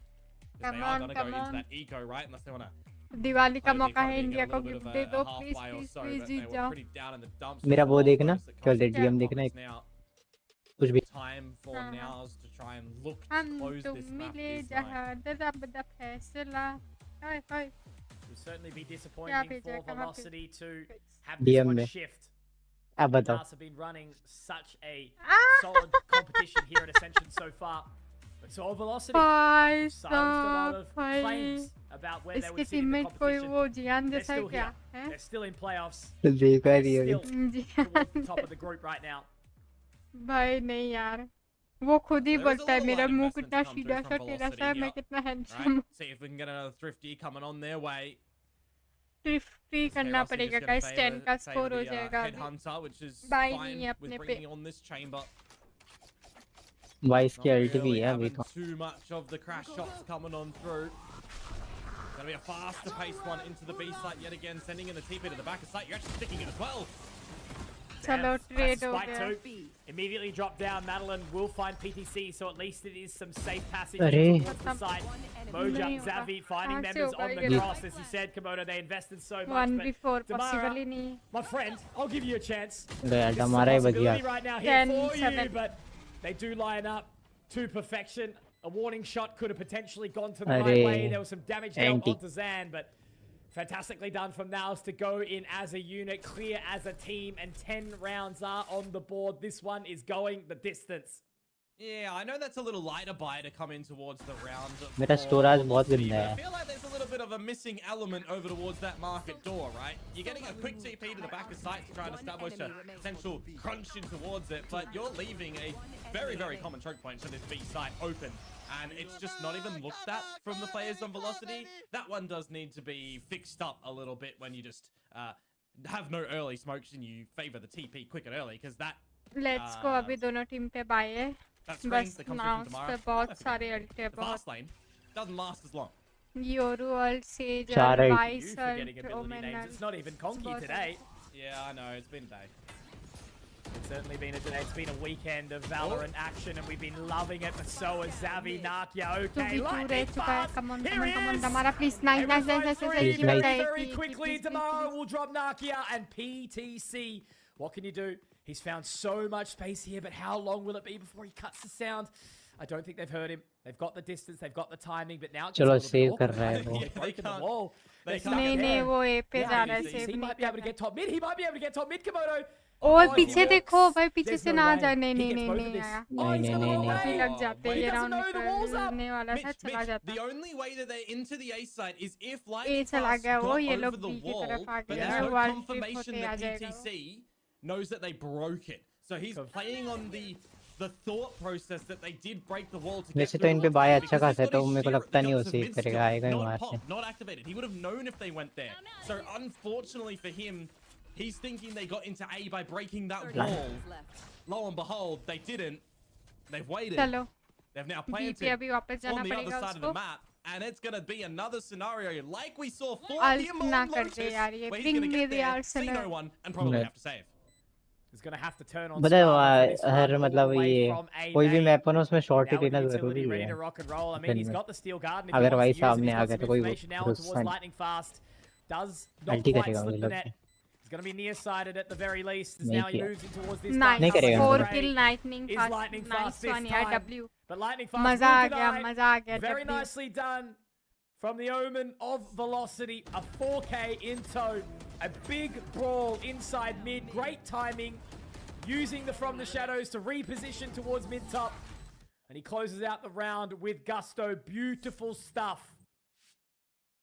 Come They are on, going to go come into on. that eco, right? Unless they want to Diwali का play the मौका है economy, India get a को little bit gift of they a दो half please buy or please so, please but they Jeet were जाओ. pretty down in the dumps. मेरा वो There's a lot of देखना, bonus that केवल comes with DGM that देखना bonus एक. now. कुछ भी. Time for हाँ. NAOS to try and look to हम close तुम this map मिले is जहाँ like दब दब फैसला. हाय हाय. It would certainly be क्या disappointing भेजा for कहाँ पे? Velocity to have this DM one में. shift. अब बताओ. NAOS have been running such a solid competition here at Ascension so far. But so Velocity भाई silenced a lot of भाई. claims about where they इसके would sit in the teammate कोई competition. वो जियान They're जैसा है still क्या here. है? They're still in playoffs. देखा They're रही है. still towards the top of the group right now. भाई नहीं यार. वो खुद ही There is a बोलता है little मेरा light मुंह investment कितना to come सीधा through सा from टेढ़ा सा Velocity है मैं here. कितना Right? Handsome. See if we can get another thrifty coming on their way. Free करना Rossi पड़ेगा just gonna गाइस 10 का स्कोर हो favor the, जाएगा अभी. Headhunter, which is Buy fine नहीं है with अपने पे. bringing on this chamber. 22 Not की अल्ट भी really है अभी having तो. too much of the crash shots coming on through. Gonna be a faster paced one into the B site yet again, sending in the TP to the back of site. You're actually sticking it as well. चलो trade हो Spike गया. 2 immediately drop down. Madeline will find PTC, so at least it is some safe passage अरे. towards the site. Moja, नहीं होगा. Xavi finding कहाँ से members होगा on the ये? cross, as you said, Komodo. They invested so much. 1v4 but possible Damara, ही नहीं. my friend, I'll give you a chance. गया This is a डमारा ही बच possibility गया. right now here 10, for you, 7. but they do line up to perfection. A warning shot could have potentially gone to the अरे. right way. There was some damage dealt Anti. onto Zan, but fantastically done from NAOS to go in as a unit, clear as a team, and 10 rounds are on the board. This one is going the distance. Yeah, I know that's a little lighter buy to come in towards the round. मेरा storage बहुत गंदा I है. feel like there's a little bit of a missing element over towards that market door, right? You're getting a quick TP to the back of site to try and establish a potential crunch in towards it, but you're leaving a very, very common choke point to this B site open. And it's just not even looked at from the players on Velocity. That one does need to be fixed up a little bit when you just have no early smokes and you favor the TP quick and early, because that let's go अभी दोनों team पे bye है. that screen बस that comes through नाउस from पे Tamara, बहुत that's सारे good. Ult है The बहुत. fast lane doesn't last as long. Your ult says चार अल्ट ult. वाइस You forgetting ult ability Omen names. It's ult. not even Conky बहुत today. Yeah, I know, it's been a day. It's certainly been a day. It's been a weekend of Valorant action, and we've been loving it. But so is Xavi, Nakia. तू Okay, भी दूर रह lightning चुका है. fast. Come on Here come he on is. Tamara please. Nice nice nice nice Three nice. very, very quickly. Tomorrow will drop Nakia and PTC. What can you do? He's found so much space here, but how long will it be before he cuts the sound? I don't think they've heard him. They've got the distance, they've got the timing, but now it gets चलो a little bit save awkward. कर रहा है वो. They've broken the can't- wall. they They're can't stuck नहीं there. नहीं वो ए पे जा रहा है. he save might be able to get top mid. He might be able to get top mid, Komodo. और Oh, पीछे he देखो walks. भाई पीछे There's से no ना way. जाए. नहीं He नहीं gets नहीं both of नहीं this. आया. Oh, he's नहीं, got the नहीं, wrong नहीं. भी way. लग जाते. He ये doesn't round know the wall's up. करने वाला था चला जाता. The only way that they're into the A side is if A Lightning चला Fast गया वो. got ये over लोग the बी की wall, तरफ आ but गए. there's no वर्ल्ड confirmation होते आ that जाएगा. PTC knows that they broke it. So he's playing on the thought process that they did break the wall to get वैसे तो through इन पे onto bye it, अच्छा because खासा है he's तो got his मेरे को share लगता at नहीं the वो guts of सेव mid करेगा. still. आएगा ही Not मार pop, से. not activated. He would have known if they went there. So unfortunately for him, he's thinking they got into A by breaking that wall. Lo and behold, they didn't. They've waited. चलो They've now B planted पे अभी वापस जाना on the other पड़ेगा side of the उसको. map, and it's going to be another scenario like we saw for ult him ना on कर Lotus, दे यार ये. where he's bring going to me get the there, see Arsenal. no one, and probably No. have to save. He's going to have to turn on पता Scarlet for this है हर run all मतलब the way ये from A कोई भी main. Map हो ना उसमें shot he Now with लेना the utility जरूरी ready है. to rock and roll. I mean, he's got the steel garden if अगर he भाई wants to use it. सामने He's आ got गया some तो कोई information now भरोसा towards नहीं. lightning fast. Does not अल्टी quite करेगा slip मुझे the लगता net. है. He's going to be near-sighted at the very least. As नहीं now he किया. moves in towards this nice. नहीं करेगा 4 मुझे. किल lightning Is fast. lightning fast nice one this यार time? W. But lightning fast मजा आ will गया deny. मजा आ गया. Very W. nicely done from the Omen of Velocity. A 4K in tow. A big brawl inside mid. Great timing. using the From the Shadows to reposition towards mid-top. And he closes out the round with gusto. Beautiful stuff.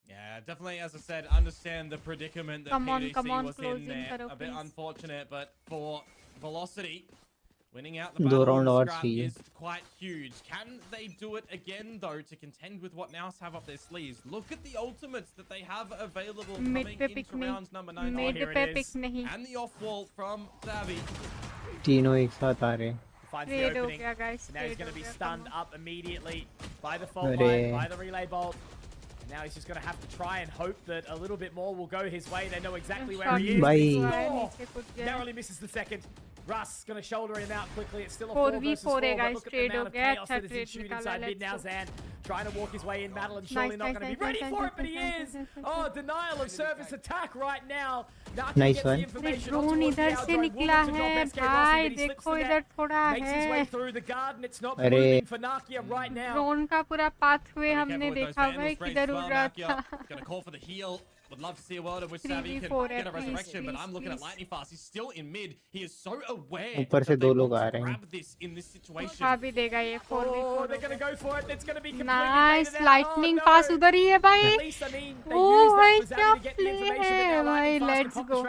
Yeah, definitely, as I said, understand the predicament that PDC was in there. A bit unfortunate, but for Velocity, winning out the battle scrap is quite huge. Can they do it again, though, to contend with what NAOS have up their sleeves? Look at the ultimates that they have available coming into rounds number 9. Here it is. And the off-wall from Savvy. तीनों एक साथ आ रहे हैं. Finds the opening. Now he's going to be stunned up immediately by the fault line, by the relay bolt. And now he's just going to have to try and hope that a little bit more will go his way. They know exactly where he is. Oh, narrowly misses the second. Russ going to shoulder him out quickly. It's still a 4 versus 4, but look at the amount of chaos that is ensued inside mid now. Zan trying to walk his way in. Madeline surely not going to be ready for it, but he is. Oh, denial of service attack right now. Nice one. Drone इधर से निकला है भाई देखो इधर थोड़ा है drone का पूरा पाथवे हमने देखा भाई किधर उड़ रहा था Would love to see a world in which Savvy can get a resurrection, but I'm looking at Lightning Fast. He's still in mid. He is so aware that they want to grab this in this situation. Oh, they're going to go for it. It's going to be completely nice. Lightning Fast उधर ही है भाई. Oh भाई क्या play है भाई. Let's go.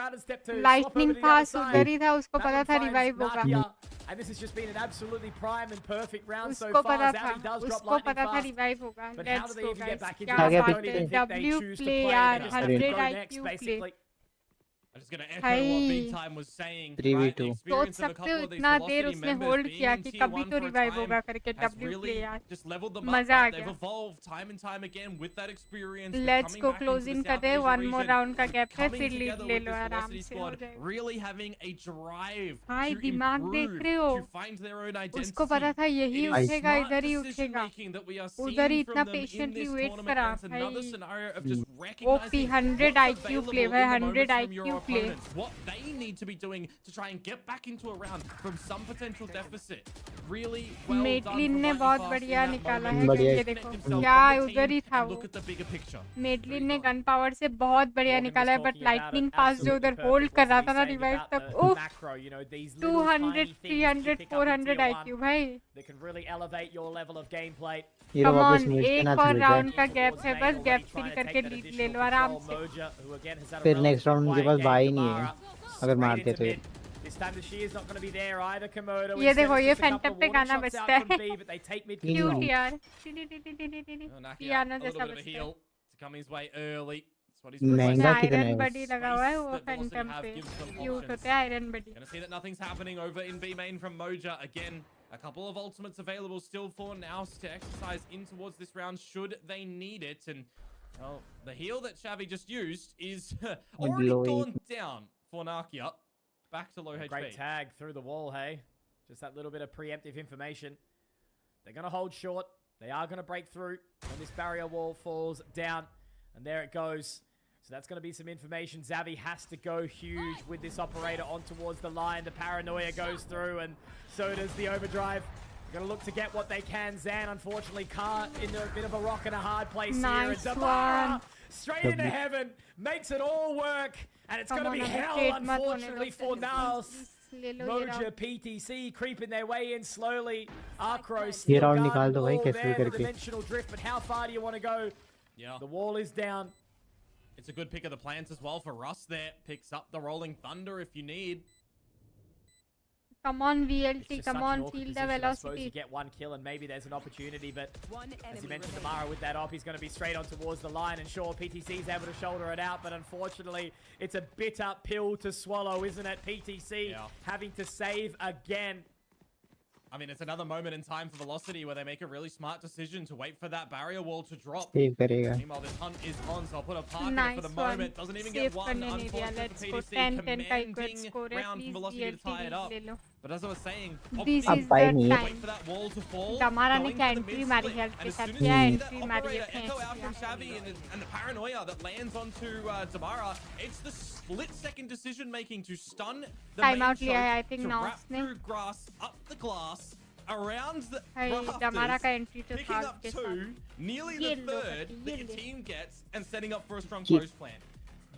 Lightning Fast उधर ही था. उसको पता था revive होगा. And this has just been an absolutely prime and perfect round so far. Zavvy does drop Lightning Fast. But how do they even get back into the fight? I don't even think they choose to play it. 100 IQ play. I'm just going to echo what Big Time was saying. 3v2. सोच सकते हो इतना देर उसने hold किया कि कभी तो revive होगा करके W play यार मजा आ गया. Let's go close in कर दे. One more round का गैप है फिर लीड ले लो आराम से हो जाएगा. भाई दिमाग देख रहे हो उसको पता था यही उठेगा इधर ही उठेगा उधर ही इतना पेशेंटली वेट करा भाई. OP 100 IQ play भाई 100 IQ what they need to be doing to try and get back into a round from some potential deficit. Really well मेडलिन ने बहुत बढ़िया निकाला है. ये देखो क्या उधर ही था वो. मेडलिन ने गन पावर से बहुत बढ़िया निकाला है बट लाइटनिंग पास जो उधर होल्ड कर रहा था ना रिवाइव तक 200 300 400 IQ भाई. Come on, एक और राउंड का गैप है बस. गैप फिल करके लीड ले लो आराम से. फिर नेक्स्ट राउंड उनके पास बाई नहीं है अगर मारते तो. ये देखो ये फैंटम पे गाना बजता है. क्यूट यार. पियानो जैसा बजता है. महंगा कितना है. आयरन बडी लगा हुआ है वो फैंटम पे. क्यूट होता है iron buddy. A couple of ultimates available still for NAOS to exercise in towards this round should they need it. And well, the heal that Xavi just used is already gone down for Nakia. Back to low HP. Great tag through the wall, hey? Just that little bit of preemptive information. They're going to hold short. They are going to break through when this barrier wall falls down. And there it goes. So that's going to be some information. Zavvy has to go huge with this operator on towards the line. The paranoia goes through and so does the overdrive. Going to look to get what they can. Zan, unfortunately, can't. Into a bit of a rock and a hard place here. And Damara, straight into heaven, makes it all work. And it's going to be hell, unfortunately, for NAOS. Moja, PTC creeping their way in slowly. Arcro still guarding the wall there with dimensional drift. But how far do you want to go? Yeah. The wall is down. It's a good pick of the plans as well for Russ there. Picks up the Rolling Thunder if you need. Come on, VLT, come on, feel the velocity. I suppose you get one kill and maybe there's an opportunity, but as you mentioned, Damara with that op, he's going to be straight on towards the line, and sure, PTC's able to shoulder it out, but unfortunately, it's a bitter pill to swallow, isn't it? PTC having to save again. I mean, it's another moment in time for Velocity where they make a really smart decision to wait for that barrier wall to drop. Meanwhile, this hunt is on, so I'll put a park in it for the moment. Doesn't even get one. Unfortunately for PDC, commanding round for Velocity to tie it up. But as I was saying, this is the time. Wait for that wall to fall. Damara ने क्या entry मारी है के साथ क्या entry मारी है echo out from Xavi and the paranoia that lands onto Damara. It's the split-second decision-making to stun the main choke, to wrap through grass, up the glass, around the rafters, picking up two, nearly the third that your team gets, and setting up for a strong close plan.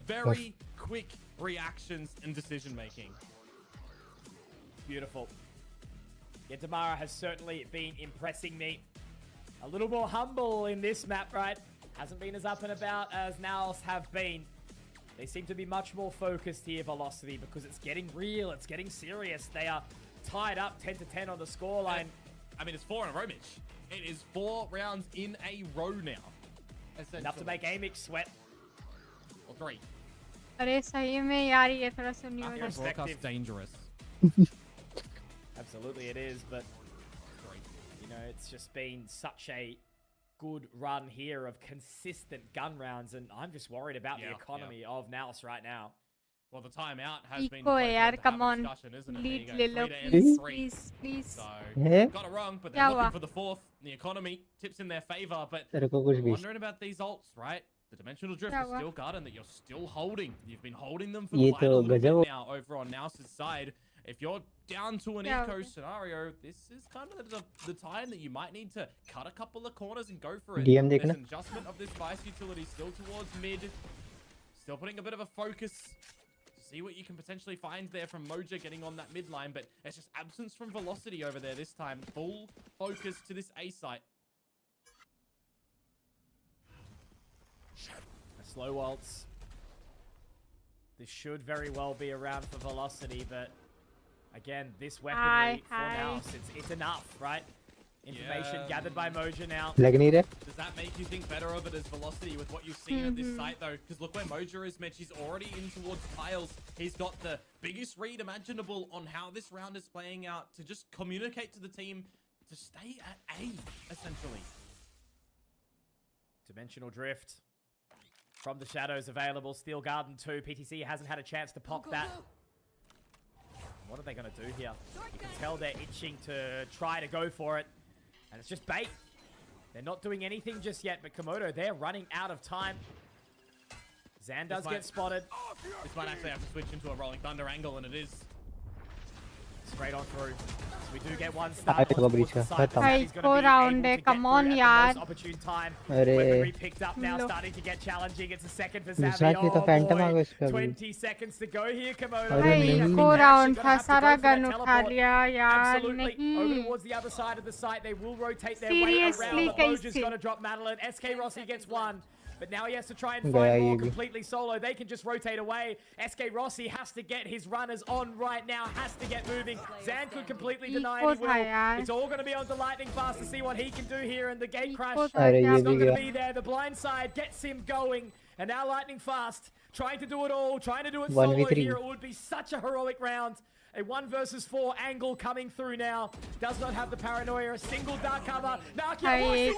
Very quick reactions and decision-making. beautiful. Yeah, Damara has certainly been impressing me. A little more humble in this map, right? Hasn't been as up and about as NAOS have been. They seem to be much more focused here, Velocity, because it's getting real, it's getting serious. They are tied up 10-10 on the scoreline. I mean, it's 4 in a row, Mitch. It is 4 rounds in a row now. Enough to make AMIX sweat. Or 3. अरे सही में यार ये थोड़ा सुनिए वाला Broadcast dangerous. Absolutely it is, but you know, it's just been such a good run here of consistent gun rounds, and I'm just worried about the economy of NAOS right now. Well, the timeout has been Riko यार come on lead ले लो please So, Yeah. got it wrong, but they're looking for the 4th. The economy tips in their favor, but wondering about these ults, right? The dimensional drift is still garden that you're still holding. You've been holding them for quite a little bit now over on NAOS's side. If you're down to an eco scenario, this is kind of the time that you might need to cut a couple of corners and go for it. There's an adjustment of this Vice utility still towards mid. Still putting a bit of a focus to see what you can potentially find there from Moja getting on that mid line, but it's just absence from Velocity over there this time. Full focus to this A site. Slow waltz. This should very well be around for Velocity, but again, this weaponry for NAOS, it's enough, right? Information gathered by Moja now. Does that make you think better of it as Velocity with what you've seen at this site, though? Because look where Moja is, Mitch. He's already in towards tiles. He's got the biggest read imaginable on how this round is playing out to just communicate to the team to stay at A, essentially. Dimensional drift. From the shadows available, Steel Garden 2. PTC hasn't had a chance to pop that. What are they going to do here? You can tell they're itching to try to go for it. And it's just bait. They're not doing anything just yet, but Komodo, they're running out of time. Zan does get spotted. This might actually have to switch into a Rolling Thunder angle, and it is. Straight on through. So we do get one start. Go round है, come on यार. Opportune time. Weaponry picked up now, starting to get challenging. It's a second for Zavi. Oh boy. 20 seconds to go here, Komodo. भाई go round था, सारा gun उठा लिया यार. Absolutely. Over नहीं. towards the other side of the site, they will rotate their way around. Moja's going to drop Madeline. SK Rossi gets one. But now he has to try and find more completely solo. They can just rotate away. SK Rossi has to get his runners on right now. Has to get moving. Zan could completely deny any will. It's all going to be on to Lightning Fast to see what he can do here. And the gate crash is not going to be there. The blind side gets him going. And now Lightning Fast trying to do it all. Trying to do it solo here. It would be such a heroic round. A 1 versus 4 angle coming through now. Does not have the paranoia. A single dark cover. Nakia,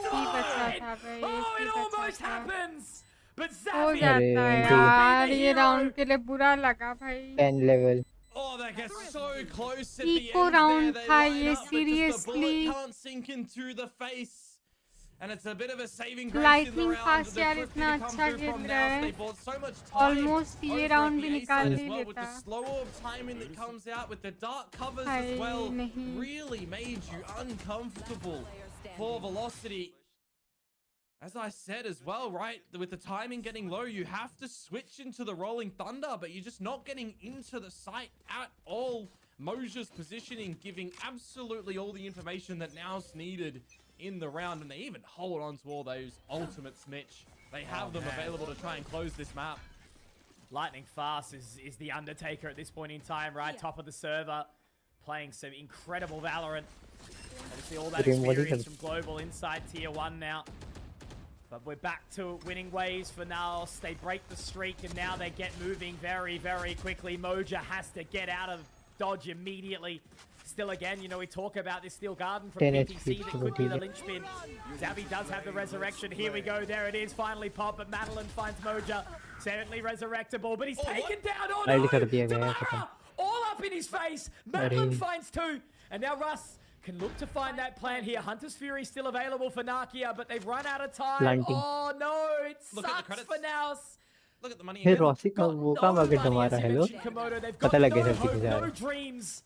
oh, it almost happens. But Zavi, यार ये round के लिए बुरा लगा भाई. 10 level. Oh, that gets so close at the Eco end round there. था They ये line up, but just the seriously. bullet can't sink in through the face. And it's a bit of a saving grace in the Lightning round. fast यार इतना अच्छा खेल रहा है. They bought so much time Almost ये round भी निकाल ही well, with the लेता. slower timing that comes out with the dark covers as well, really made you uncomfortable for Velocity. As I said as well, right, with the timing getting low, you have to switch into the Rolling Thunder, but you're just not getting into the site at all. Moja's positioning giving absolutely all the information that NAOS needed in the round, and they even hold on to all those ultimates, Mitch. They have them available to try and close this map. Lightning Fast is the Undertaker at this point in time, right? Top of the server, playing some incredible Valorant. Obviously all that experience from Global inside Tier 1 now. But we're back to winning ways for NAOS. They break the streak, and now they get moving very, very quickly. Moja has to get out of dodge immediately. Still again, you know, we talk about this Steel Garden from PTC that could be the linchpin. Zavi does have the resurrection. Here we go. There it is. Finally pop, but Madeline finds Moja. Certainly resurrectable, but he's taken down. Oh no! Damara! All up in his face. Madeline finds 2. And now Russ can look to find that plan here. Hunter's Fury still available for Nakia, but they've run out of time. Oh no, it sucks for NAOS. Look at the money. Hey, Rossi का वो काम अगर तुम्हारा hello Komodo, they've पता got लग गया no सब hope, चीजें no यार. dreams.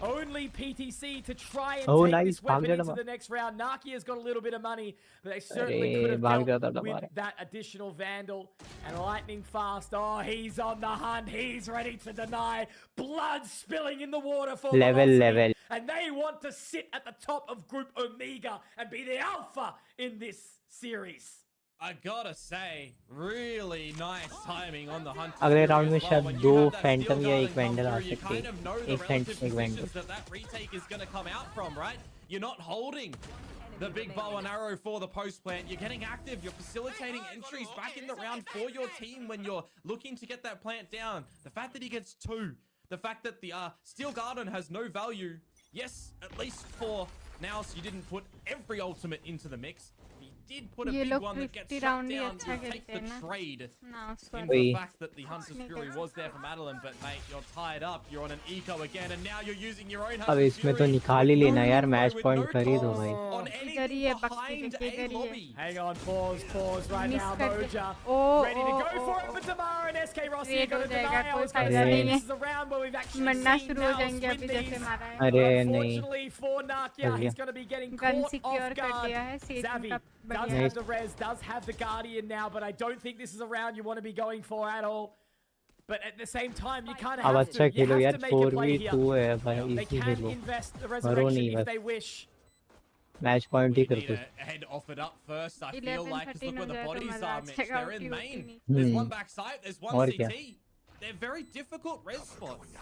Only PTC to try and Oh, take nice. this weapon भाग into जाता the next round. Nakia's got a little bit of money, but they certainly अरे, could have भाग dealt जाता with दबा that additional Vandal. And lightning fast. Oh, he's on the hunt. He's ready to deny. Blood spilling in the water for Velocity. And they want to sit at the top of Group Omega and be the alpha in this series. I gotta say, really nice timing on the hunt. अगले round में शायद When you दो have that phantom steel या guard एक and come vandal आ through, you सकते kind of know हैं the एक relative फैंटम एक vandal positions that retake is going to come out from, right? You're not holding the big bow and arrow for the post plant. You're getting active. You're facilitating entries back in the round for your team when you're looking to get that plant down. The fact that he gets 2, the fact that the steel garden has no value. Yes, at least for NAOS, you didn't put every ultimate into the mix. You did put a big one that gets shut down. You take the trade in the fact that the Hunter's Fury was there for Madeline, but mate, you're tied up. You're on an eco again, and now you're using your own अब Hunter's इसमें तो Fury. निकाल ही लेना यार match With point no खरीदो toss भाई on anything behind a lobby. Hang on, pause right Miss now, करके- Moja. Oh, Ready to oh, go oh, for it oh. for Tamara and SK Rossi. Create Gonna हो जाएगा, deny कोई us. फायदा नहीं है। This is a round where we've actually मरना seen शुरू हो NAOS जाएंगे win अभी these. जैसे मारा है अरे नहीं Unfortunately for Nakia, he's going to be getting gun caught secure off कर guard. दिया है सेज Zavi का does बढ़िया have the res, does have the Guardian now, but I don't think this is a round you want to be going for at all. But at the same time, you kind of अब have अच्छा to. You Khelo have यार to make a play here. 4v2 है भाई They easy can Khelo invest the मरो resurrection नहीं if बस they wish. Match point he We कर need दो a head offered up first, I feel 11, like, because 13 look where the हो जाए तो bodies मजा are, आ Mitch. जाएगा They're in OT main. नहीं। There's one backside, there's one और क्या CT. They're very difficult res spots.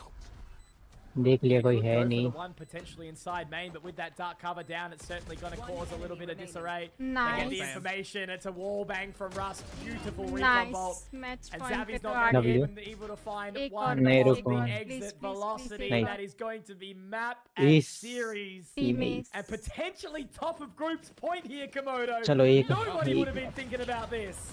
देख लिया कोई Could है go for नहीं the one potentially inside main, but with that dark cover down, it's certainly going to cause a little bit of disarray. They get Nice. the information. It's a wall bang from Russ. Beautiful recon Nice bolt. Match And point पे Zavi's तो not uh going to गए be W able to find एक one और नहीं of रुको the please, exit please, velocity. नहीं That is going to be map and इस series. Team And potentially top of group's point here, Komodo. चलो एक Nobody would have been thinking about this.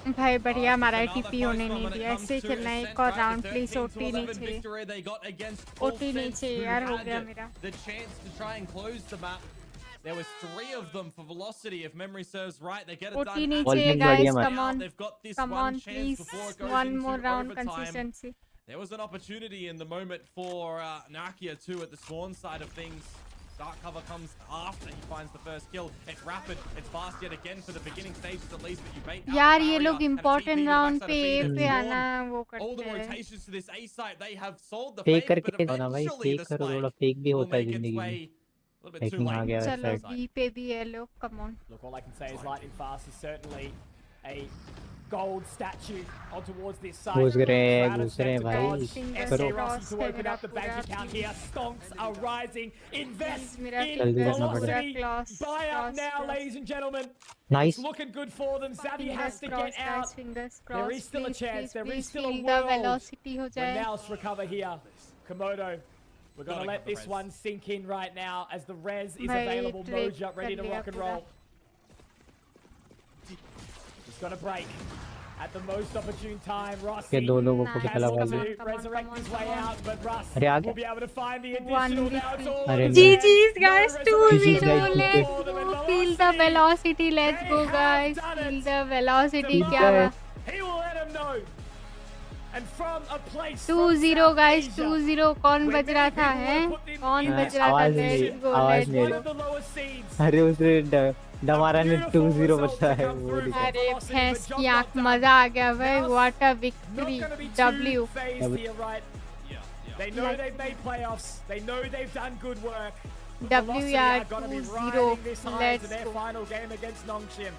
भाई बढ़िया हमारा Another टीपी close होने one नहीं when it दिया comes ऐसे to खेलना है Ascent, एक और right? The round please 13 OT to 11 नीचे victory they got against OT नीचे Ascent, who यार हो had गया मेरा the chance to try and close the map. There was 3 of them for Velocity, if memory serves right. They get it OT done. नीचे Ball guys बढ़िया come on They've got this come one on chance please before it goes one into more round overtime. consistency There was an opportunity in the moment for Nakia too at the spawn side of things. Dark cover comes after he finds the first kill. It's rapid, it's fast yet again for the beginning stages at least, but you bait out यार the ये barrier लोग and a TP important to the round backside पे of A feed. पे They've आना drawn वो all the करते हैं rotations to this A site. They have sold the fake fake, but करके ना भाई eventually फेक the करो थोड़ा spike फेक भी will होता है make its जिंदगी में way a little bit too hacking आ late. गया चलो वेबसाइट B पे भी है लोग come on Look, all I can say is Lightning Fast is certainly a gold statue on towards this side. घुस रहे हैं Crowd घुस रहे हैं expect to भाई dodge. Fingers SK करो Rossi crossed to है open मेरा up the bank पूरा account here. Stonks are rising. Invest मेरा in जल्दी fingers करना पूरा velocity. cross Buy up cross now, cross ladies and gentlemen. Nice It's looking good for them. Zavi fingers has to crossed get out. guys fingers There crossed is still a please chance. please There is please still a feel the world velocity हो when जाए NAOS recover here. Komodo, we're going Gotta to let get the this res. one sink in right now as the res is भाई available. trade Moja ready कर to लिया rock and पूरा roll. It's got a break at the most opportune time. के Rossi दो लोगों को Nice. पिछला has वाली to Come on, resurrect come on, his come way on. out, but Russ अरे आ will गया be able to find the One additional. v Now it's three. all अरे on नहीं GG's guys No 2-0 GG's guys, let's GG's. go feel the velocity let's They go have guys done feel it. the velocity Feel क्या the- बात He will let him know. And from a place 2-0 from guys South Asia, 2-0 कौन where बज रहा many था people हैं wanna put in कौन in बज this रहा था आवाज let's नहीं go आवाज let's नहीं one go of the lower seeds. अरे उसने डमारा ने Beautiful 2-0 result to बताया come वो through दिखा for अरे Velocity, भैंस but की job आंख not done. मजा आ गया भाई Now, what a Not victory going to be W too phased here, right? They know Like- they've made playoffs. They know they've done good work. W Velocity यार are going to be 2-0 riding this high let's to their go final game against Nongshim.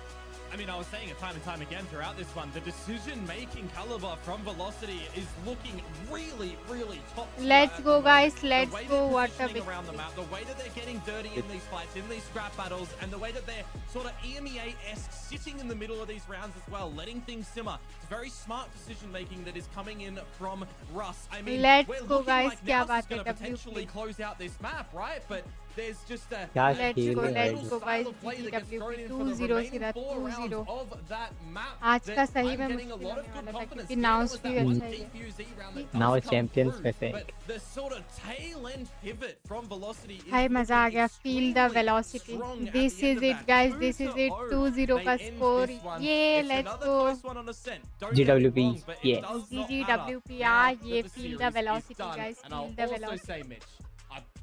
I mean, I was saying it time and time again throughout this one. The decision-making caliber from Velocity is looking really, really top tier Let's at go, the moment. guys. The Let's way go. they're What a positioning victory. around the map, the way that they're getting dirty in these fights, in these scrap battles, and the way that they're sort of EMEA-esque sitting in the middle of these rounds as well, letting things simmer. It's very smart decision-making that is coming in from Russ. I mean, Let's we're go, looking guys. like क्या NAOS is बात है, going to W, potentially please. close out this map, right? But there's just a क्या Let's खेल go, रहे हैं let's भाई go, guys. style of play that gets GGW thrown in for the 2-0 remaining सीधा 4 rounds 2-0 of that map आज का that सही I'm में getting a मुश्किल lot होने of good वाला था confidence. क्योंकि Yeah, नाउस that भी was अच्छा that ही है defuse round that Now does it's come champions through, पे से but the sort of tail end pivot from Velocity is भाई मजा आ looking गया feel the extremely velocity strong at this the end is of it that. guys this is it 2-0. 2-0 का They end score this one. yeah It's let's another go close one on Ascent. Don't get me GWP, wrong, but it yeah. does not matter GGWP now yeah that ये the feel series the is velocity done. guys And feel I'll the also velocity say, Mitch,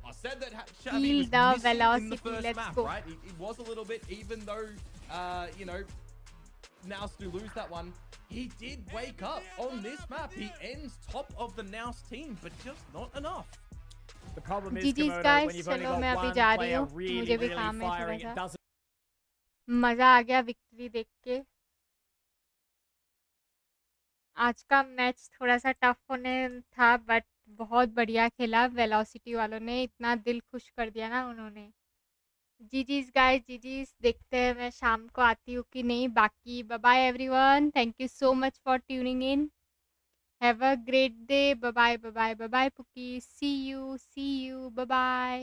I said that Feel Xavi was the missing in the velocity, first let's map, go. right? It was a little bit, even though, you know, NAOS do lose that one. He did wake up on this map. He ends top of the NAOS team, but just not enough. The problem is, GG's Komodo, guys, when you've only चलो got मैं अभी one जा रही player हूँ, really, मुझे भी really काम है firing, थोड़ा it सा। doesn't मजा आ गया विक्ट्री देख के। आज का मैच थोड़ा सा टफ होने था, बट बहुत बढ़िया खेला वेलोसिटी वालों ने, इतना दिल खुश कर दिया ना उन्होंने। जीजीस गाइस, जीजीस, देखते हैं मैं शाम को आती हूँ कि नहीं। बाकी bye bye everyone, thank you so much for tuning in, have a great day, bye bye bye bye bye bye pookie, see you bye bye.